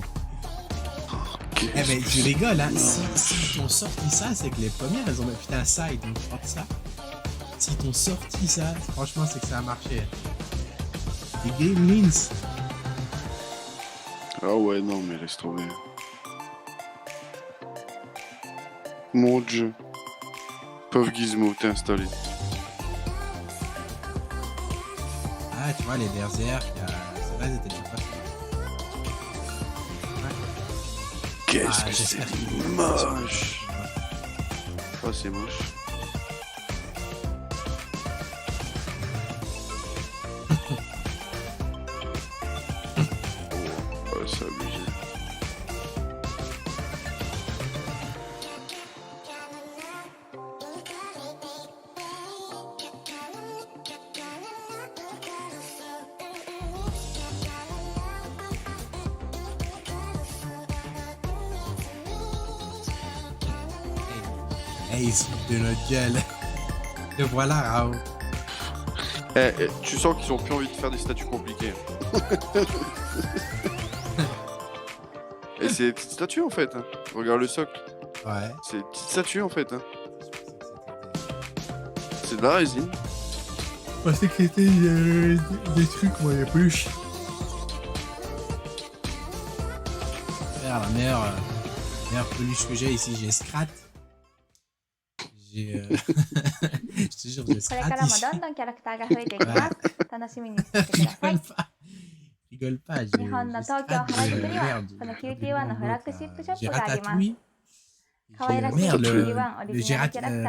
[SPEAKER 1] Eh ben tu rigoles hein, si t'ont sorti ça, c'est que les premières elles ont putain ça, ils t'ont sorti ça. Si t'ont sorti ça, franchement c'est que ça a marché. Les Game Wins.
[SPEAKER 2] Ah ouais, non, mais laisse tomber. Mon dieu. Pauvre Gizmo, t'es installé.
[SPEAKER 1] Ah, tu vois, les berserk, ça va, c'était pas facile.
[SPEAKER 2] Qu'est-ce que c'est moche. Oh, c'est moche. Oh, c'est abusé.
[SPEAKER 1] Hey, ils se foutent de notre gueule. Le voilà, Rao.
[SPEAKER 2] Tu sens qu'ils ont plus envie de faire des statues compliquées. Et c'est des petites statues en fait. Regarde le socle.
[SPEAKER 1] Ouais.
[SPEAKER 2] C'est des petites statues en fait. C'est de la résine.
[SPEAKER 1] Je pensais que c'était des trucs, moi, les peluches. Frère, la meilleure peluche que j'ai ici, j'ai Scrat. Je te jure, j'ai Scrat ici. Rigole pas, j'ai Scrat, merde. J'ai Ratatouille.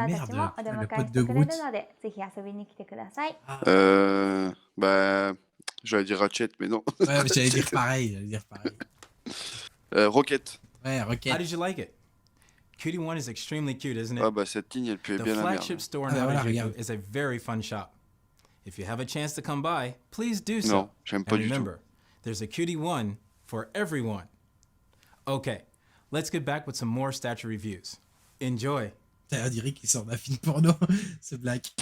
[SPEAKER 1] Merde, le pote de Groot.
[SPEAKER 2] Bah, j'allais dire Ratchet, mais non.
[SPEAKER 1] Ouais, mais j'allais dire pareil.
[SPEAKER 2] Rocket.
[SPEAKER 1] Ouais, Rocket.
[SPEAKER 3] How did you like it? Cutie One is extremely cute, isn't it?
[SPEAKER 2] Ah bah cette ligne, elle pue bien la
[SPEAKER 3] The flagship
[SPEAKER 2] merde.
[SPEAKER 3] store in Honolulu is a very fun shop. If you have a chance to come by, please do so.
[SPEAKER 2] Non, j'aime pas
[SPEAKER 3] And
[SPEAKER 2] du tout.
[SPEAKER 3] remember, there's a Cutie One for everyone. Okay, let's get back with some more statue reviews. Enjoy.
[SPEAKER 1] On dirait qu'il sort d'un film porno, ce black.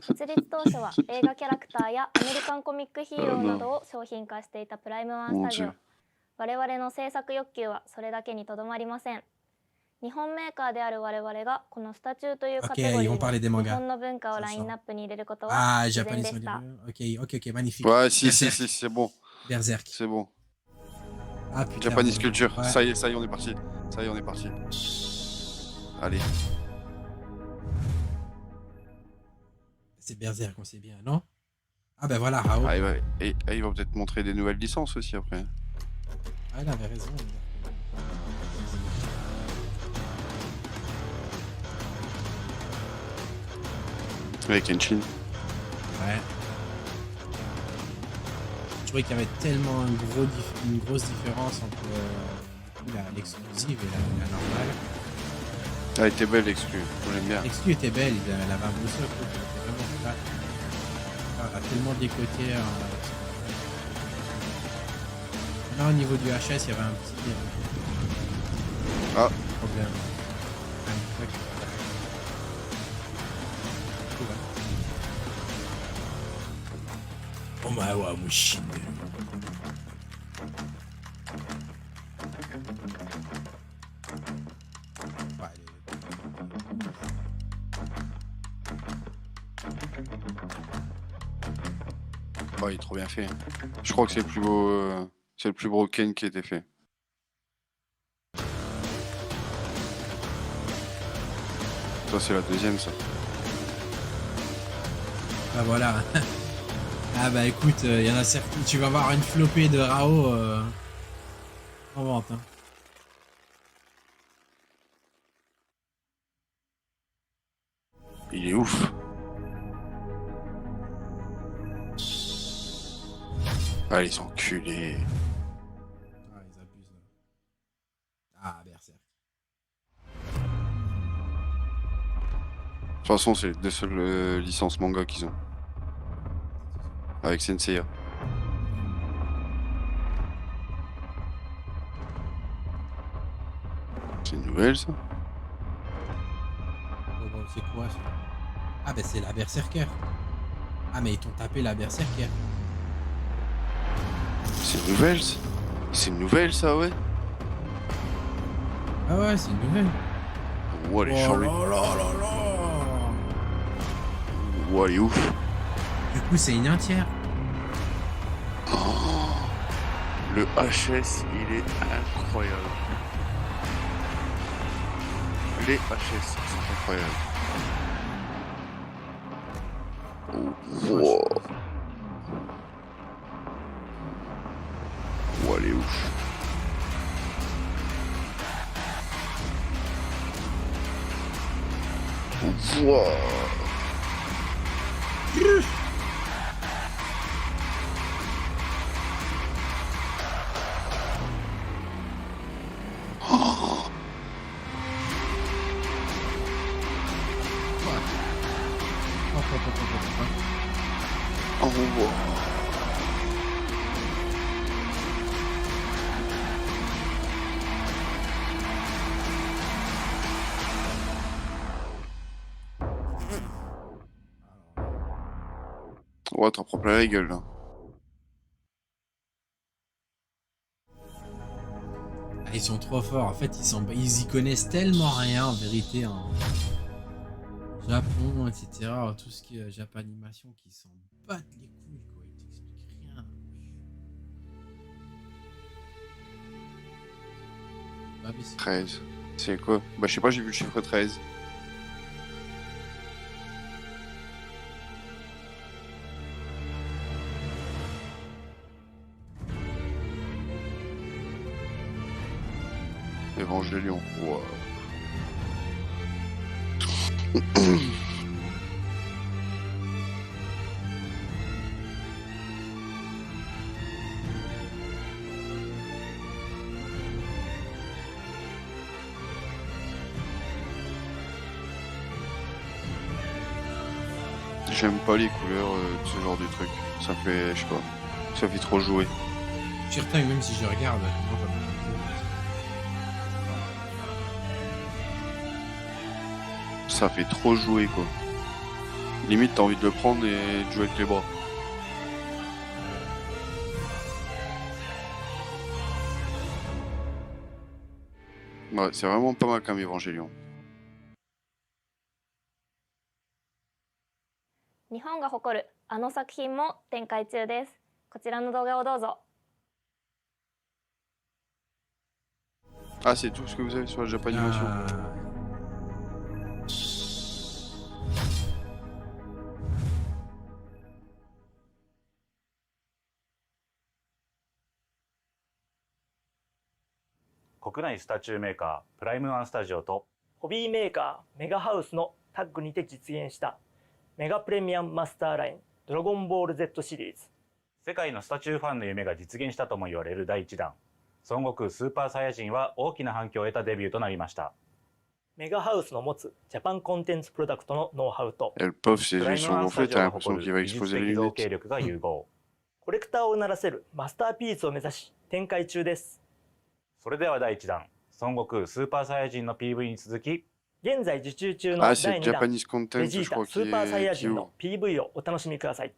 [SPEAKER 14] 設立当初は映画キャラクターやアメリカンコミックヒーローなどを商品化していたプライムワンスタジオ。我々の制作欲求はそれだけにとどまりません。日本メーカーである我々がこのスタチューというカテゴリーで日本の文化をラインナップに入れることは自然でした。
[SPEAKER 1] Ok, magnifique.
[SPEAKER 2] Ouais, si, c'est bon.
[SPEAKER 1] Berserk.
[SPEAKER 2] C'est bon.
[SPEAKER 1] Ah putain.
[SPEAKER 2] Japanese culture.
[SPEAKER 1] Ouais.
[SPEAKER 2] Ça y est, on est parti. Allez.
[SPEAKER 1] C'est Berserk, on sait bien, non? Ah ben voilà, Rao.
[SPEAKER 2] Ah, il va peut-être montrer des nouvelles licences aussi après.
[SPEAKER 1] Ah, il avait raison.
[SPEAKER 2] Avec Kenshin.
[SPEAKER 1] Ouais. Je trouvais qu'il y avait tellement une grosse différence entre l'exclusive et la normale.
[SPEAKER 2] Elle était belle l'exclue, j'aime bien.
[SPEAKER 1] L'exclue était belle, elle avait un beau socle, elle était vraiment flat. Elle a tellement décoté. Là au niveau du HS, il y avait un petit problème. Oh bah ouais, moi chine.
[SPEAKER 2] Oh, il est trop bien fait. Je crois que c'est le plus beau, c'est le plus beau Ken qui a été fait. Ça c'est la deuxième, ça.
[SPEAKER 1] Bah voilà. Ah bah écoute, il y en a certains. Tu vas voir une flopée de Rao en vente. Hein.
[SPEAKER 2] Il est ouf. Ah, les enculés.
[SPEAKER 1] Ah, ils abusent là. Ah, Berserk.
[SPEAKER 2] De toute façon, c'est les deux seules licences manga qu'ils ont. Avec Senseiya. C'est une nouvelle, ça?
[SPEAKER 1] Bon, c'est quoi ça? Ah bah c'est la Berserker. Ah mais ils t'ont tapé la Berserker.
[SPEAKER 2] C'est une nouvelle, ça? C'est une nouvelle, ça, ouais?
[SPEAKER 1] Ah ouais, c'est une nouvelle.
[SPEAKER 2] Oh, elle est
[SPEAKER 1] Oh
[SPEAKER 2] charmée.
[SPEAKER 1] là là là là.
[SPEAKER 2] Oh, elle est ouf.
[SPEAKER 1] Du coup, c'est une entière.
[SPEAKER 2] Oh, le HS, il est incroyable. Les HS sont incroyables. Oh, wow. Oh, elle est ouf. Wow. Oh, wow. Ouais, t'en prends plein la gueule là.
[SPEAKER 1] Ah, ils sont trop forts. En fait, ils y connaissent tellement rien en vérité en Japon, etc. Tout ce qui est Japanimation qui s'en battent les couilles, quoi. Ils t'expliquent rien.
[SPEAKER 2] 13. C'est quoi? Bah, je sais pas, j'ai vu le chiffre 13. Évangélion. Wow. J'aime pas les couleurs de ce genre de truc. Ça fait, je sais pas, ça fait trop jouer.
[SPEAKER 1] Certain, même si je regarde,
[SPEAKER 2] ça fait trop jouer quoi. Limite t'as envie de le prendre et de jouer avec les bras. Ouais, c'est vraiment pas mal comme Évangélion.
[SPEAKER 14] 日本が誇るあの作品も展開中です。こちらの動画をどうぞ。
[SPEAKER 2] Ah, c'est tout ce que vous avez sur la Japanimation.
[SPEAKER 13] Ah. 国内スタチューメーカープライムワンスタジオと
[SPEAKER 15] ホビーメーカーメガハウスのタッグにて実現したメガプレミアムマスターラインドラゴンボール Z シリーズ。
[SPEAKER 13] 世界のスタチューファンの夢が実現したとも言われる第1弾孫悟空スーパーサイヤ人は大きな反響を得たデビューとなりました。
[SPEAKER 15] メガハウスの持つジャパンコンテンツプロダクトのノウハウと
[SPEAKER 2] Elles peuvent, ces yeux sont gonflés, t'as l'impression qu'il va
[SPEAKER 13] 技術
[SPEAKER 2] exploser
[SPEAKER 13] 的
[SPEAKER 2] les
[SPEAKER 13] 造
[SPEAKER 2] lunettes.
[SPEAKER 13] 形力が融合。
[SPEAKER 15] コレクターをうならせるマスターピースを目指し展開中です。
[SPEAKER 13] それでは第1弾孫悟空スーパーサイヤ人の PV に続き
[SPEAKER 15] 現在受注中の第
[SPEAKER 2] c'est
[SPEAKER 15] 2弾
[SPEAKER 2] Japanese Content,
[SPEAKER 15] ベジ
[SPEAKER 2] je
[SPEAKER 15] ータ
[SPEAKER 2] crois,
[SPEAKER 15] スーパーサイヤ
[SPEAKER 2] qui
[SPEAKER 15] 人
[SPEAKER 2] ouvre.
[SPEAKER 15] の PV をお楽しみください。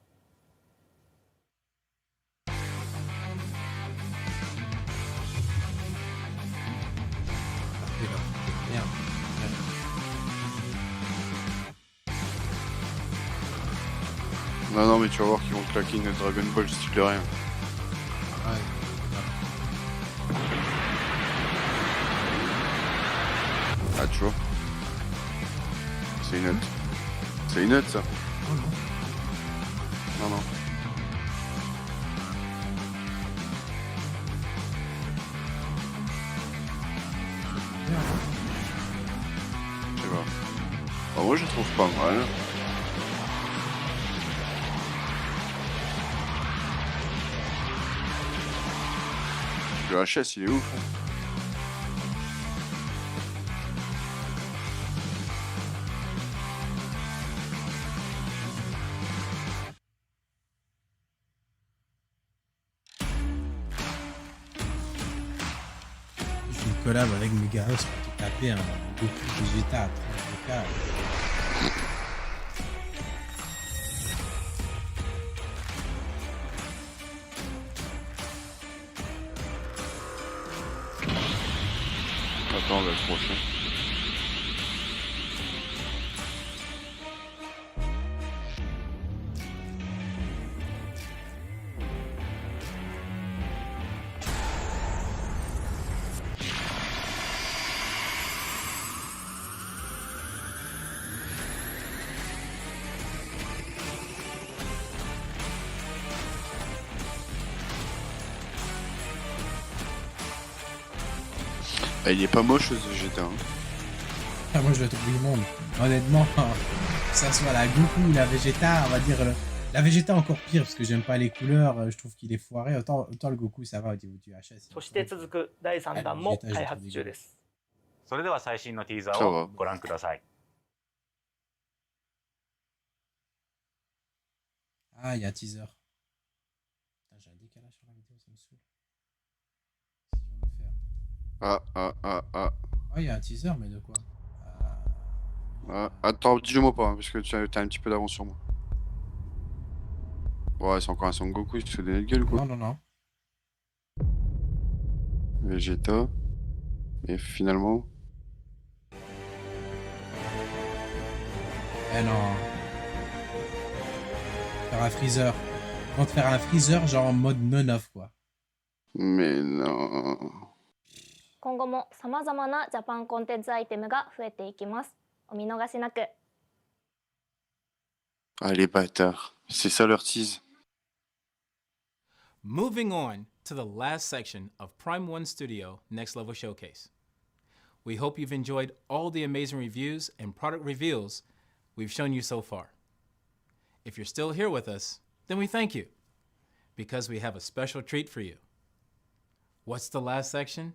[SPEAKER 2] Non, non, mais tu vas voir qu'ils vont te claquer une Dragon Ball si tu fais rien. Ah, tu vois. C'est une note. C'est une note, ça. Non, non. Je sais pas. Bah, moi, je trouve pas mal. Le HS, il est ouf. Hein.
[SPEAKER 1] Je fais une collab avec Megahouse pour te taper un Goku Vegeta à 30 k.
[SPEAKER 2] on va le prochain. Il est pas moche ce GTA. Hein.
[SPEAKER 1] Ah, moi je le trouve immonde. Honnêtement, que ça soit la Goku ou la Vegeta, on va dire. La Vegeta encore pire parce que j'aime pas les couleurs, je trouve qu'il est foiré. Autant le Goku ça va au niveau du HS.
[SPEAKER 15] そして続く第3弾も開発中です。
[SPEAKER 13] それでは最新のティーザーをご覧ください。
[SPEAKER 1] Ah, il y a un teaser. J'ai un décalage sur la vidéo, ça me saoule.
[SPEAKER 2] Ah.
[SPEAKER 1] Ah, il y a un teaser, mais de quoi?
[SPEAKER 2] Attends, dis-le-moi pas, hein, parce que tu as un petit peu d'avance sur moi. Ouais, c'est encore un Son Goku, il se fait donner le gueule ou quoi?
[SPEAKER 1] Non.
[SPEAKER 2] Vegeta. Et finalement...
[SPEAKER 1] Eh non. Faire un freezer. On va te faire un freezer genre en mode non-off quoi.
[SPEAKER 2] Mais non.
[SPEAKER 14] 今後もさまざまなジャパンコンテンツアイテムが増えていきます。お見逃しなく。
[SPEAKER 2] Ah les bâtards, c'est ça leur tease.
[SPEAKER 3] Moving on to the last section of Prime 1 Studio Next Level Showcase. We hope you've enjoyed all the amazing reviews and product reveals we've shown you so far. If you're still here with us, then we thank you, because we have a special treat for you. What's the last section?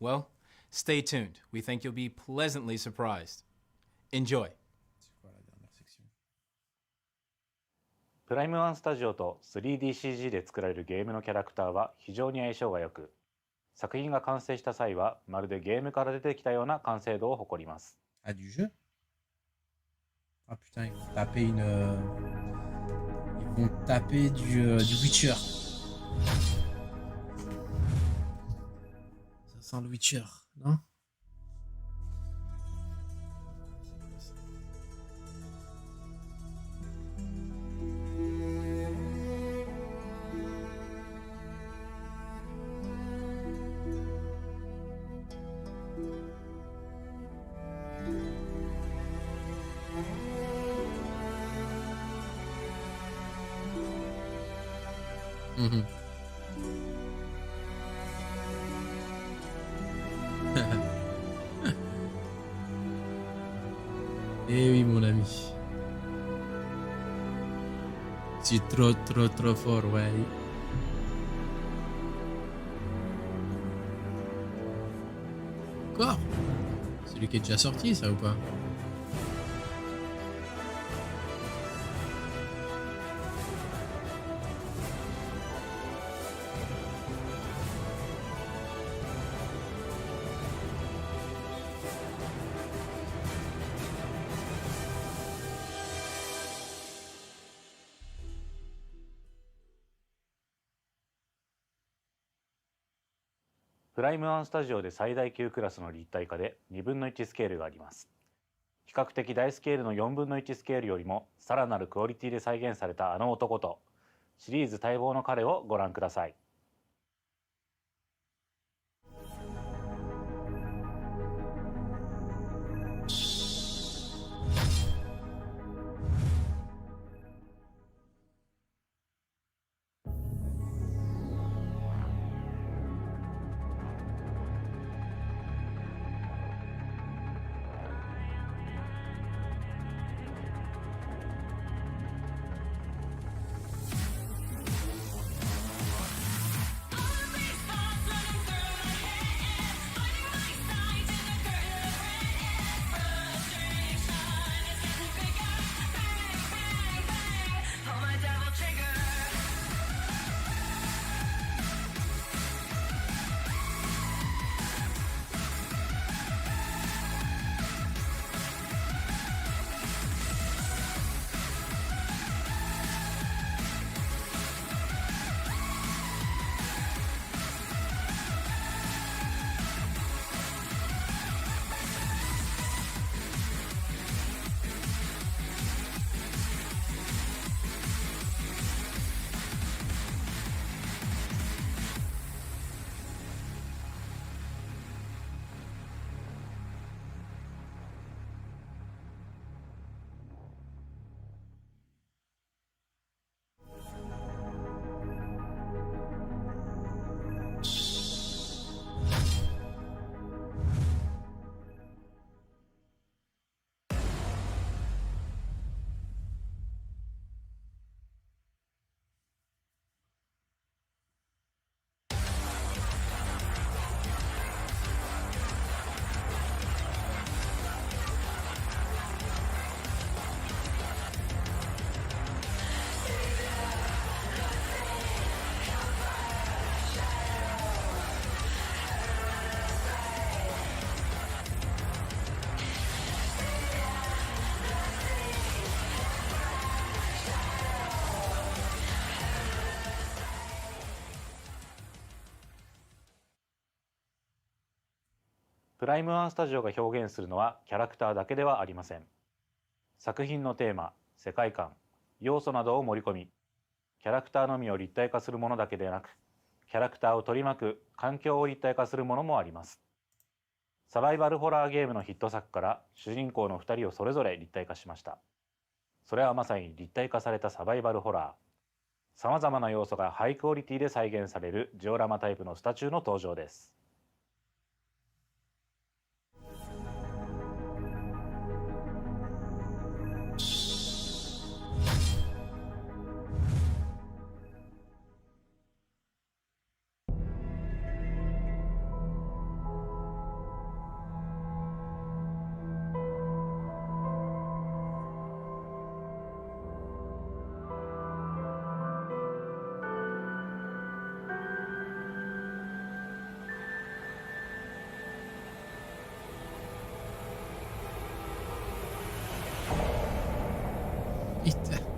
[SPEAKER 3] Well, stay tuned. We think you'll be pleasantly surprised. Enjoy.
[SPEAKER 13] プライム1スタジオと 3DCG で作られるゲームのキャラクターは非常に相性が良く、作品が完成した際はまるでゲームから出てきたような完成度を誇ります。
[SPEAKER 1] Ah, du jeu? Ah putain, ils vont taper Ils vont taper du Witcher. Ça sent le Witcher, non? Mhm. Eh oui mon ami. C'est trop fort, ouais. Encore? C'est lui qui est déjà sorti ça ou pas?
[SPEAKER 13] プライム1スタジオで最大級クラスの立体化で2分の1スケールがあります。比較的大スケールの4分の1スケールよりもさらなるクオリティで再現されたあの男とシリーズ待望の彼をご覧ください。プライムワンスタジオが表現するのはキャラクターだけではありません。作品のテーマ、世界観、要素などを盛り込み、キャラクターのみを立体化するものだけでなく、キャラクターを取り巻く環境を立体化するものもあります。サバイバルホラーゲームのヒット作から主人公の2人をそれぞれ立体化しました。それはまさに立体化されたサバイバルホラー。さまざまな要素がハイクオリティで再現されるジオラマタイプのスタチューの登場です。
[SPEAKER 1] Putain.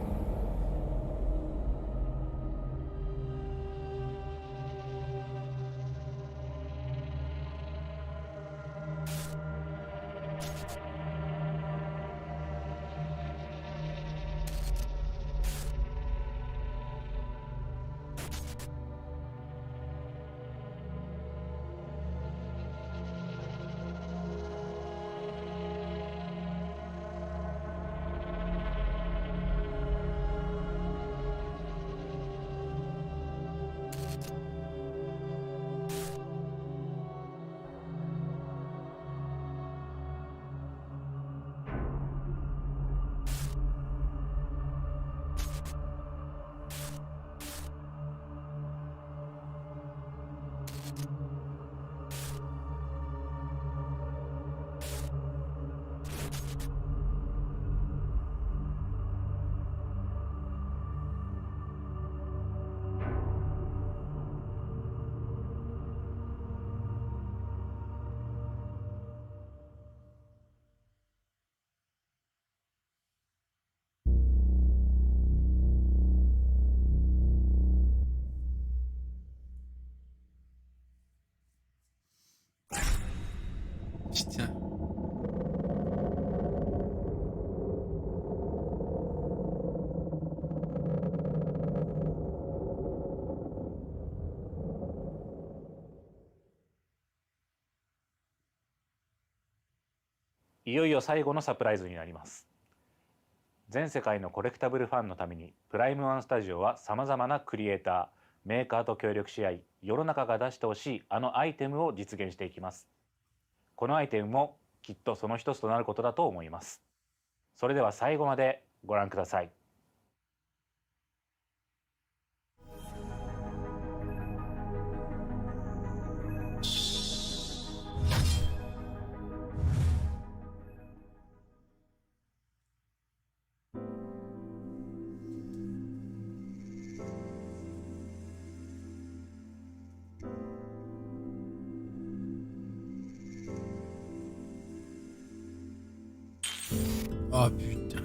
[SPEAKER 13] いよいよ最後のサプライズになります。全世界のコレクタブルファンのためにプライムワンスタジオはさまざまなクリエイター、メーカーと協力し合い、世の中が出してほしいあのアイテムを実現していきます。このアイテムもきっとその一つとなることだと思います。それでは最後までご覧ください。
[SPEAKER 1] Oh putain.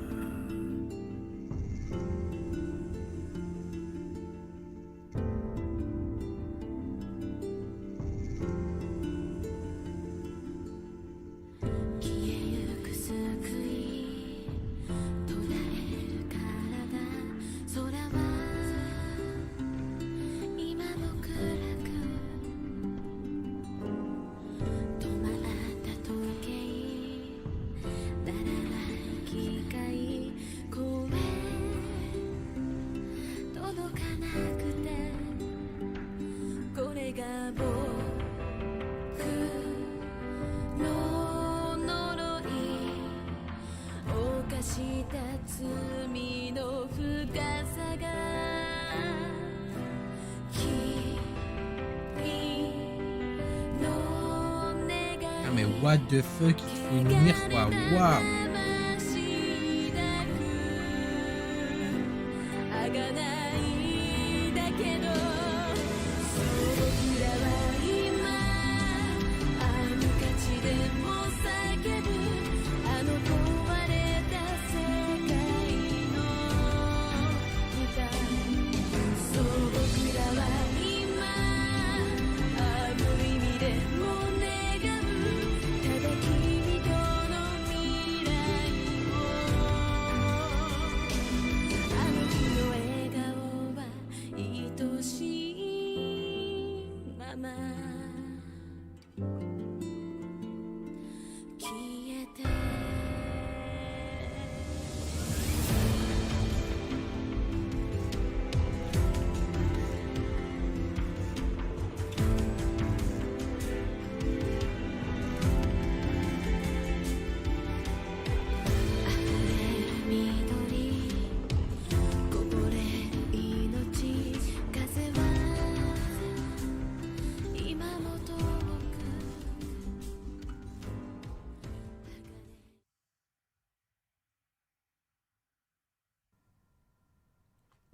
[SPEAKER 1] Mais what the fuck, il faut une miroir, waouh.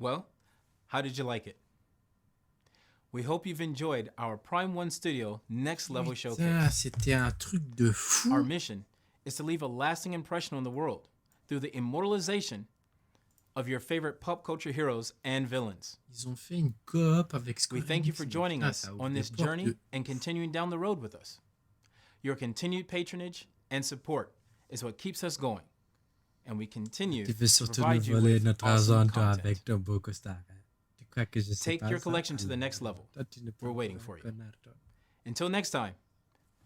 [SPEAKER 3] Well, how did you like it? We hope you've enjoyed our Prime One Studio Next Level Showcase.
[SPEAKER 1] C'était un truc de fou.
[SPEAKER 3] Our mission is to leave a lasting impression on the world through the immortalization of your favorite pop culture heroes and villains.
[SPEAKER 1] Ils ont fait une coop avec
[SPEAKER 3] We thank you for joining us on this journey and continuing down the road with us. Your continued patronage and support is what keeps us going, and we continue to provide you with awesome content. Take your collection to the next level. We're waiting for you. Until next time,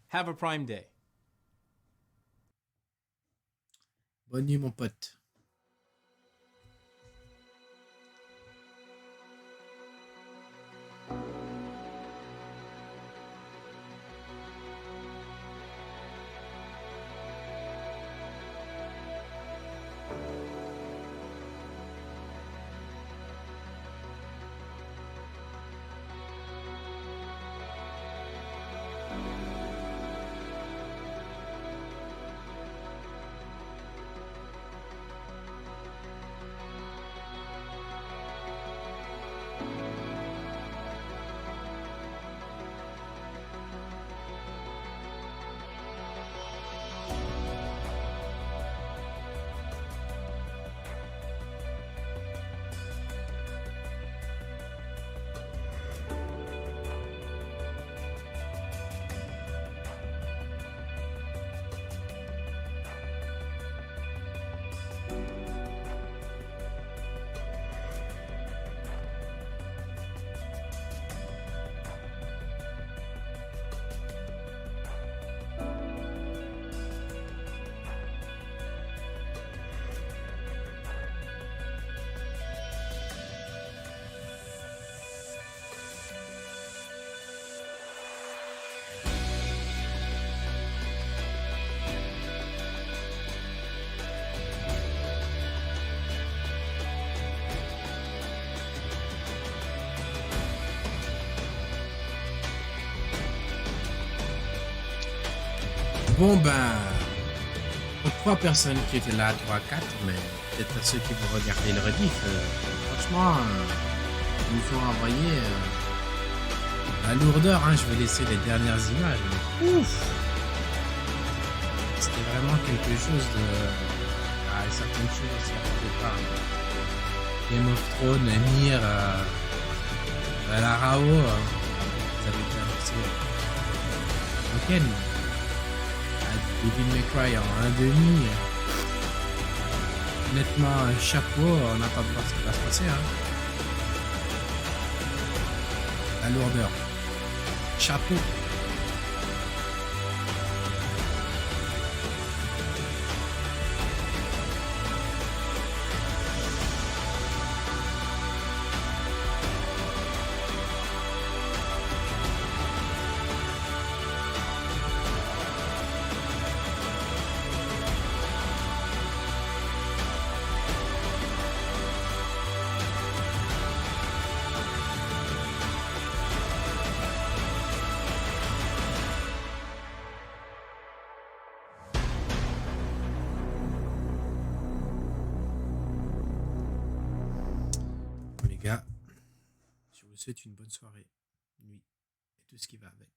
[SPEAKER 3] have a Prime Day.
[SPEAKER 1] Bonne nuit, mon pote. Bon ben, aux 3 personnes qui étaient là, 3-4, mais peut-être à ceux qui vont regarder le rediff, franchement, ils nous ont envoyé la lourdeur, hein, je vais laisser les dernières images, mais ouf, c'était vraiment quelque chose de... Ah, et certaines choses aussi à part. Game of Thrones, Nier, la Rao, ils avaient été annoncés. Ok, Devil May Cry en 1,5. Honnêtement, chapeau, on attend de voir ce qui va se passer. Hein. La lourdeur. Chapeau. Les gars, je vous souhaite une bonne soirée, nuit et tout ce qui va avec.